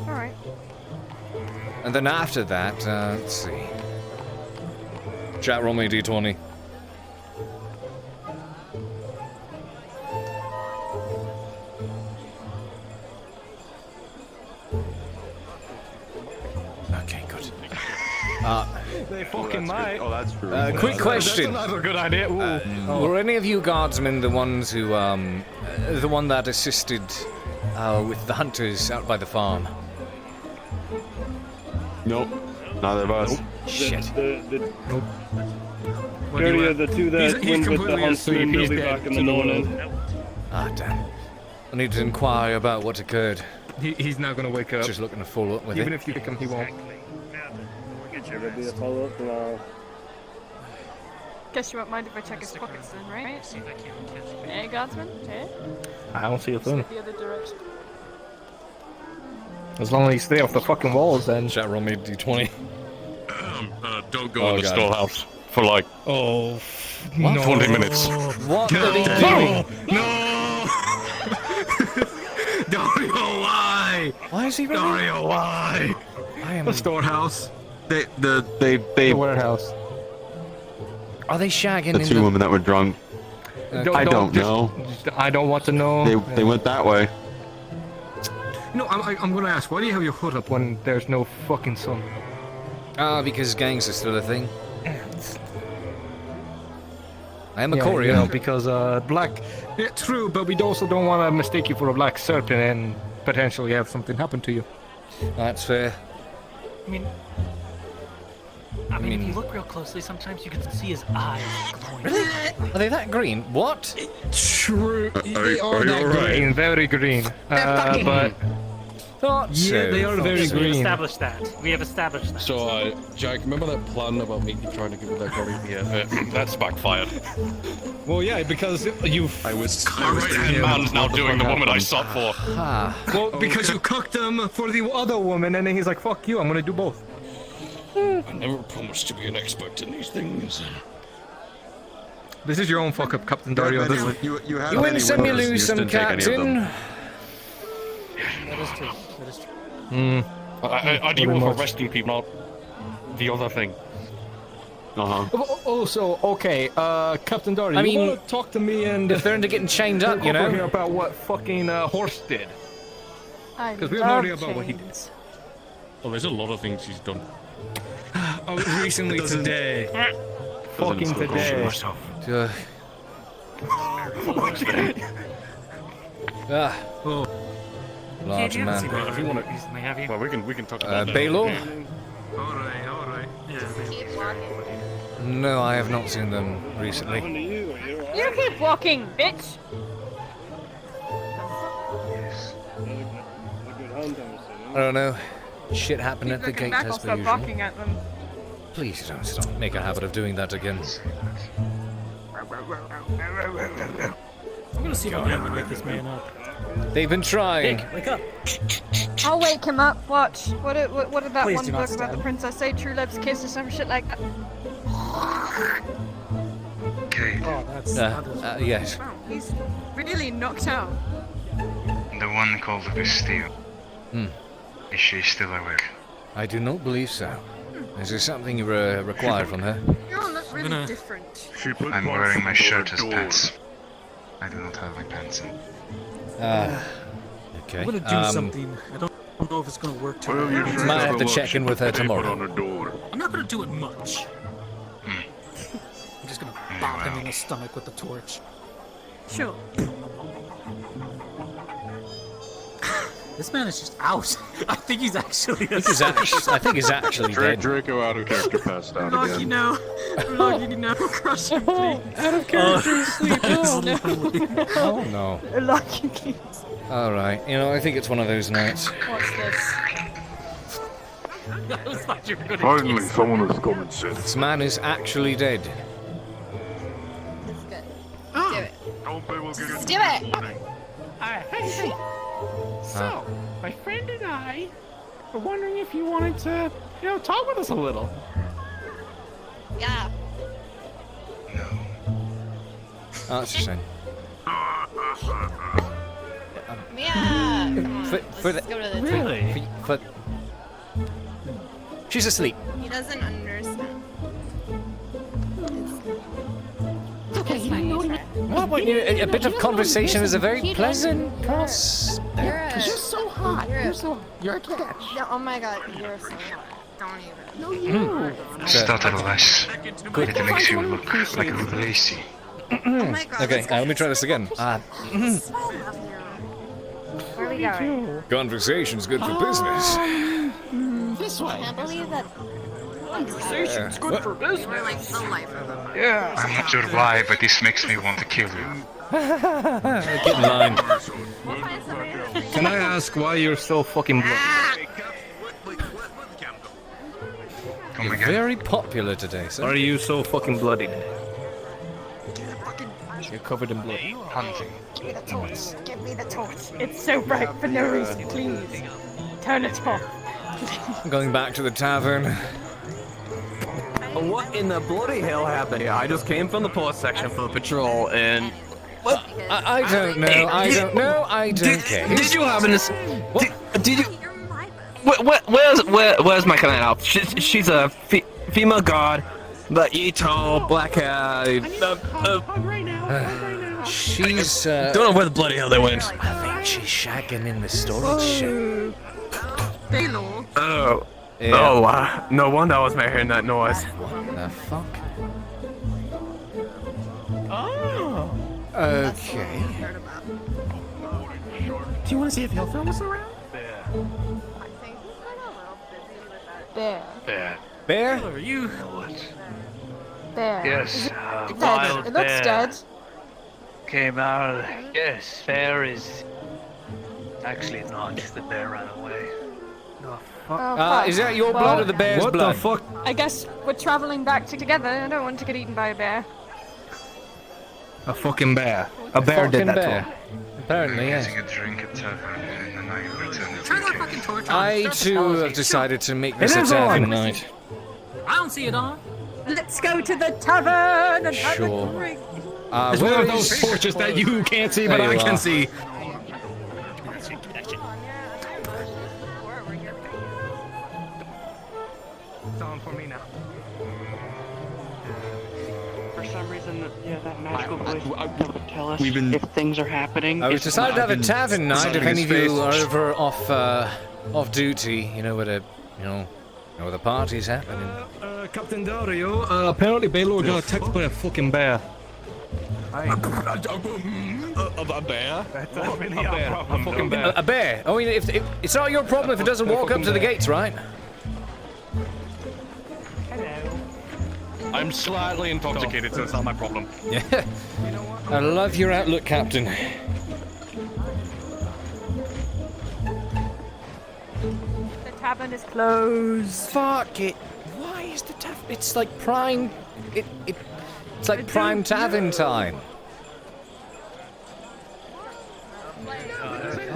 Alright. And then after that, let's see. Chat, roll me d20. Okay, good. They fucking might. Oh, that's true. Quick question. That's not a good idea. Were any of you guardsmen the ones who, the one that assisted with the hunters out by the farm? Nope. Neither of us. Shit. Nope. Carry the two that went with the huntsman, they'll be back in the morning. Ah, damn. I need to inquire about what occurred. He's not gonna wake up. Just looking to follow up with Even it. if you pick him, he won't. There'll be a follow-up tomorrow. Guess you won't mind if I check his pockets then, right? See if I can catch it. Hey, guardsman. Hey. I don't see a thing. The other direction. As long as you stay off the fucking walls, then. Chat roll me d20. Don't go in the storehouse for like 20 minutes. What No. are they doing? No! Dario, why? Why is he running? Dario, why? I am The storehouse. They The warehouse. Are they shagging the in two women that were drunk. I don't know. I don't want to know. They went that way. No, I'm gonna ask, why do you have your hood up when there's no fucking sun? Because gangs are still a thing. I am a Yeah, courier. you know, because black. Yeah, true, but we also don't want to mistake you for a black serpent and potentially have something happen to you. That's fair. I mean, if you look real closely, sometimes you can see his eyes glowing. Really? Are they that green? What? True. They are you that alright? green, very green. But Thought so. yeah, they are very Yes, we have green. established that. We have established that. So, Jack, remember that plan about me trying to get with that girl? Yeah, that's backfired. Well, yeah, because you've. My right-hand man's now doing the woman I sought for. Well, because you cooked him for the other woman, and then he's like, "Fuck you, I'm gonna do both." I never promised to be an expert in these things. This is your own fuck up, Captain Dario. This is... You You win some, you lose some, Captain. That is true. That is true. I deal with arresting people, not the other thing. Also, okay, Captain Dario, I mean, you wanna talk to me and if they're into getting chained up, you know, here about what fucking Horse did? Because we have no idea about what he did. Well, there's a lot of things he's done. Oh, recently today. Fucking today. Oh. Large man. If you want to, May have you? well, we can talk about that. Baylor? Alright. No, I have not seen them recently. You keep walking, bitch! I don't know. Shit happened at the Looking gate back, I'll as per start usual. barking at them. Please don't stop. Make a habit of doing that again. I'm gonna see if I can wake this man up. They've been trying. Dick, wake up! I'll wake him up. Watch. What did that Please one do not book about the stab. princess say? True love's kiss or some shit like that. Cade, Oh, that's. Yes. Wow, he's really knocked out. the one called Vistio. Is she still awake? I do not believe so. Is there something you require from her? You all look really different. I'm wearing my shirt as pants. I do not have my pants in. Okay. I'm gonna do something. I don't know if it's gonna work too well. Might have to check in with her tomorrow. I'm not gonna do it much. I'm just gonna bop him in the stomach with the torch. Sure. This man is just out. I think he's actually. I think he's actually dead. Draco out of character passed out Lucky again. no. Lucky no. Crush him, please. Out of character sleep. Oh no. Lucky please. Alright, you know, I think it's one of those nights. What's this? I was thought you were gonna Finally, kiss. someone with common sense. This man is actually dead. That's good. Oh. Do it. Don't pay, we'll get Just do it! Hey. So, my friend and I were wondering if you wanted to, talk with us a little. Yeah. Oh, that's a shame. Yeah. Let's go to the Really? For... She's asleep. He doesn't understand. It's okay, you didn't know he was... Well, a bit of conversation is a very pleasant prospect. You're so hot. You're a catch. Yeah, oh my god, you're so hot. Don't even. No, you. Stutter less. Good. It makes you look like a lazy. Oh my god. Okay, let me try this again. Where are we going? Conversation's good for business. This I way. can't believe that. Conversation's good for business. We're like the life of the party. Yeah. I'm not sure why, but this makes me want to kill you. Get in line. We'll find somebody else. Can I ask why you're so fucking bloody? Come again. Very popular today, sir. Are you so fucking bloodied? You're covered in blood. Hunting. Give me the torch. Give me the torch. It's so bright for no reason. Please. Turn it off. Going back to the tavern. What in the bloody hell happened here? I just came from the port section for the patrol and... Well, I don't know. I don't know. I don't care. Did you happen to... Did you... Where's my canine elf? She's a female god, but you tall, black hair. She's. Don't know where the bloody hell they went. I think she's shagging in the storage shed. Oh. Yeah. Oh, no wonder I was hearing that noise. What the fuck? Oh. Okay. Do you want to see if Hillfell was around? Bear. Bear? Are you? Bear. Yes, Dead. wild It looks bear dead. came out. Yes, bear is actually not. The bear ran away. Oh, fuck. Is that your blood or the bear's blood? What the fuck? I guess we're traveling back together. I don't want to get eaten by a bear. A fucking bear. A bear did that bear. to him. Apparently, yes. Getting a drink at tavern and I returned to Turn the that king. fucking torch on. I too have decided to make this a tavern night. I don't see it on. Let's go to the tavern and have a Sure. drink. It's one of those torches that you can't see, but There I you can are. see. It's on for me now. For some reason, yeah, that magical voice would tell us We've been- if things are happening. I was If decided to have a been tavern night. If sucking any his of you face. are over off duty, you know where the the party's happening. Captain Dario, apparently Baylor got attacked by a fucking bear. A bear? That's not really our problem. A fucking though. bear. A bear. I mean, if it's not your problem if it doesn't walk up to the gates, right? I'm slightly intoxicated, so it's not my problem. Yeah. I love your outlook, Captain. The tavern is closed. Fuck it. Why is the tavern? It's like prime. It's like prime tavern time.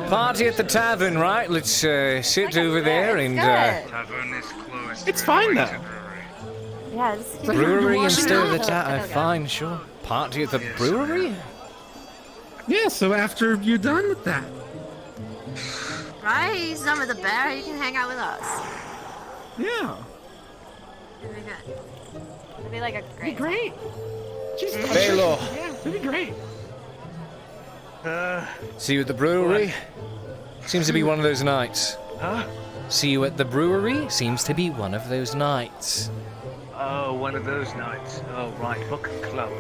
Party at the tavern, right? Let's sit over there and Tavern is closed. It's fine though. Yes. brewery instead of the tavern. Fine, sure. Party at the brewery. Yeah, so after you're done with that. Right? He's done with the bear. You can hang out with us. Yeah. It'd be good. It'd be like a great. Great. Baylor. Yeah, it'd be great. See you at the brewery. Seems to be one of those nights. Huh? See you at the brewery. Seems to be one of those nights. Oh, one of those nights. Oh, right. Book club.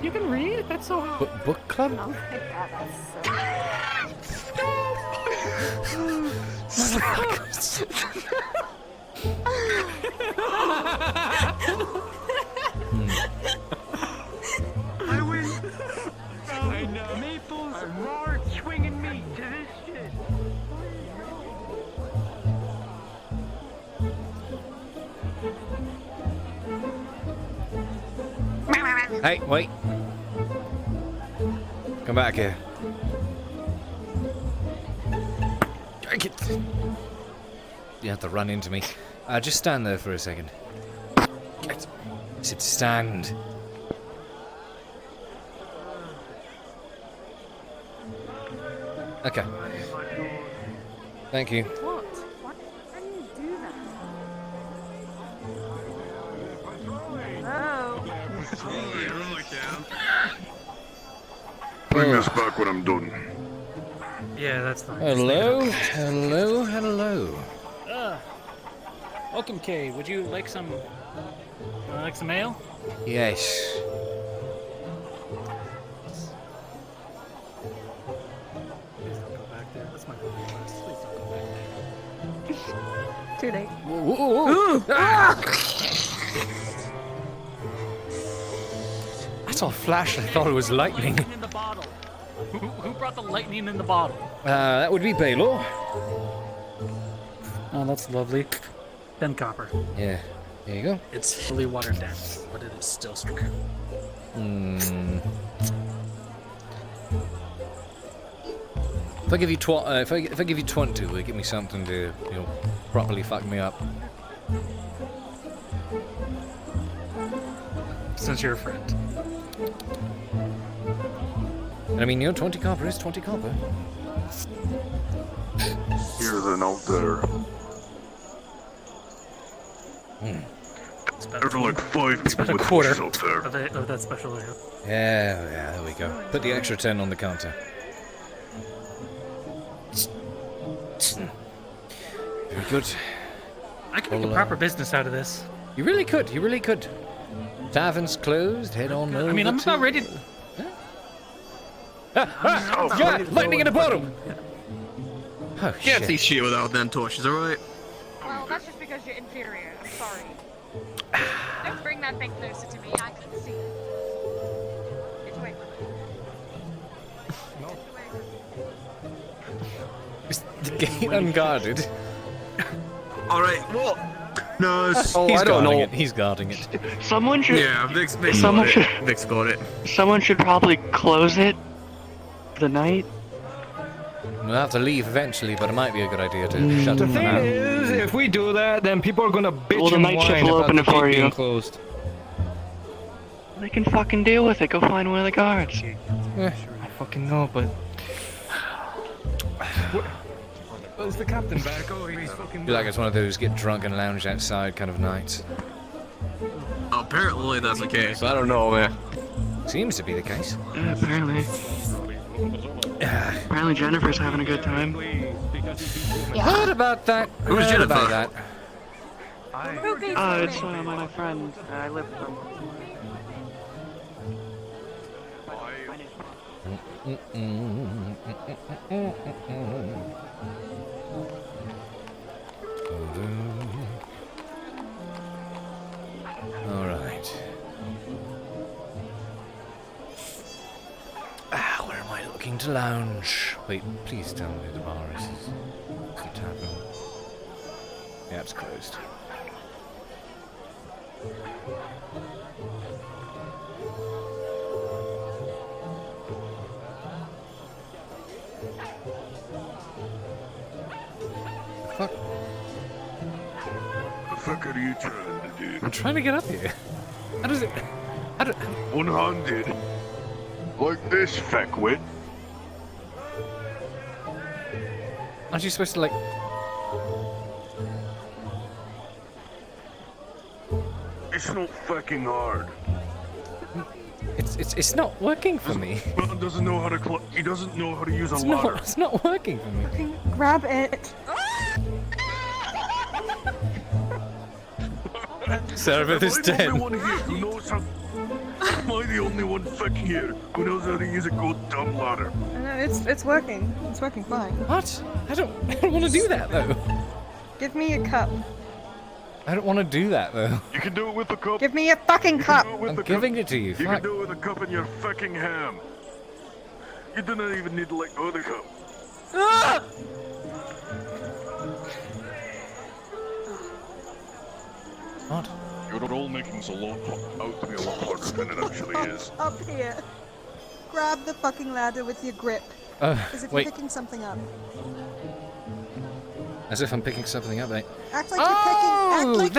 You can read? That's so hard. Book club? Oh my god, that's so... I win. I know. Maples are swinging me to this shit. Hey, wait. Come back here. You have to run into me. Just stand there for a second. I said stand. Okay. Thank you. What? Why do you do that? Bring this back when I'm done. Yeah, that's fine. Hello, hello, hello. Welcome, Cade. Would you like some ale? Yes. Please don't go back there. That's my voting list. Please don't go back there. Too late. I saw a flash. I thought it was lightning. Lightning in the bottle. Who brought the lightning in the bottle? That would be Baylor. Oh, that's lovely. 10 copper. Yeah. There you go. It's fully watered down, but it is still strong. If I give you if I give you 20, will it give me something to, you know, properly fuck me up? Since you're a friend. And I mean, you know, 20 copper is 20 copper. Here's an altar. There's like 5 It's people about a with quarter horses up there. of that special ale. Yeah, there we go. Put the extra 10 on the counter. Very good. I can make a proper business out of this. You really could, you really could. Tavern's closed, head on over. I mean, I'm to... about ready. Yeah, lightning in a bottle! Oh, Can't shit. see shit without them torches, alright? Well, that's just because you're inferior. I'm sorry. Don't bring that thing closer to me. I can see. Get away from it. Is the gate unguarded? Alright, well... No, He's I don't know. He's guarding it. Someone should. Yeah, Vic's someone got should. it. Vic's got it. Someone should probably close it for the night. We'll have to leave eventually, but it might be a good idea to shut The it for thing now. is, if we do that, then people are gonna bitch Well, the and night shift whine will about open the it for gate being you. closed. They can fucking deal with it. Go find one of the guards. Yeah. I fucking know, but. Is the captain back? Oh, he's fucking. Feel like it's one of those get drunk and lounge outside kind of nights. Apparently that's the case. I don't know, man. Seems to be the case. Yeah, apparently. Apparently Jennifer's having a good time. Heard about that. Who's Heard about Jennifer? that. It's my friend. I live with him. All right. Where am I looking to lounge? Wait, please tell me the bar is the tavern. Yeah, it's closed. Fuck. The fuck are you trying to do? I'm trying to get up here. How does it? How do? One-handed. Like this, feckwit. Aren't you supposed to like? It's not fucking hard. It's not working for me. Man doesn't know how to he doesn't know how to use a It's ladder. not. It's not working for me. Grab it. Serveth is Am I the dead. only one here who knows how? Am I the only one fuck here who knows how to use a goddamn ladder? No, it's working. It's working fine. What? I don't want to do that though. Give me a cup. I don't want to do that though. You can do it with the cup. Give me a fucking cup. I'm giving it to you. You Fuck. can do it with a cup in your fucking ham. You do not even need to let go of the cup. Ah! What? You're all making this out to be a lot harder than it actually is. Up here. Grab the fucking ladder with your grip. As if wait. you're picking something up. As if I'm picking something up, mate. Act like you're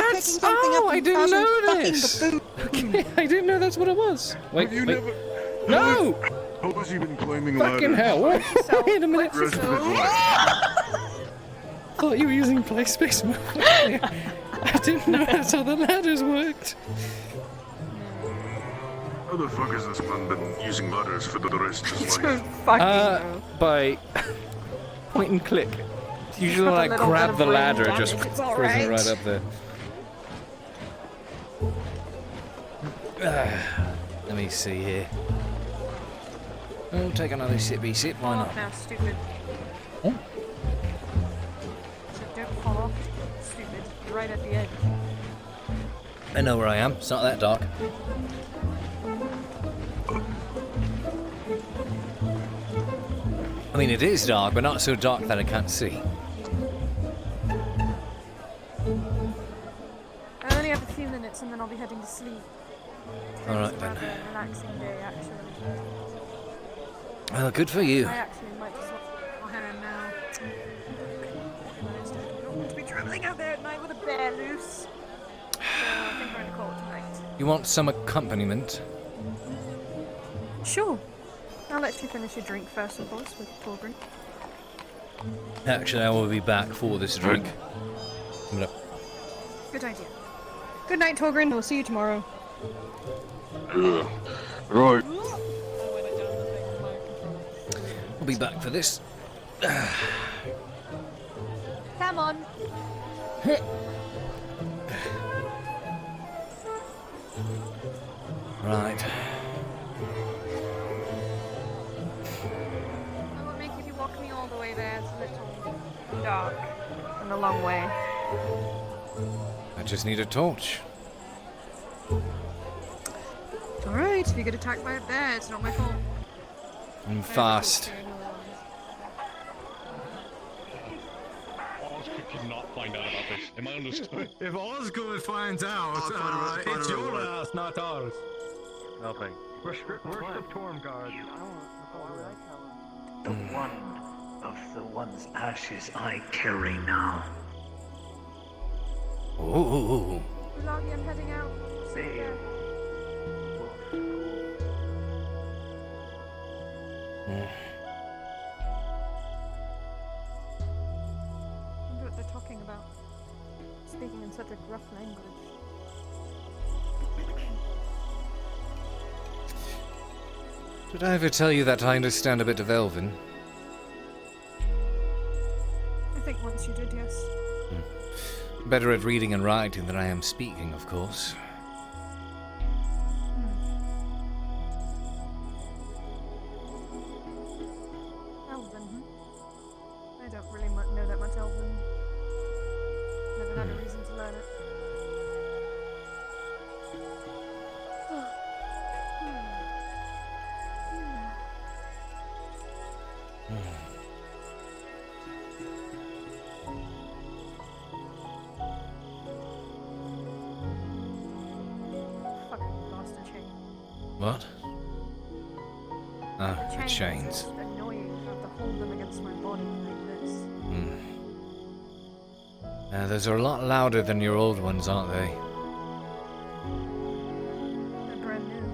picking something up. I and didn't passing know fucking this. the food. Okay, I didn't know that's what it was. Wait, Have you wait. never? No! How has he been climbing Fucking ladders? hell! Wait a minute. Rest of his life. Thought you were using play space mode. I didn't know that's how the ladders worked. How the fuck has this man been using ladders for the rest of his life? By point and click. Usually Got a when I little grab bit of the brain ladder, it damage, just it's throws all me right. right up there. Let me see here. Oh, take another sippy sip, why Fall not? off now, stupid. Oh. So don't fall off, stupid. You're right at the edge. I know where I am, it's not that dark. I mean, it is dark, but not so dark that I can't see. I only have a few minutes and then I'll be heading to sleep. Alright then. Grab a relaxing day, actually. Well, good for you. I actually might just go ahead now. I don't want to be traveling out there at night with a bear loose. So I think we're going to call it tonight. You want some accompaniment? Sure. I'll let you finish your drink first, of course, with Torgrim. Actually, I will be back for this drink. Good idea. Good night, Torgrim. We'll see you tomorrow. Right. I'll be back for this. Come on. Right. I won't make you walk me all the way there. It's a little dark and a long way. I just need a torch. Alright, if you get attacked by a bear, it's not my fault. I'm fast. Osgood cannot find out about this. Am I understood? If Osgood finds out, it's your ass, not ours. Nothing. Worship Tormgard. The one of the one's ashes I carry now. Ooh. Loggy, I'm heading out. See you. I wonder what they're talking about. Speaking in such a gruff language. Did I ever tell you that I understand a bit of Elven? I think once you did, yes. Better at reading and writing than I am speaking, of course. Elven, I don't really know that much Elven. Never had a reason to learn it. Fucking lost a chain. What? Ah, the Chains. chains. It's annoying to have to hold them against my body like this. Those are a lot louder than your old ones, aren't they? They're brand new.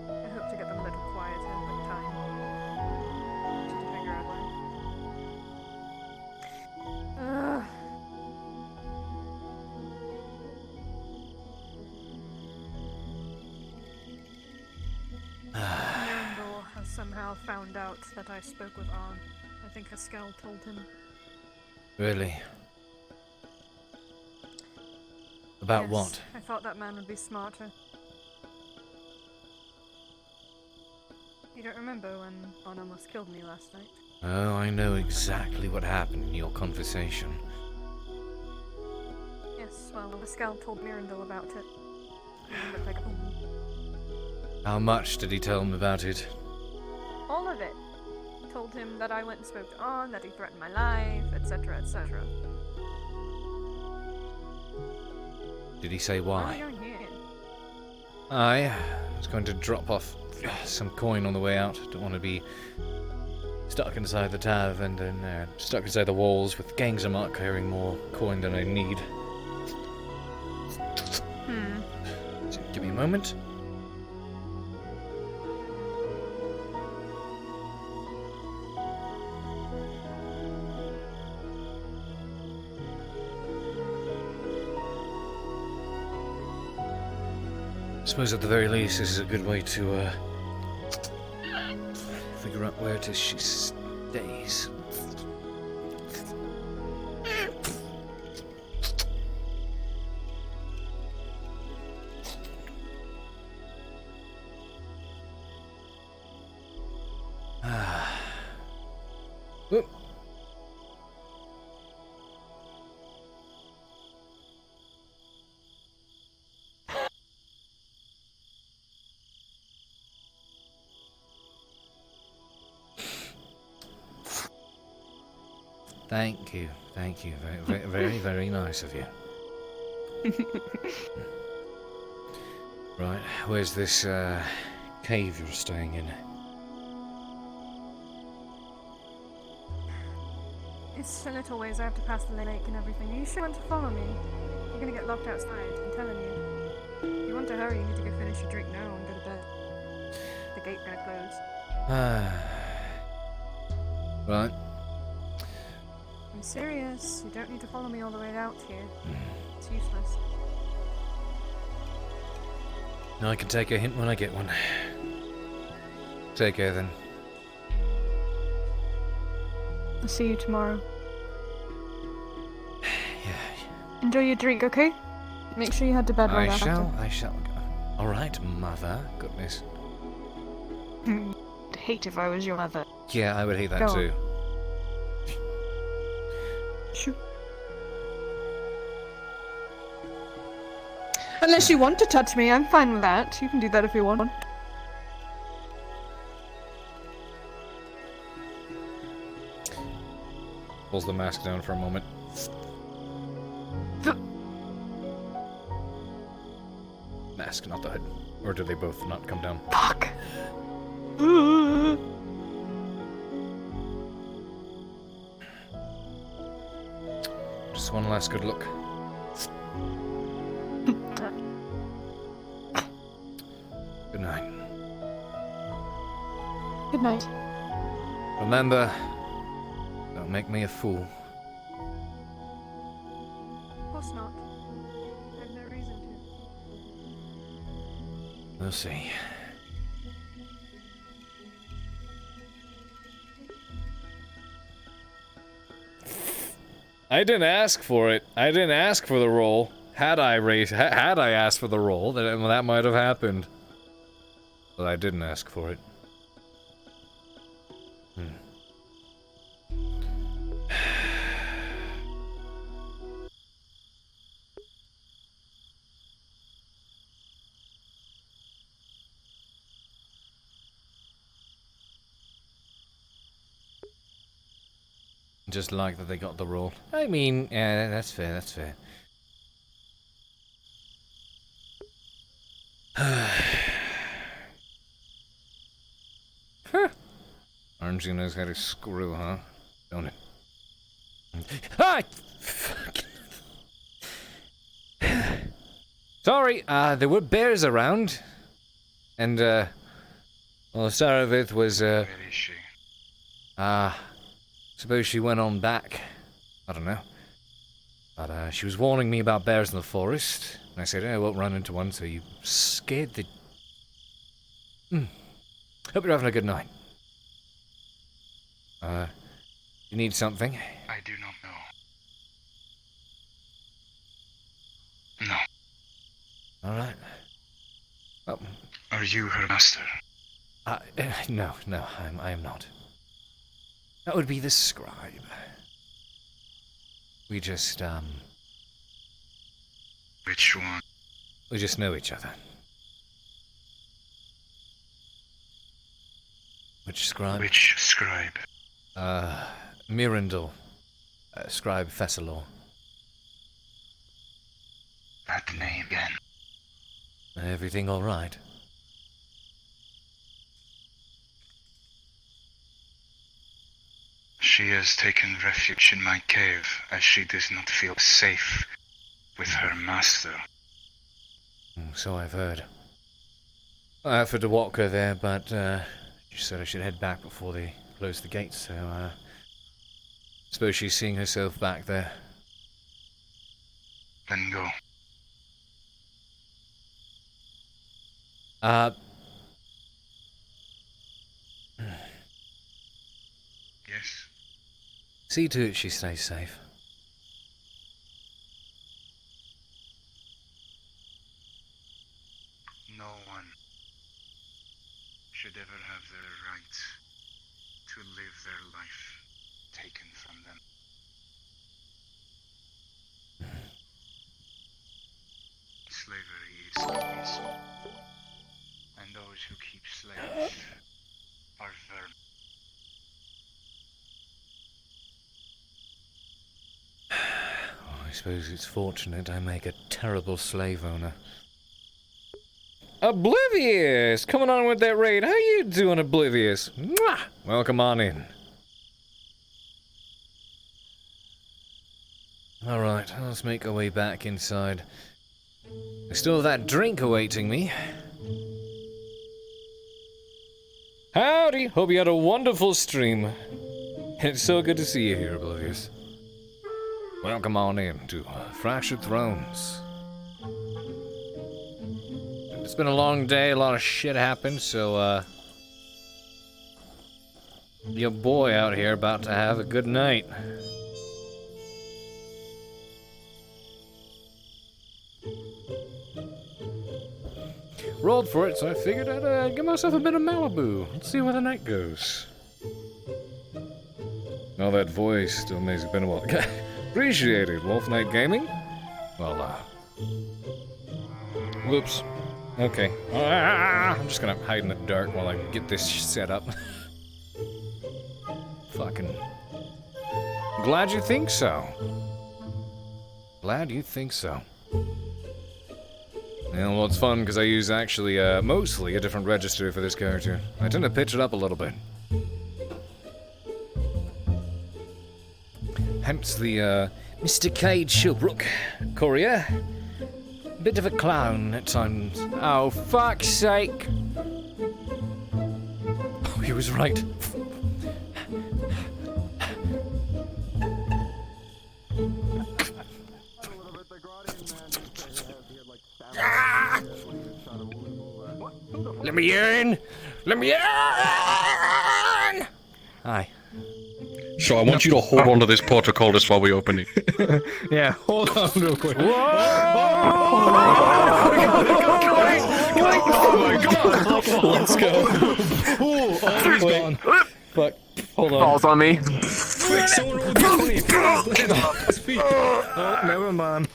I hope to get them a little quieter with time. Just to figure out why. Mirandol has somehow found out that I spoke with Arn. I think Haskell told him. Really? About Yes, what? I thought that man would be smarter. You don't remember when Arn almost killed me last night? Oh, I know exactly what happened in your conversation. Yes, well, Haskell told Mirandol about it. He looked like a fool. How much did he tell him about it? All of it. Told him that I went and spoke to Arn, that he threatened my life, etc., etc. Did he say Why are why? you going here? I was going to drop off some coin on the way out. Don't want to be stuck inside the tavern and stuck inside the walls with gangs of mark carrying more coin than I need. So give me a moment. I suppose at the very least this is a good way to figure out where it is she stays. Whoop. Thank you. Very, very, very nice of you. Right, where's this cave you're staying in? It's a little ways. I have to pass the lake and everything. Are you sure you want to follow me? You're gonna get locked outside. I'm telling you. If you want to hurry, you need to go finish your drink now and go to bed. The gate's gonna close. Right. I'm serious. You don't need to follow me all the way out here. It's useless. I can take a hint when I get one. Take care then. I'll see you tomorrow. Enjoy your drink, okay? Make sure you head to bed right after. I shall. Alright, mother. Goodness. I'd hate if I was your mother. Yeah, I would hate that Go on. too. Shoot. Unless you want to touch me, I'm fine with that. You can do that if you want. Pulls the mask down for a moment. Mask, not the hood. Or do they both not come down? Fuck. Just one last good look. Good night. Good night. Remember, don't make me a fool. Of course not. I have no reason to. We'll see. I didn't ask for it. I didn't ask for the role. Had I asked for the role, that might have happened. But I didn't ask for it. Just like that they got the role. I mean, yeah, that's fair, that's fair. Huh. Armsy knows how to screw, huh? Don't it? Ah! Sorry, there were bears around. And, well, the start of it was, Where is she? suppose she went on back. I don't know. But, she was warning me about bears in the forest. And I said, I won't run into one, so you scared the... Hope you're having a good night. You need something? I do not know. No. Alright. Well... Are you her master? No, I am not. That would be the scribe. We just, Which one? we just know each other. Which scribe? Which scribe? Mirandel. Scribe Thessalor. That name again. Everything alright? She has taken refuge in my cave as she does not feel safe with her master. So I've heard. I offered to walk her there, but she said I should head back before they close the gates, so suppose she's seeing herself back there. Then go. Yes. See to it she stays safe. No one should ever have the right to live their life taken from them. Slavery is easy, and those who keep slaves are vermin. I suppose it's fortunate I make a terrible slave owner. Oblivious! Coming on with that raid. How you doing, Oblivious? Mwah! Welcome on in. Alright, let's make our way back inside. I still have that drink awaiting me. Howdy! Hope you had a wonderful stream. It's so good to see you here, Oblivious. Welcome on in to Fractured Thrones. It's been a long day, a lot of shit happened, so, your boy out here about to have a good night. Rolled for it, so I figured I'd give myself a bit of Malibu. Let's see where the night goes. Oh, that voice still makes it been a while. Appreciated, Wolf Knight Gaming. Well, whoops. Okay. I'm just gonna hide in the dark while I get this set up. Fucking. Glad you think so. Glad you think so. Yeah, well, it's fun because I use actually, mostly a different register for this character. I tend to pitch it up a little bit. Hence the, Mr. Cade Shilbrouk, courier. Bit of a clown at times. Oh, fuck's sake! Oh, he was right. Let me in! Let me in! Hi. So I want you to hold on to this protocol just while we open it. Yeah, hold on real quick. Oh my god! Let's go. Oh, he's gone. Fuck. Hold on. Falls on me. Quick, someone roll d20. Oh, never mind.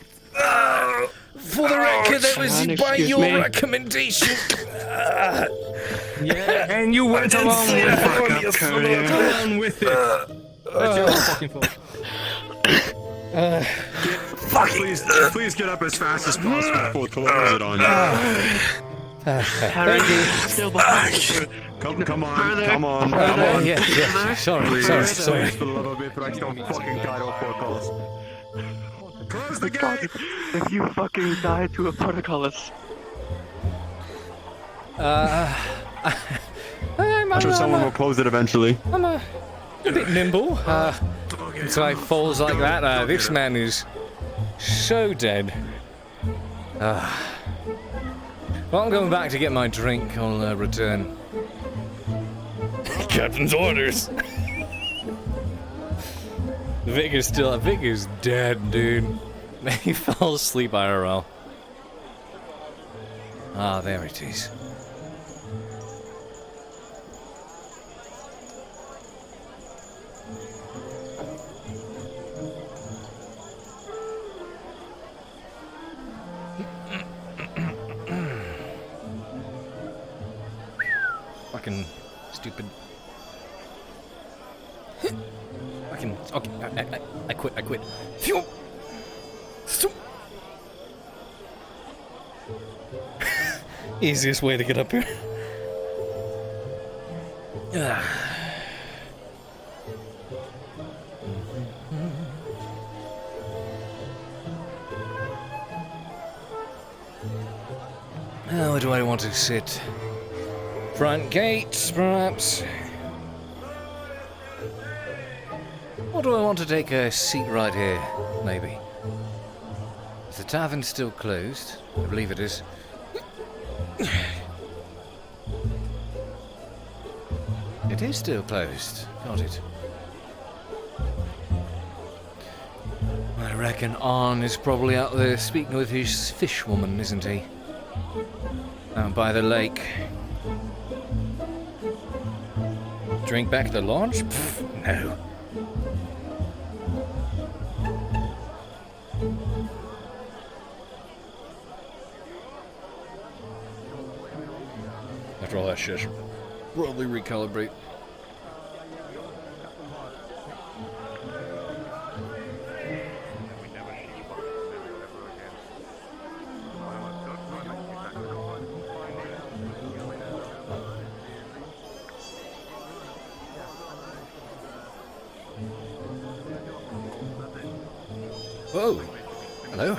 For the record, that was by your recommendation. Yeah, and you went along with it. That's your fucking fault. Please get up as fast as possible before close it on you. Harry, still behind. Come on. Yeah. Sorry. For the love of it, but I don't fucking die to protocols. Close the gate! If you fucking die to a protocolist. I'm sure someone will close it eventually. I'm a bit nimble. So I falls like that. This man is so dead. Well, I'm going back to get my drink. I'll return. Captain's orders. Vic is dead, dude. He fell asleep IRL. Ah, there it is. Fucking stupid. Fucking. Okay, I quit. Phew! Easiest way to get up here. Where do I want to sit? Front gates, perhaps? Or do I want to take a seat right here, maybe? Is the tavern still closed? I believe it is. It is still closed. Got it. I reckon Arn is probably out there speaking with his fish woman, isn't he? Out by the lake. Drink back at the launch? Pfft, no. After all that shit, I should probably recalibrate. Whoa. Hello.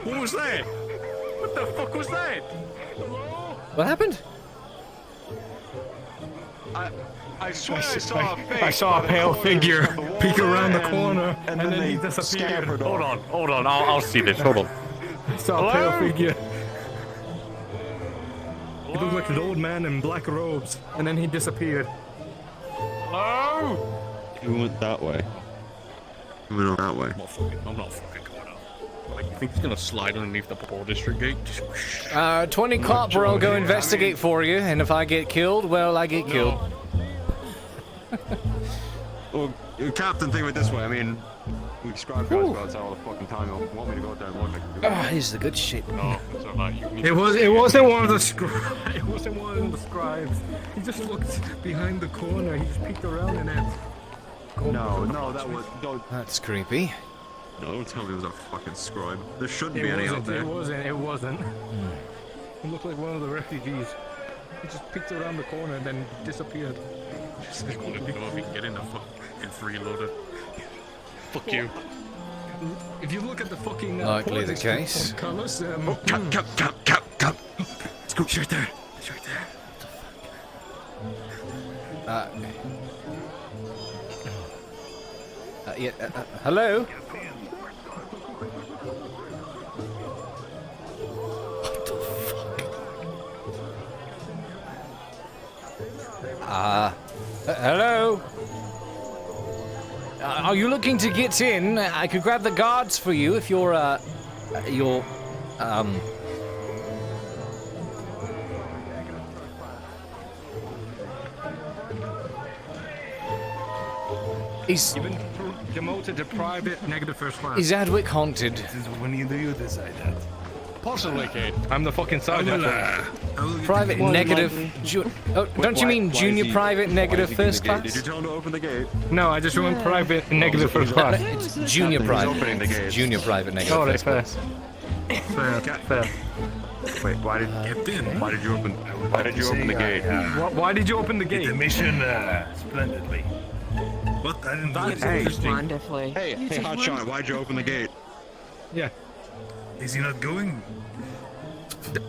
What was that? What the fuck was that? What happened? I swear I saw a face. I saw a pale figure peek around the corner, and then he disappeared. Hold on, I'll see this. Hold on. I saw a pale figure. He looked like an old man in black robes, and then he disappeared. Hello? We went that way. We went that way. I'm not fucking going up. Like, you think he's gonna slide underneath the Paul District gate? 20 corporal go investigate for you, and if I get killed, well, I get killed. Well, Captain, think of it this way. I mean, we scribe guys go outside all the fucking time. You want me to go out there and look like a Ah, this is the good shit. No, it's not like you. It wasn't one of the scribes. It wasn't one of the scribes. He just looked behind the corner. He just peeked around in it. No, that was. That's creepy. No, don't tell me it was a fucking scribe. There shouldn't be any out there. It wasn't. He looked like one of the refugees. He just peeked around the corner and then disappeared. Just like, what if we can get in the fucking freeloader? Fuck you. If you look at the fucking Likely the case. Colors, Cap. Scoop's right there. It's right there. Yeah, hello? Hello? Are you looking to get in? I could grab the guards for you if you're, He's been demoted to private negative first class. Is Adwick haunted? When do you decide that? Possibly, Cade. I'm the fucking sergeant. Private negative. Don't you mean junior private negative first class? Did you tell him to open the gate? No, I just went private negative first class. It's junior private. Opening the gate. Junior private negative. Oh, that's first fair. Fair. Wait, why did you open the gate? Why did you open the gate? The mission splendidly. What? I didn't do Hey, Wonderfully. hey, hotshot, why'd you open the gate? Yeah. Is he not going?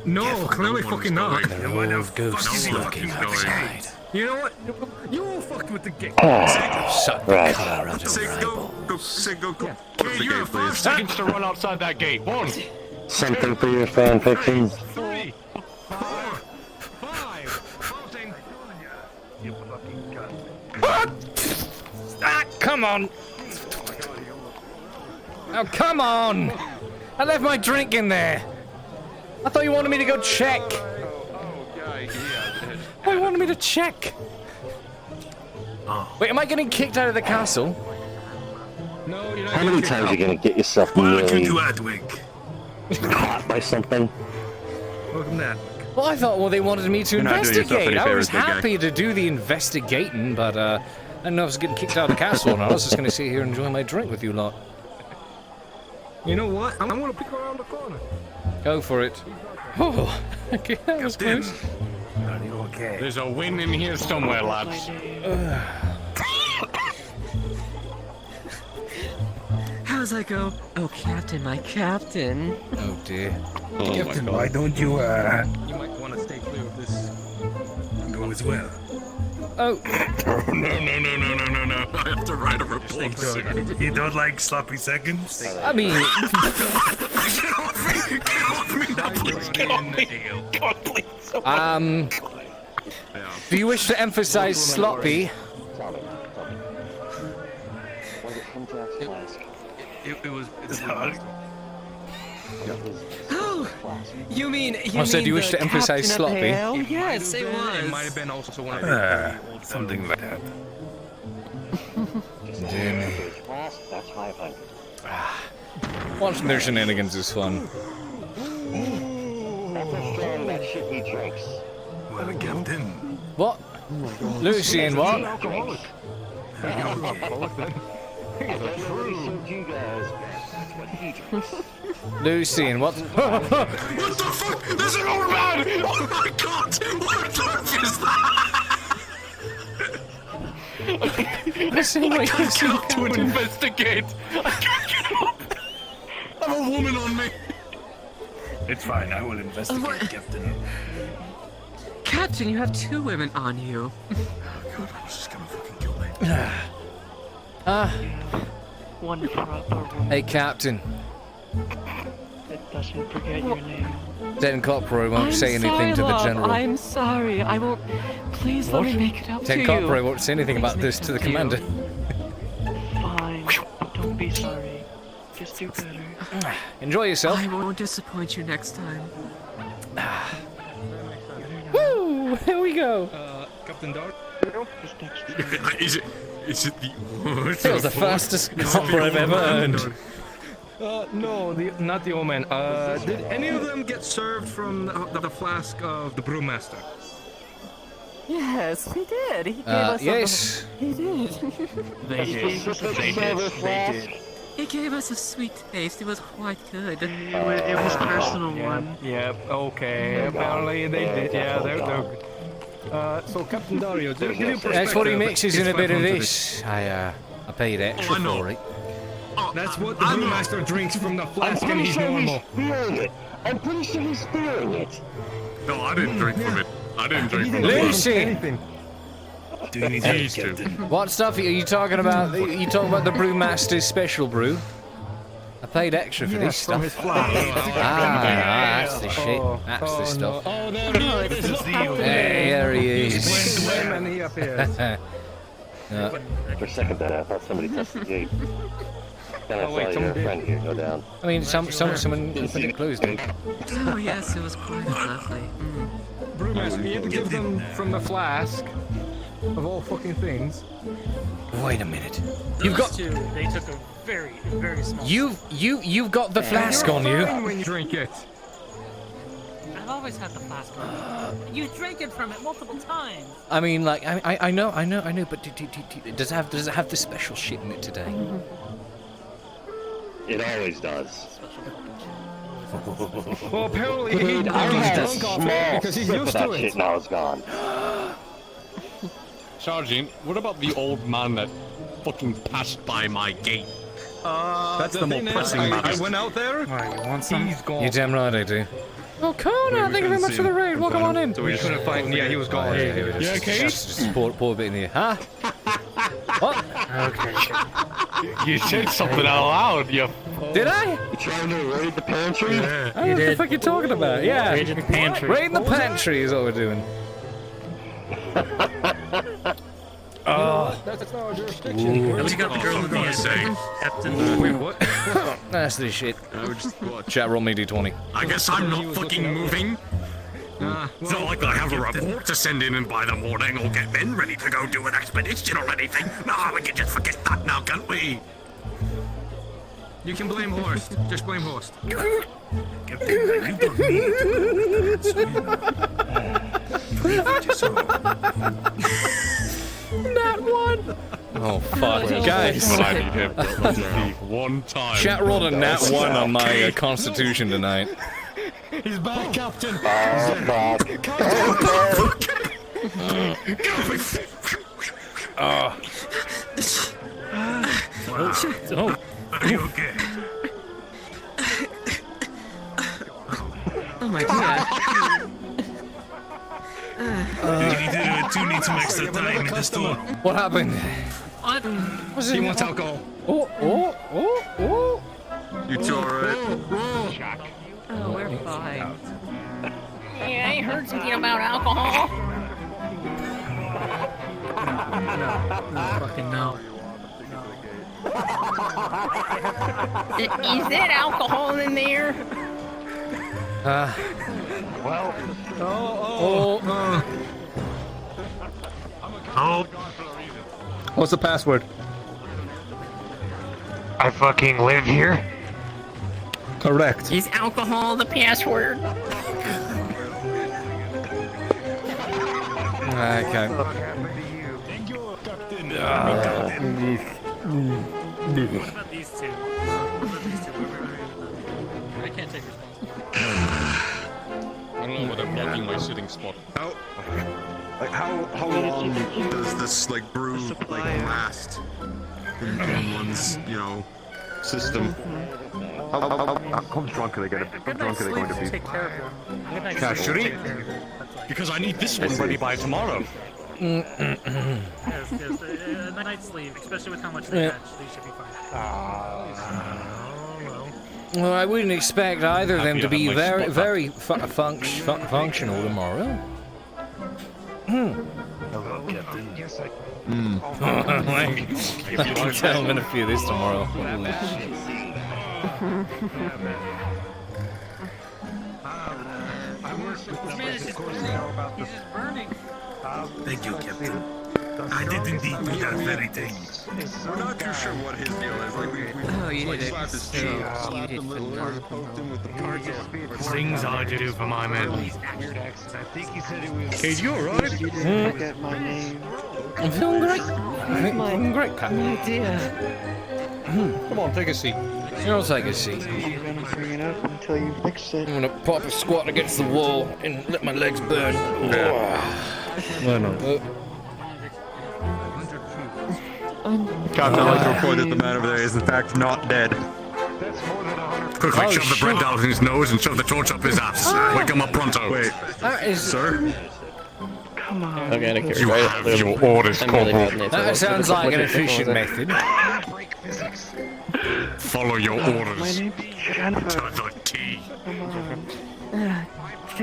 No, clearly fucking not. Why the fuck is he looking fucking outside? You know what? You all fucked with the gate. Suck the car out of Say, your eyeball. go. Hey, you have 5 seconds to run outside that gate. 1, Something for your fan fiction. 3, 4, 5. Voting. You fucking gun. Ah, come on! Oh, come on! I left my drink in there. I thought you wanted me to go check. Oh, you wanted me to check. Wait, am I getting kicked out of the castle? No, you're not. How many times are you gonna get yourself Welcome nearly to Adwick. caught by something? Welcome to that. Well, I thought, they wanted me to You're not doing yourself investigate. any I was favors, big guy. happy to do the investigating, but I didn't know I was getting kicked out of the castle, and I was just going to sit here and enjoy my drink with you lot. You know what? I'm gonna pick around the corner. Go for it. Oh, okay, that was close. Are you okay? There's a win in here somewhere, lads. How's that go? Oh, Captain, my Captain. Oh dear. Oh Captain, my God. why don't you You might want to stay clear of this. go as well? Oh. No. I have to write a report soon. You don't like sloppy seconds? I mean, do you wish to emphasize sloppy? It was. Oh, you mean I said you wish to emphasize sloppy. Oh, yes, it was. It might have been also one of the Something like that. That's 500. Watching their shenanigans is fun. That's a strong that shit he drinks. Well, Captain. What? Lucian, what? If anybody served you guys, that's what he drinks. Lucian, what? What the fuck? There's an old man! Oh my God! What the fuck is that? Let's see what you see. To investigate. I have a woman on me. It's fine, I will investigate, Captain. Captain, you have 2 women on you. Oh god, I was just gonna fucking kill me. One proper Hey, Captain. It doesn't forget your name. Den Corporal won't say anything to the General. I'm sorry. I won't. Please let me make it up to you. Den Corporal won't say anything about this to the Commander. Fine. Don't be sorry. Just do better. Enjoy yourself. I won't disappoint you next time. Woo! Here we go. Captain Dark. Is it the That was the fastest copper I've ever earned. No, not the old man. Did any of them get served from the flask of the brewmaster? Yes, he did. He gave us yes. He did. They did. He gave us a sweet taste. It was quite good. It was personal one. Yep. Okay. Apparently they did. Yeah, they're good. So Captain Dario, give you perspective. That's what he mixes in a bit of this. I paid extra for it. That's what the brewmaster drinks from the flask, and he's normal. I'm pretty sure he's stealing it. No, I didn't drink from it. I didn't drink from it. Lucy! Do you need help, Captain? What stuff are you talking about? Are you talking about the brewmaster's special brew? I paid extra for this stuff. His flask. That's the shit. That's the stuff. Oh, there he is. There he is. And he appears. For a second there, I thought somebody touched the gate. Then I saw your friend here go down. I mean, someone opened it closed it. Oh yes, it was quite lovely. Brewmaster, you had to give them from the flask. Of all fucking things. Wait a minute. Those two, they took a very, very small. You've got the flask on you. When you drink it. I've always had the flask on. You drank it from it multiple times. I mean, like, I know, but does it have the special shit in it today? It always does. Well, apparently he drunk off it because he's used to it. Shit now is gone. Sergeant, what about the old man that fucking passed by my gate? That's the more pressing matter. I went out there. Alright, you want some? He's gone. You're damn right I do. Oh, Connor, thank you very much for the raid. Welcome on in. So we couldn't find. Yeah, he was gone. Yeah, Cade? Just pour a bit in the huh? What? Okay. You said something out loud. You. Did I? You trying to raid the pantry? I don't know what the fuck you're talking about. Yeah. Raided the pantry. Raid the pantry is what we're doing. Oh. That's our jurisdiction. What you got the girl in the saying? Captain. Wait, what? That's the shit. Chat, roll me d20. I guess I'm not fucking moving. It's not like I have a report to send in and by the morning or get men ready to go do an expedition or anything. No, we can just forget that now, can't we? You can blame Horst. Just blame Horst. Captain, you don't need to Not one. Oh fuck, guys. Well, I need him to speak one time. Chat rolled a nat 1 on my constitution tonight. He's back, Captain. Are you okay? Oh my god. You need some extra time in the store. What happened? What? He wants alcohol. Oh. You two alright? Oh, we're fine. Hey, I heard something about alcohol. Fucking no. Is there alcohol in there? Well. Oh. What's the password? I fucking live here. Correct. Is alcohol the password? Okay. Thank you, Captain. What about these two? I can't take responsibility. I don't know whether blocking my sitting spot. Oh. Like how long does this like brew like last in one's system? How drunk are they going to be? Take care of them. Casually? Because I need this one ready by tomorrow. Yes, a night's sleep, especially with how much they catch, they should be fine. Well, I wouldn't expect either of them to be very functional tomorrow. Hello, Captain. Yes, I. I can tell I'm gonna feel this tomorrow. Thank you, Captain. I did indeed do that very thing. We're not too sure what his deal is. Like we you did it. slapped his So cheek, you slapped did him with phenomenal. poked him with the cards. Things I do for my men. Weird accent. I think he said it was. Cade, you alright? You didn't forget my name. I'm feeling great. I'm feeling great, Captain. My dear. Come on, take a seat. You'll take a seat. You're gonna bring it up until you fix it. I'm gonna pop a squat against the wall and let my legs burn. No, no. Captain, I'd like to report that the man over there is in fact not dead. Quickly shove the bread down his nose and shove the torch up his ass. Wake him up pronto. Wait, sir? Come on. Okay, You have your orders, Corporal. That sounds like an efficient method. Follow your My orders. name's Jennifer. To the T. Come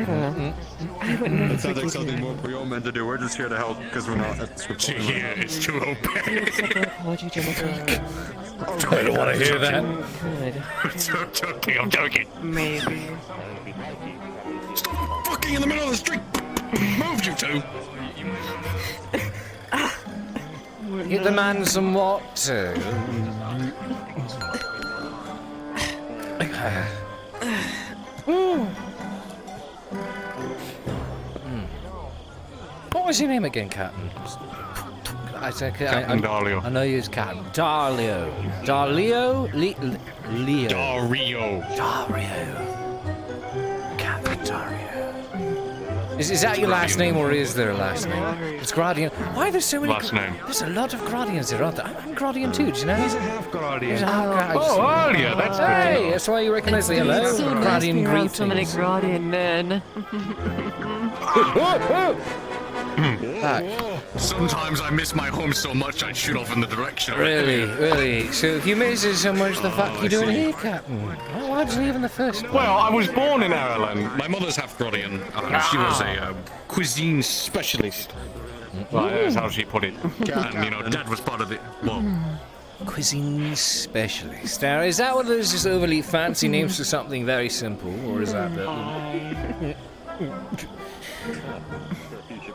on. I would never That sounds like forgive something you. more for your men to do. We're just here to help because we're not at script. Here is to obey. Accept an apology, Jennifer. I don't want to hear that. Good. It's okay, I'm joking. Maybe. Stop fucking in the middle of the street. Move, you two. Get the man some water. What was your name again, Captain? Captain Darlio. I know you as Captain Darlio. Darlio? Leo. Dario. Captain Dario. Is that your last name, or is there a last name? It's Gradian. Why are there so many? Last name. There's a lot of Gradians there, aren't there? I'm Gradian too, do you know? He's a half guardian. Oh, Alia, that's good. Hey, that's why you recognize the hello. It's so nice to Gradian be around so many greetings. Gradian men. Sometimes I miss my home so much I'd shoot off in the direction. Really? So if you miss it so much, the fuck you doing here, Captain? Why'd you leave in the first place? Well, I was born in Ireland. My mother's half Grodian. She was a cuisine specialist. Well, that's how she put it. And, Dad was part of it. Well, Cuisine specialist. Now, is that one of those just overly fancy names for something very simple, or is that the...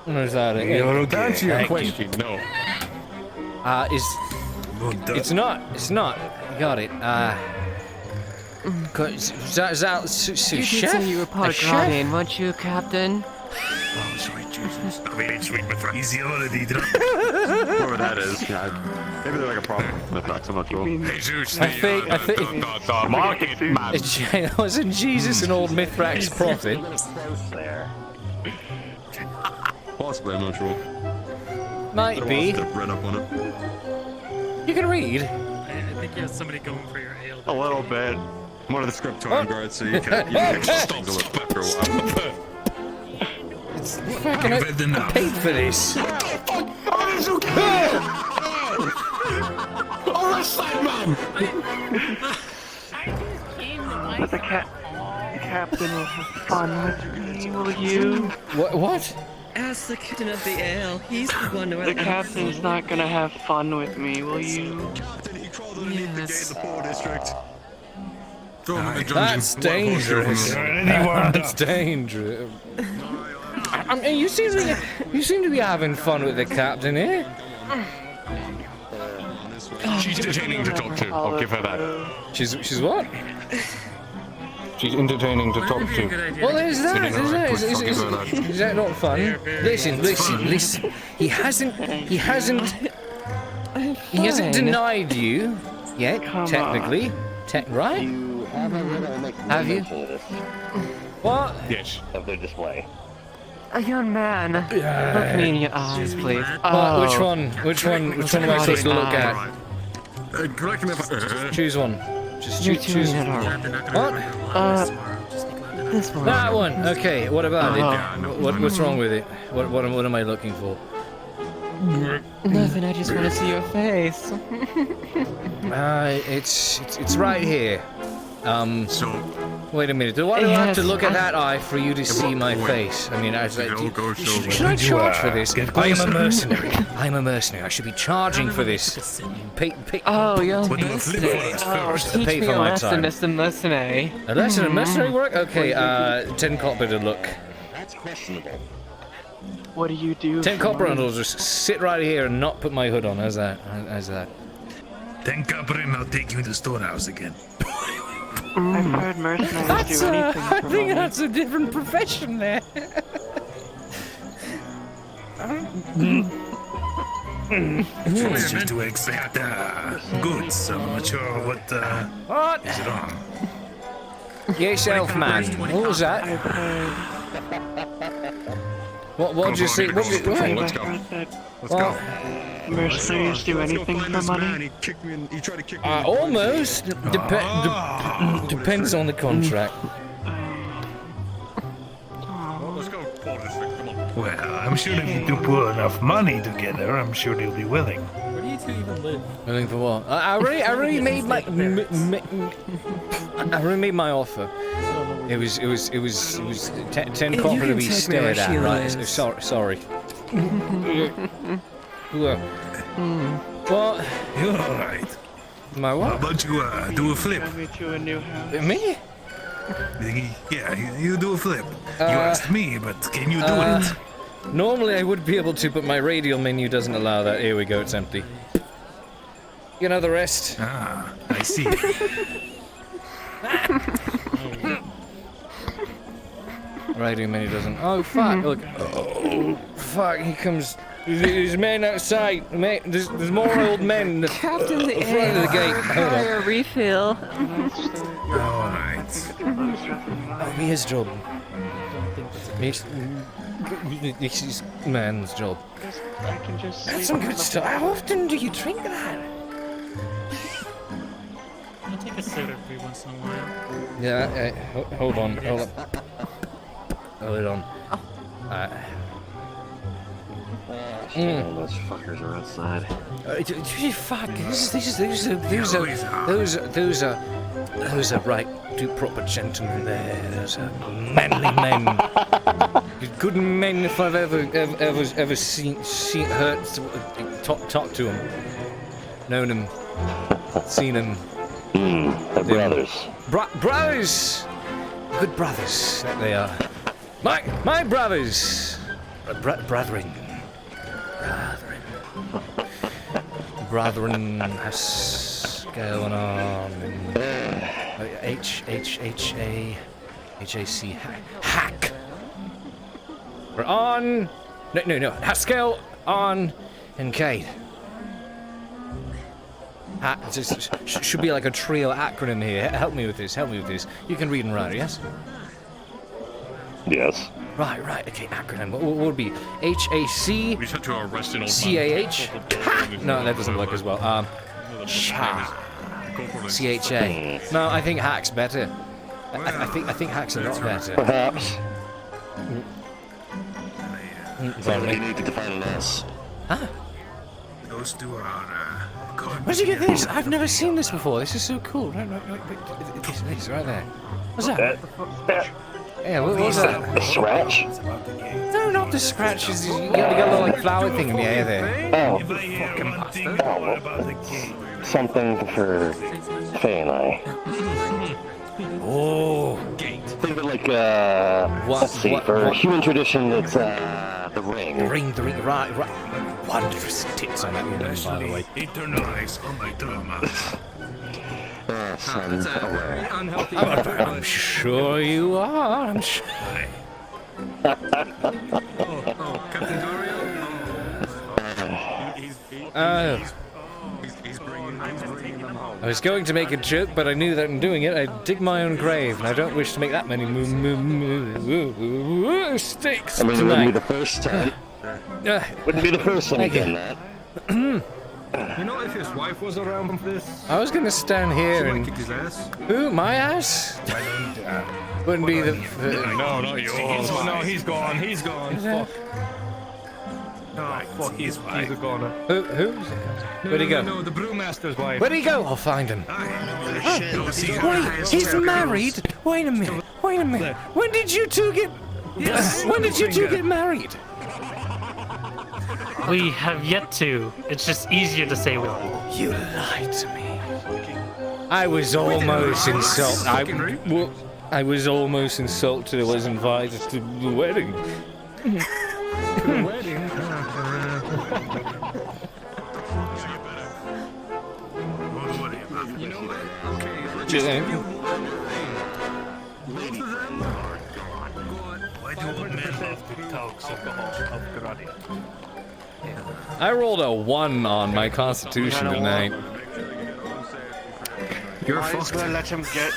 Or is that it? to answer your question, no. It's not. You got it. Is that You did chef? say you were part A of chef? Gradian, weren't you, Captain? Oh, sweet Jesus. I mean, sweet Mithra. Easy already, Whoever that is. Yeah, maybe they're like a problem with that so much. Jesus, I think the market man. it wasn't Jesus an old Mithrax prophet. Possibly, I'm not sure. Might be. Read up on it. You can read. I think you have somebody going for your ale. A little bit. I'm one of the script time guards, so you can stop the lip after a while. Fucking I paid for this. Arrest that man! But the captain will have fun with me, will you? What? Ask the captain of the ale. He's the one who... The captain's not gonna have fun with me, will you? Captain, he crawled underneath the gate in the poor district. Throw him in the dungeon. That's dangerous. That's dangerous. I mean, you seem to be having fun with the captain here. She's entertaining to talk to. I'll give her that. She's what? She's entertaining to talk to. Well, there's that. Is that not fun? Listen. He hasn't denied you yet, technically. Right? You have Have you? What? Yes. Of their display. A young man. Look me in your eyes, please. Which one? Which one am I supposed to look at? Choose one. Just choose. What? This one. That one. Okay. What about it? What's wrong with it? What am I looking for? Nothing. I just want to see your face. It's right here. Wait a minute. Why do I have to look at that eye for you to see my face? I mean, should I charge for this? I am a mercenary. I'm a mercenary. I should be charging for this. Oh, you're a mercenary. Teach me a lesson, Mr. Mercenary. A lesson in mercenary work? Okay, 10 copper to look. That's questionable. What do you do? 10 copper and I'll just sit right here and not put my hood on. How's that? 10 copper and I'll take you to the storehouse again. I've heard mercenaries do anything I think that's a different profession there. It's just to accept goods. I'm not sure what is wrong. Yourself, man. What was that? What did you say? Let's go. Let's go. Mercenaries do anything for money? Almost. Depends on the contract. Well, I'm sure if you do pull enough money together, I'm sure they'll be willing. Where do you two even live? Willing for what? I already made my I already made my offer. It was 10 copper to be stared at, right? Sorry. What? You're alright. My what? How about you do a flip? Me? Yeah, you do a flip. You asked me, but can you do it? Normally I would be able to, but my radial menu doesn't allow that. Here we go, it's empty. You know the rest. Ah, I see. Radial menu doesn't. Oh fuck! Look. Oh fuck! He comes. There's men outside. There's more old men in the front of the gate. Hold on. A refill. Alright. Oh, his job. This is man's job. That's some good stuff. How often do you drink that? I'll take a sip every once in a while. Yeah, hold on. Hold on. Those fuckers are outside. Fuck! Those are right, two proper gentlemen there. Those are manly men. Good men, if I've ever seen talk to them, known them, seen them. They're brothers. Brothers, good brothers that they are. My brothers, brethren. Brethren has going on. H-A-C, hack. We're on. No. Haskell, on, and Cade. Should be like a trio acronym here. Help me with this. You can read and write, yes? Yes. Right. Okay, acronym. What would it be? H-A-C. We just had to arrest an old man. C-A-H. No, that doesn't work as well. C-H-A. No, I think hack's better. I think hack's a lot better. Perhaps. Sorry. You need to define an S. Huh? Those two are Where'd you get this? I've never seen this before. This is so cool. Right. This right there. What's that? Yeah, what was that? A scratch? No, not the scratches. You got a little like flower thing in the air there. Something for Faye and I. Oh. Think of it like, let's see, for human tradition, it's, the ring. The ring, right. Wondrous tits on that woman, by the way. Internalize on my trauma. I'm sure you are. I'm sure. Captain Dario? Oh. He's bringing them home. I was going to make a joke, but I knew that in doing it, I'd dig my own grave, and I don't wish to make that many mistakes I mean, it tonight. wouldn't be the first time. Wouldn't be the first time you've done that. You know, if his wife was around for this, I was gonna stand here and kick his ass. Who? My ass? Wouldn't be the. No, not yours. Oh, no, he's gone. He's gone. Fuck. Oh, fuck. He's a goner. Who's? Where'd he go? No, the brewmaster's wife. Where'd he go? I'll find him. Wait, he's married. Wait a minute. Wait a minute. When did you two get? When did you two get married? We have yet to. It's just easier to say we. You lied to me. I was almost insulted. I was almost insulted. I was invited to the wedding. The wedding? You know what? Okay, let's just both of them. Why do men love to talk alcohol of Gradia? I rolled a 1 on my constitution tonight. You're fucked. Gonna let him get.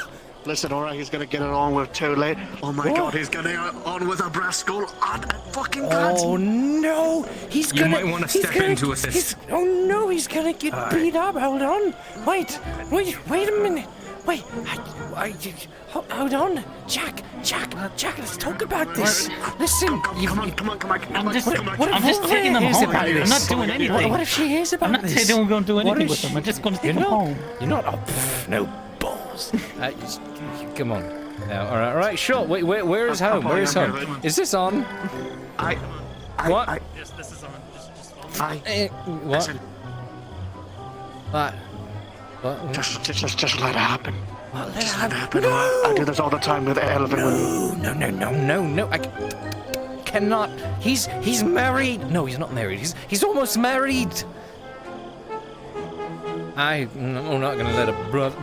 Listen, alright, he's gonna get it on with too late. Oh my god, he's getting on with a brass skull and a fucking pad. Oh no, he's gonna. You might want to step into this. Oh no, he's gonna get beat up. Hold on. Wait a minute. Wait, hold on. Jack, let's talk about this. Listen, come on. I'm just taking them home. I'm not doing anything. What if she hears about this? I'm not saying we're going to do anything with them. I'm just going to take them home. You're not. No balls. Come on. All right, sure. Wait, where is home? Where is home? Is this on? What? Yes, this is on. What? Listen. What? Just let it happen. What, let Just it let it happen? happen. No! I do this all the time with Elvin. No. I cannot. He's married. No, he's not married. He's almost married. I'm not gonna let a brother.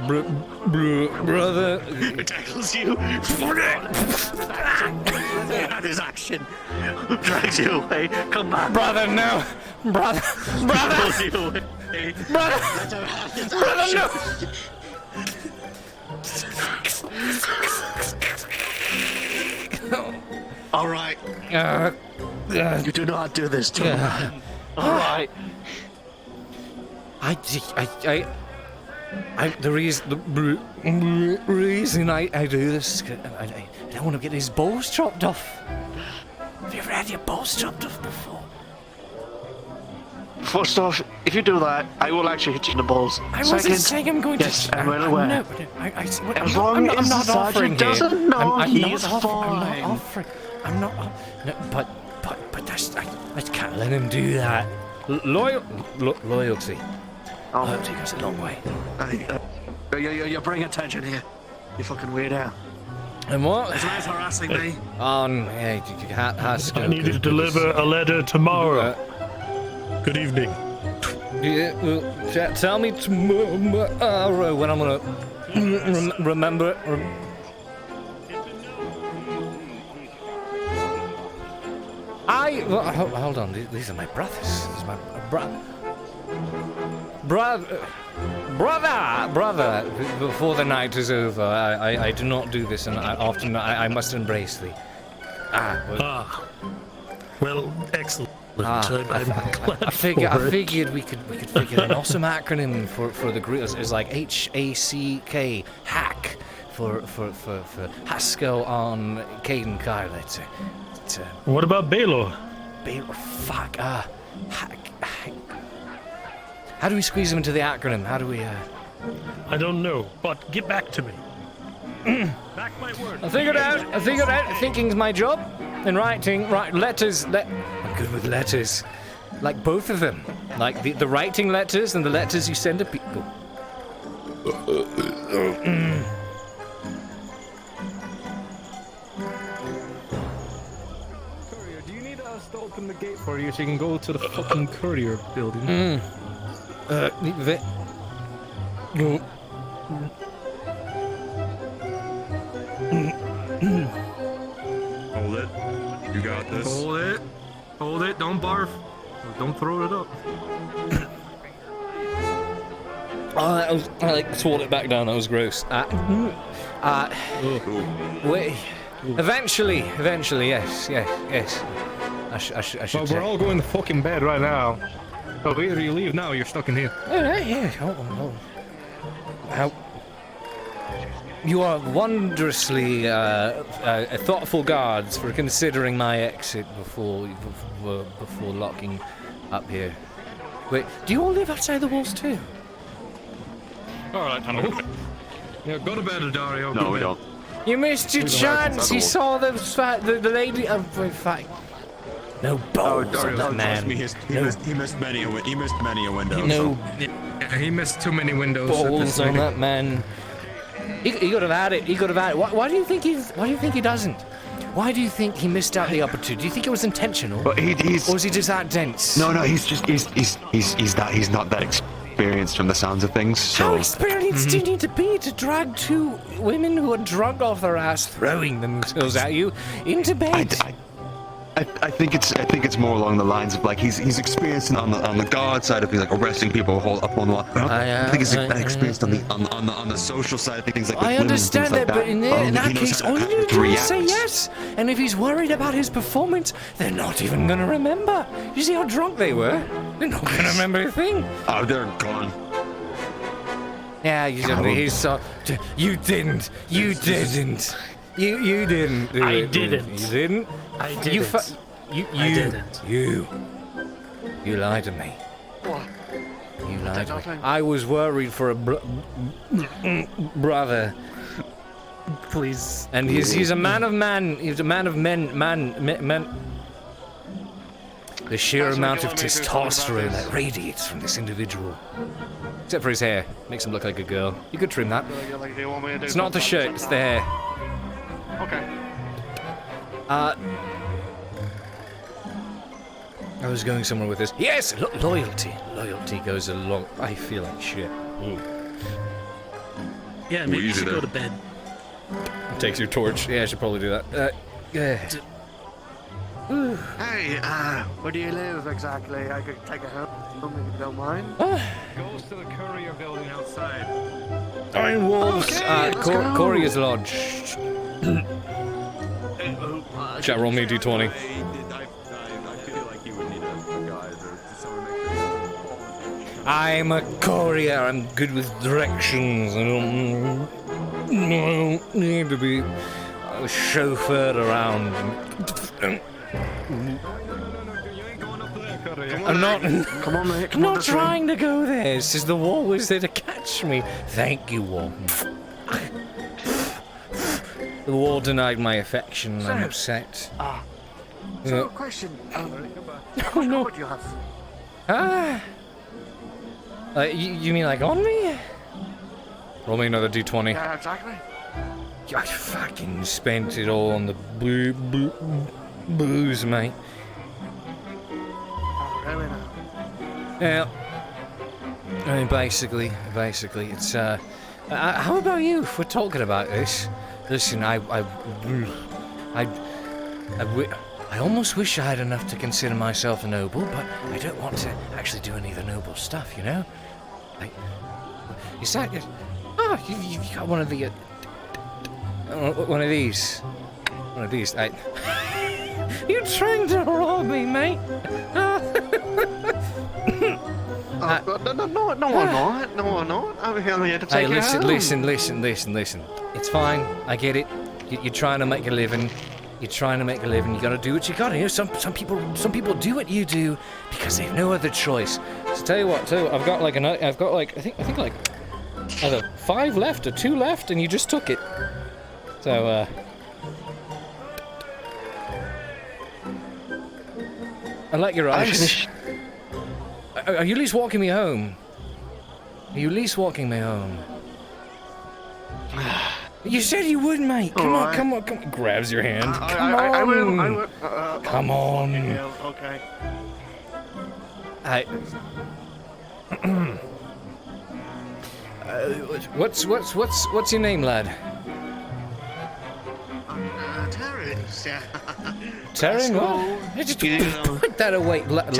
Tackles you. And his action drags you away. Come back, brother. No, brother. Pulls you away. Brother, no. All right. You do not do this to me. All right. The reason I do this, I don't want to get his balls chopped off. Have you ever had your balls chopped off before? First off, if you do that, I will actually hit you in the balls. I wasn't saying I'm going to. Yes, I'm well aware. No, as long as the sergeant doesn't know, he's fine. I'm not offering. No, but that's I can't let him do that. Loyalty. Loyalty goes a long way. You bring attention here. You fucking weirdo. And what? This man's harassing me. Hey, I need you to deliver a letter tomorrow. Good evening. Tell me tomorrow when I'm gonna remember. Hold on. These are my brothers. This is my brother. Before the night is over, I do not do this, and I must embrace thee. Well, excellent. I figured we could figure an awesome acronym for the group. It's like HACK, hack for Haskell on Cade and Kyle. What about Baylor? Baylor, fuck. Hack. How do we squeeze them into the acronym? How do we? I don't know, but get back to me. Back my word. I figured out. Thinking's my job. And writing, letters. I'm good with letters. Like both of them. Like the writing letters and the letters you send to people. Courier, do you need us to open the gate for you so you can go to the fucking courier building? Hold it. You got this. Hold it. Don't barf. Don't throw it up. Oh, that was, I like swallowed it back down. That was gross. Wait. Eventually, yes. I should. Well, we're all going to fucking bed right now. So either you leave now, or you're stuck in here. Yeah. Hold on. How? You are wondrously thoughtful guards for considering my exit before locking up here. Wait, do you all live outside the walls too? All right, Tunnel. Yeah, go to bed, Dario. No, we don't. You missed your chance. You saw the lady. Fine. No balls on that man. He missed many a window. No. Yeah, he missed too many windows. Balls on that man. He could have had it. Why do you think he doesn't? Why do you think he missed out the opportunity? Do you think it was intentional? But or is he just that dense? No, he's not that experienced from the sounds of things. So. How experienced do you need to be to drag two women who are drunk off their ass, throwing themselves at you, into bed? I think it's more along the lines of like he's experienced on the guard side of things, like arresting people up on the wall. I think he's experienced on the social side of things, like I understand that, but in that case, all you need to do is say react. yes. And if he's worried about his performance, they're not even gonna remember. You see how drunk they were? They're not gonna remember a thing. Oh, they're gone. Yeah, you didn't. You didn't. You didn't. You didn't. I didn't. You didn't. I didn't. I didn't. You lied to me. What? You lied to me. I was worried for a brother. Please. And he's a man of man. He's a man of men. The sheer amount of testosterone that radiates from this individual. Except for his hair. Makes him look like a girl. You could trim that. It's not the shirt, it's the hair. Okay. I was going somewhere with this. Yes! Loyalty. Loyalty goes a long... I feel like shit. Ooh. Yeah, maybe you should go to bed. Takes your torch. Yeah, I should probably do that. Yeah. Hey, where do you live exactly? I could take a home if you don't mind. Goes to the courier building outside. Iron Wolves. Courier's Lodge. Chat, roll me d20. I feel like you would need a guide or someone make I'm a courier. I'm good with directions. I don't need to be chauffeured around. I'm not. Come on, mate. I'm not trying to go there. It's just the wall was there to catch me. Thank you, wall. The wall denied my affection. I'm upset. So, question. Oh no. What do you have? You mean like on me? Roll me another d20. Yeah, exactly. I fucking spent it all on the booze, mate. Really now? Yeah. I mean, basically, it's, how about you, if we're talking about this? Listen, I almost wish I had enough to consider myself a noble, but I don't want to actually do any of the noble stuff, you know? Like, is that... Oh, you got one of the... one of these. One of these. You're trying to rob me, mate. No, I'm not. I'm here to take you home. Listen. It's fine. I get it. You're trying to make a living. You gotta do what you gotta. You know, some people do what you do because they have no other choice. So tell you what, I've got like I think like either 5 left or 2 left, and you just took it. So I like your eyes. Are you at least walking me home? You said you would, mate. Come on. Grabs your hand. I will. Come on. Okay. What's your name, lad? Terrence. Yeah. Terrence? What? Just put that away, lad.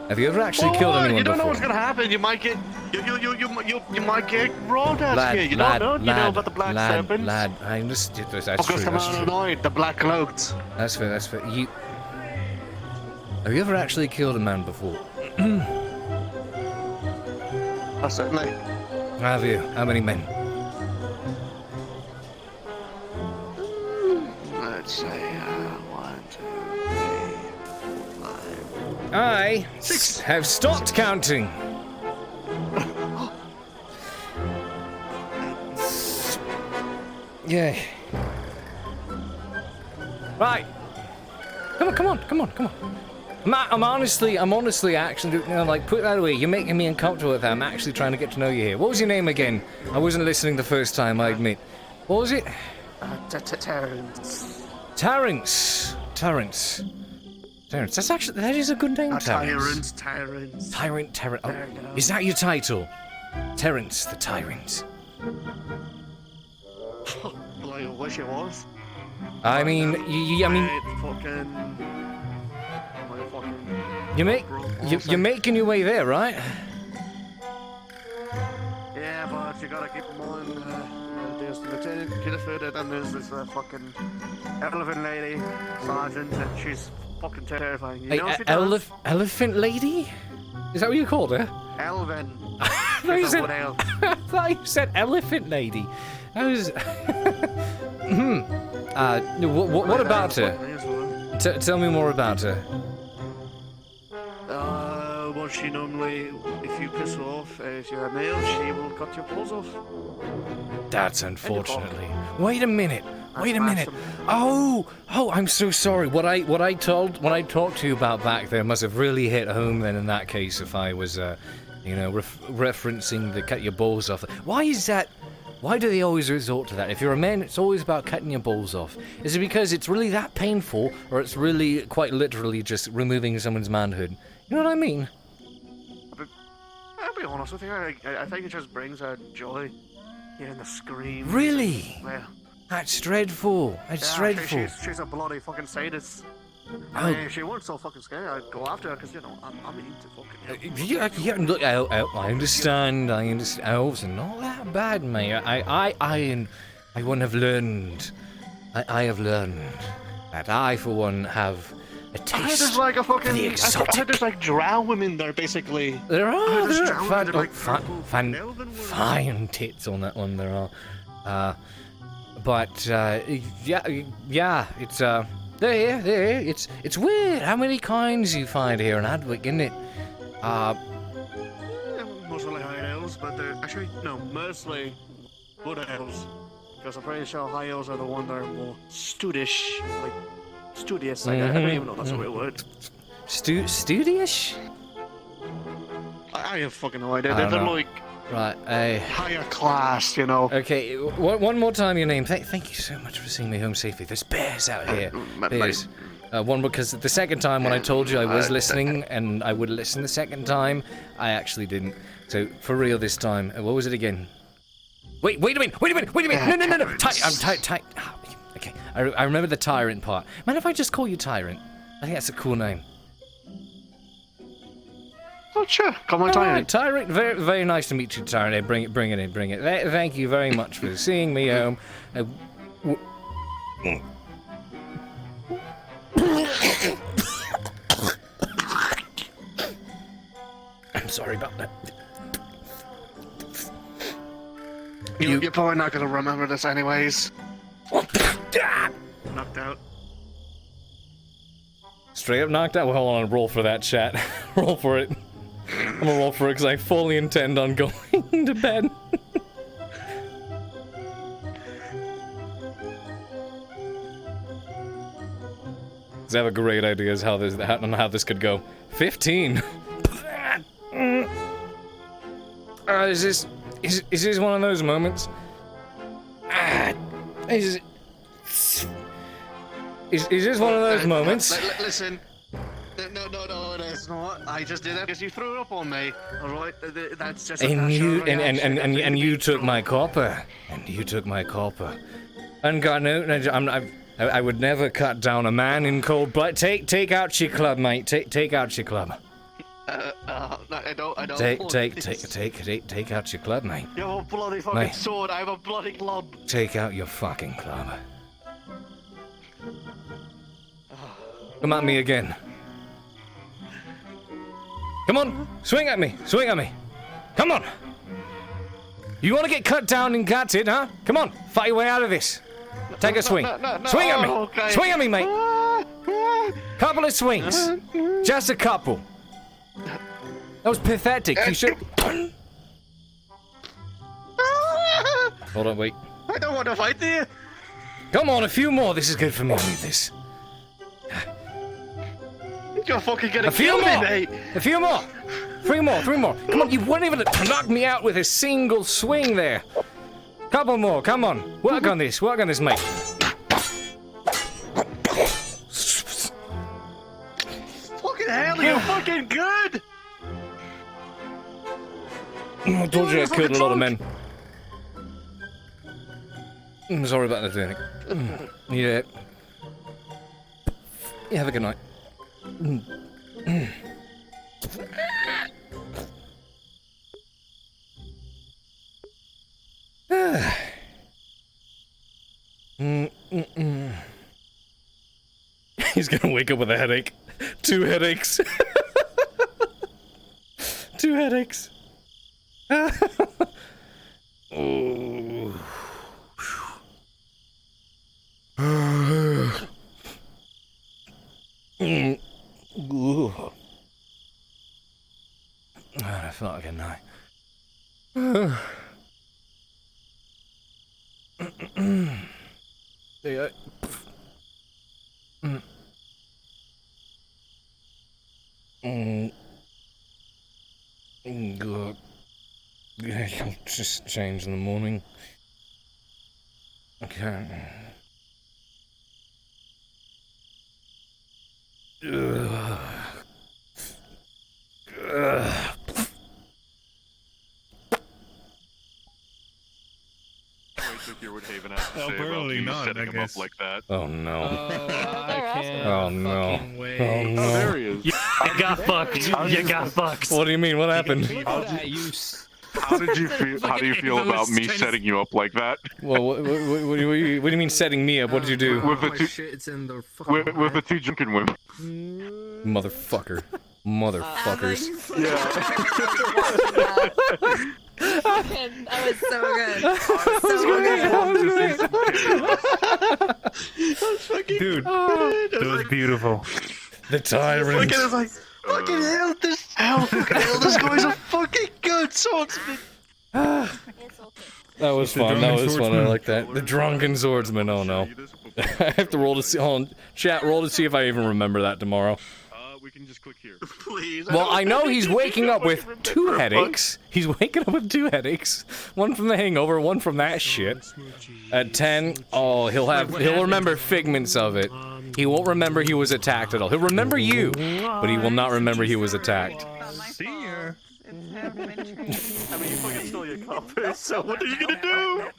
Have you ever actually killed anyone You don't know before? what's gonna happen. You might get you might get rolled out Lad, here. You lad, don't know. You know about the black serpents. Lad, I understand. That's Of course, true. That's true. annoyed. The black cloaked. That's fair. That's fair. Have you ever actually killed a man before? Oh, certainly. Have you? How many men? Let's say 1, 2, 3, 4, 5. I have stopped counting. Yeah. Right. Come on. I'm honestly actually, like, put that away. You're making me uncomfortable with that. I'm actually trying to get to know you here. What was your name again? I wasn't listening the first time, I admit. What was it? Terrence. Terrence. That is a good name, Terrence. Tyrant. Tyrant. Oh, is that your title? Terrence the Tyrant. Well, I wish it was. I mean, you're making your way there, right? Yeah, but you gotta keep in mind, there's the Lieutenant Kinneford, and there's this fucking elephant lady, Sergeant, and she's fucking terrifying. You know what she does? Elephant lady? Is that what you called her? Elven. I thought you said elephant lady. I was... what about her? Tell me more about her. Well, she normally, if you piss her off, if you're a male, she will cut your balls off. That's unfortunately. Wait a minute. Oh, I'm so sorry. What I talked to you about back there must have really hit home then in that case if I was, referencing the cut your balls off. Why is that? Why do they always resort to that? If you're a man, it's always about cutting your balls off. Is it because it's really that painful, or it's really quite literally just removing someone's manhood? You know what I mean? I'll be honest with you, I think it just brings out joy. Hearing the screams. Really? Well, That's dreadful. That's dreadful. She's a bloody fucking sadist. Oh. I mean, if she weren't so fucking scary, I'd go after her, because, you know, I'm into fucking... Yeah, look, I understand. Elves are not that bad, mate. I wouldn't have learned. I have learned that I, for one, have a taste. I heard there's like a fucking... for the exotic. I heard there's like drow women there, basically. There are. Fine fine tits on that one. There are. But yeah, it's they're here. It's weird how many kinds you find here in Adwick, isn't it? Mostly high elves, but they're actually no, mostly good elves. Because I'm pretty sure high elves are the one that are more studish, like studious. I don't even know that's a real word. Studious? I have fucking no idea. They're like right, higher class, you know. Okay, one more time your name. Thank you so much for seeing me home safely. There's bears out here. Bears. One, because the second time when I told you I was listening and I would listen the second time, I actually didn't. So, for real this time. What was it again? Wait a minute! No! Tight. Okay, I remember the tyrant part. Man, if I just call you Tyrant? I think that's a cool name. Oh, sure. Come on, Tyrant. Tyrant, very, very nice to meet you, Tyrant. Hey, bring it in. Thank you very much for seeing me home. I'm sorry about that. You're probably not gonna remember this anyways. Knocked out. Straight up knocked out? Well, hold on, roll for that, chat. Roll for it. I'm gonna roll for it because I fully intend on going to bed. I have a great idea as how this could go. 15. Is this one of those moments? Is this one of those moments? Listen. No, it is not. I just did that because you threw up on me. All right, that's just. And you took my copper. And you took my copper. And God, no, I would never cut down a man in cold blood. Take out your club, mate. Take out your club. don't. Take Please. out your club, mate. You have a bloody fucking Mate. sword. I have a bloody club. Take out your fucking club. Come at me again. Come on, swing at me, swing at me. Come on. You want to get cut down and gutted, huh? Come on, fight your way out of this. Take a swing. Swing at me. Okay. Swing at me, mate. Couple of swings. Just a couple. That was pathetic. You should. Hold on, wait. I don't want to fight you. Come on, a few more. This is good for me. I need this. You're fucking gonna A few kill more. me, mate. A few more. Three more. Come on, you weren't even to knock me out with a single swing there. Couple more. Come on. Work on this, mate. Fucking hell, you're fucking good. I told you I killed a lot of men. I'm sorry about that, Danny. Yeah. You have a good night. He's gonna wake up with a headache. 2 headaches. 2 headaches. Oh. I feel like a night. There you go. Good. Yeah, I'll just change in the morning. Okay. Apparently not, I guess. Like that. Oh no. I can't. Oh no. Way. Oh no. There he is. You got fucked. You got fucked. What do you mean? What happened? How did you feel? How do you feel about me setting you up like that? Well, what do you mean setting me up? What did you do? With the two, Shit's in the fucking with the 2 drunken women. Motherfucker. Motherfuckers. That was so good. Dude, that was beautiful. The tyrant. Fucking hell, this guy's a fucking good swordsman. That was fun. That was fun. I like that. The drunken swordsman. Oh no. I have to roll to see. Hold on. Chat, roll to see if I even remember that tomorrow. We can just click here. Please. Well, I know he's waking up with 2 headaches. He's waking up with 2 headaches. One from the hangover, one from that shit. At 10, oh, he'll remember figments of it. He won't remember he was attacked at all. He'll remember you, but he will not remember he was attacked. Senior. I mean, you fucking stole your copper, so what are you gonna do?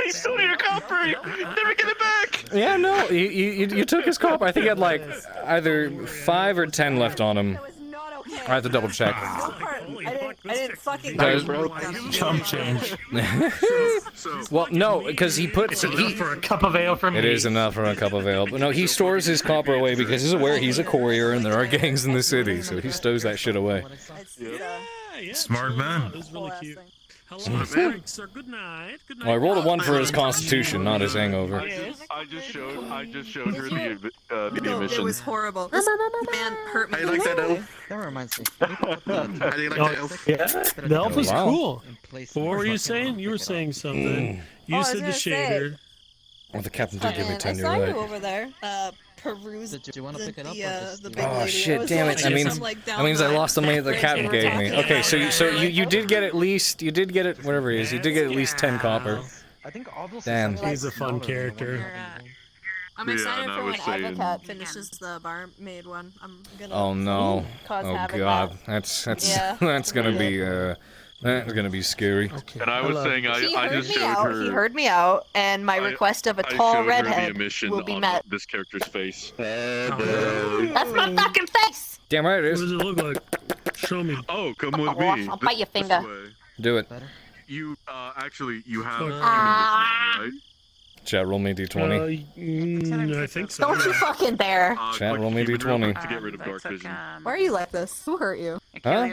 He stole your copper! Never get it back! Yeah, no, you took his copper. I think he had like either 5 or 10 left on him. I have to double check. I didn't fucking Chump change. Well, no, because he puts enough for a cup of ale for me. It is enough for a cup of ale, but no, he stores his copper away because he's aware he's a courier and there are gangs in the city, so he stows that shit away. Smart man. That was really cute. Hello, Thanks, sir. Good night. Good night. Well, I rolled a 1 for his constitution, not his hangover. I just showed her the No, emission. it was horrible. This man hurt me. How do you like that elf? That reminds me. How do you like that elf? Yeah, the elf was wow. cool. But what were you saying? You were saying something. You said the shader. Well, the captain did give me 10, I you're saw you right. over there. Peruse Did you want to pick it up? the big Oh lady. shit, damn it. That means I lost the money that the captain gave me. Okay, so you did get at least, whatever it is, you did get at least 10 copper. Damn. He's a fun character. I'm excited for when Advocat finishes the barmaid one. I'm gonna Oh no. cause Oh havoc god. now. That's Yeah. that's gonna be That's gonna be scary. And I was saying I just showed her. He heard me out, and my request of a I tall showed her redhead the emission will be on met. this character's face. That's my fucking face! Damn right it is. What does it look like? Show me. Oh, come with Oh, me. I'll bite your finger. Do it. You actually you have Ah. right? Chat, roll me d20. I think so. Don't you fucking dare. Chat, roll me d20. To get rid of dark vision. Why are you like this? Who hurt you? Huh?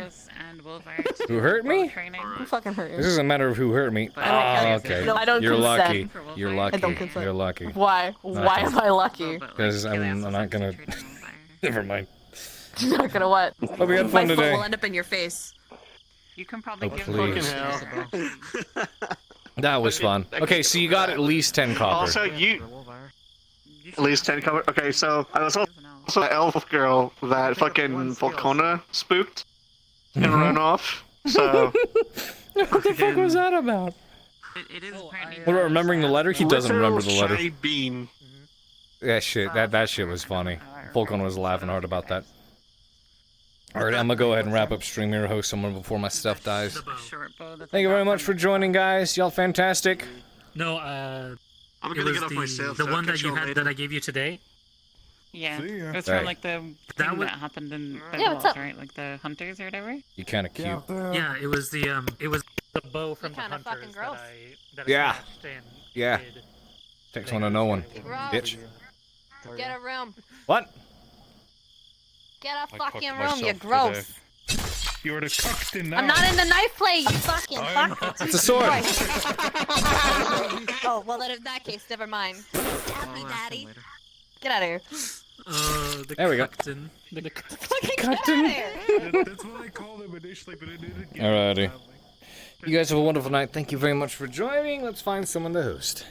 Who hurt me? Who fucking hurt you? This isn't a matter of who hurt me. Oh, okay. No, I don't You're consent. lucky. You're I lucky. don't consent. You're lucky. Why? Why am I lucky? Because I'm not gonna. Never mind. You're not gonna what? Hope you had fun My foot today. will end up in your face. You can probably Oh, give please. him That was fun. Okay, so you got at least 10 copper. Also, you at least 10 cover. Okay, so I was also an elf girl that fucking Volcona spooked and run off. So what the fuck was that about? It is apparently. What about remembering the letter? He doesn't remember the letter. Shy bean. That shit was funny. Falcon was laughing hard about that. Alright, I'm gonna go ahead and wrap up stream here, host someone before my stuff dies. Thank you very much for joining, guys. Y'all fantastic. No, I'm it gonna was get up myself. the so one I'll that catch you y'all had later. that I gave you today. Yeah, it's Hey. from like the thing that happened in the Yeah, what's walls, up? right? Like the hunters or whatever. You kinda cute. Yeah, it was the bow from the kinda fucking hunters gross. that Yeah. I smashed and Yeah. did. Takes one to know one. Gross. Bitch. Get a room. What? Get a I fucking cooked room, you're myself gross. You're the cocked I'm not in the knife plate, you fucking fuck. It's a sword. Oh, well then in that case, never mind. Stab me, daddy. Get out of here. The There we go. captain. The Fucking get out of here. That's what I called him initially, but it didn't get Alrighty. You guys have a wonderful night. Thank you very much for joining. Let's find someone to host.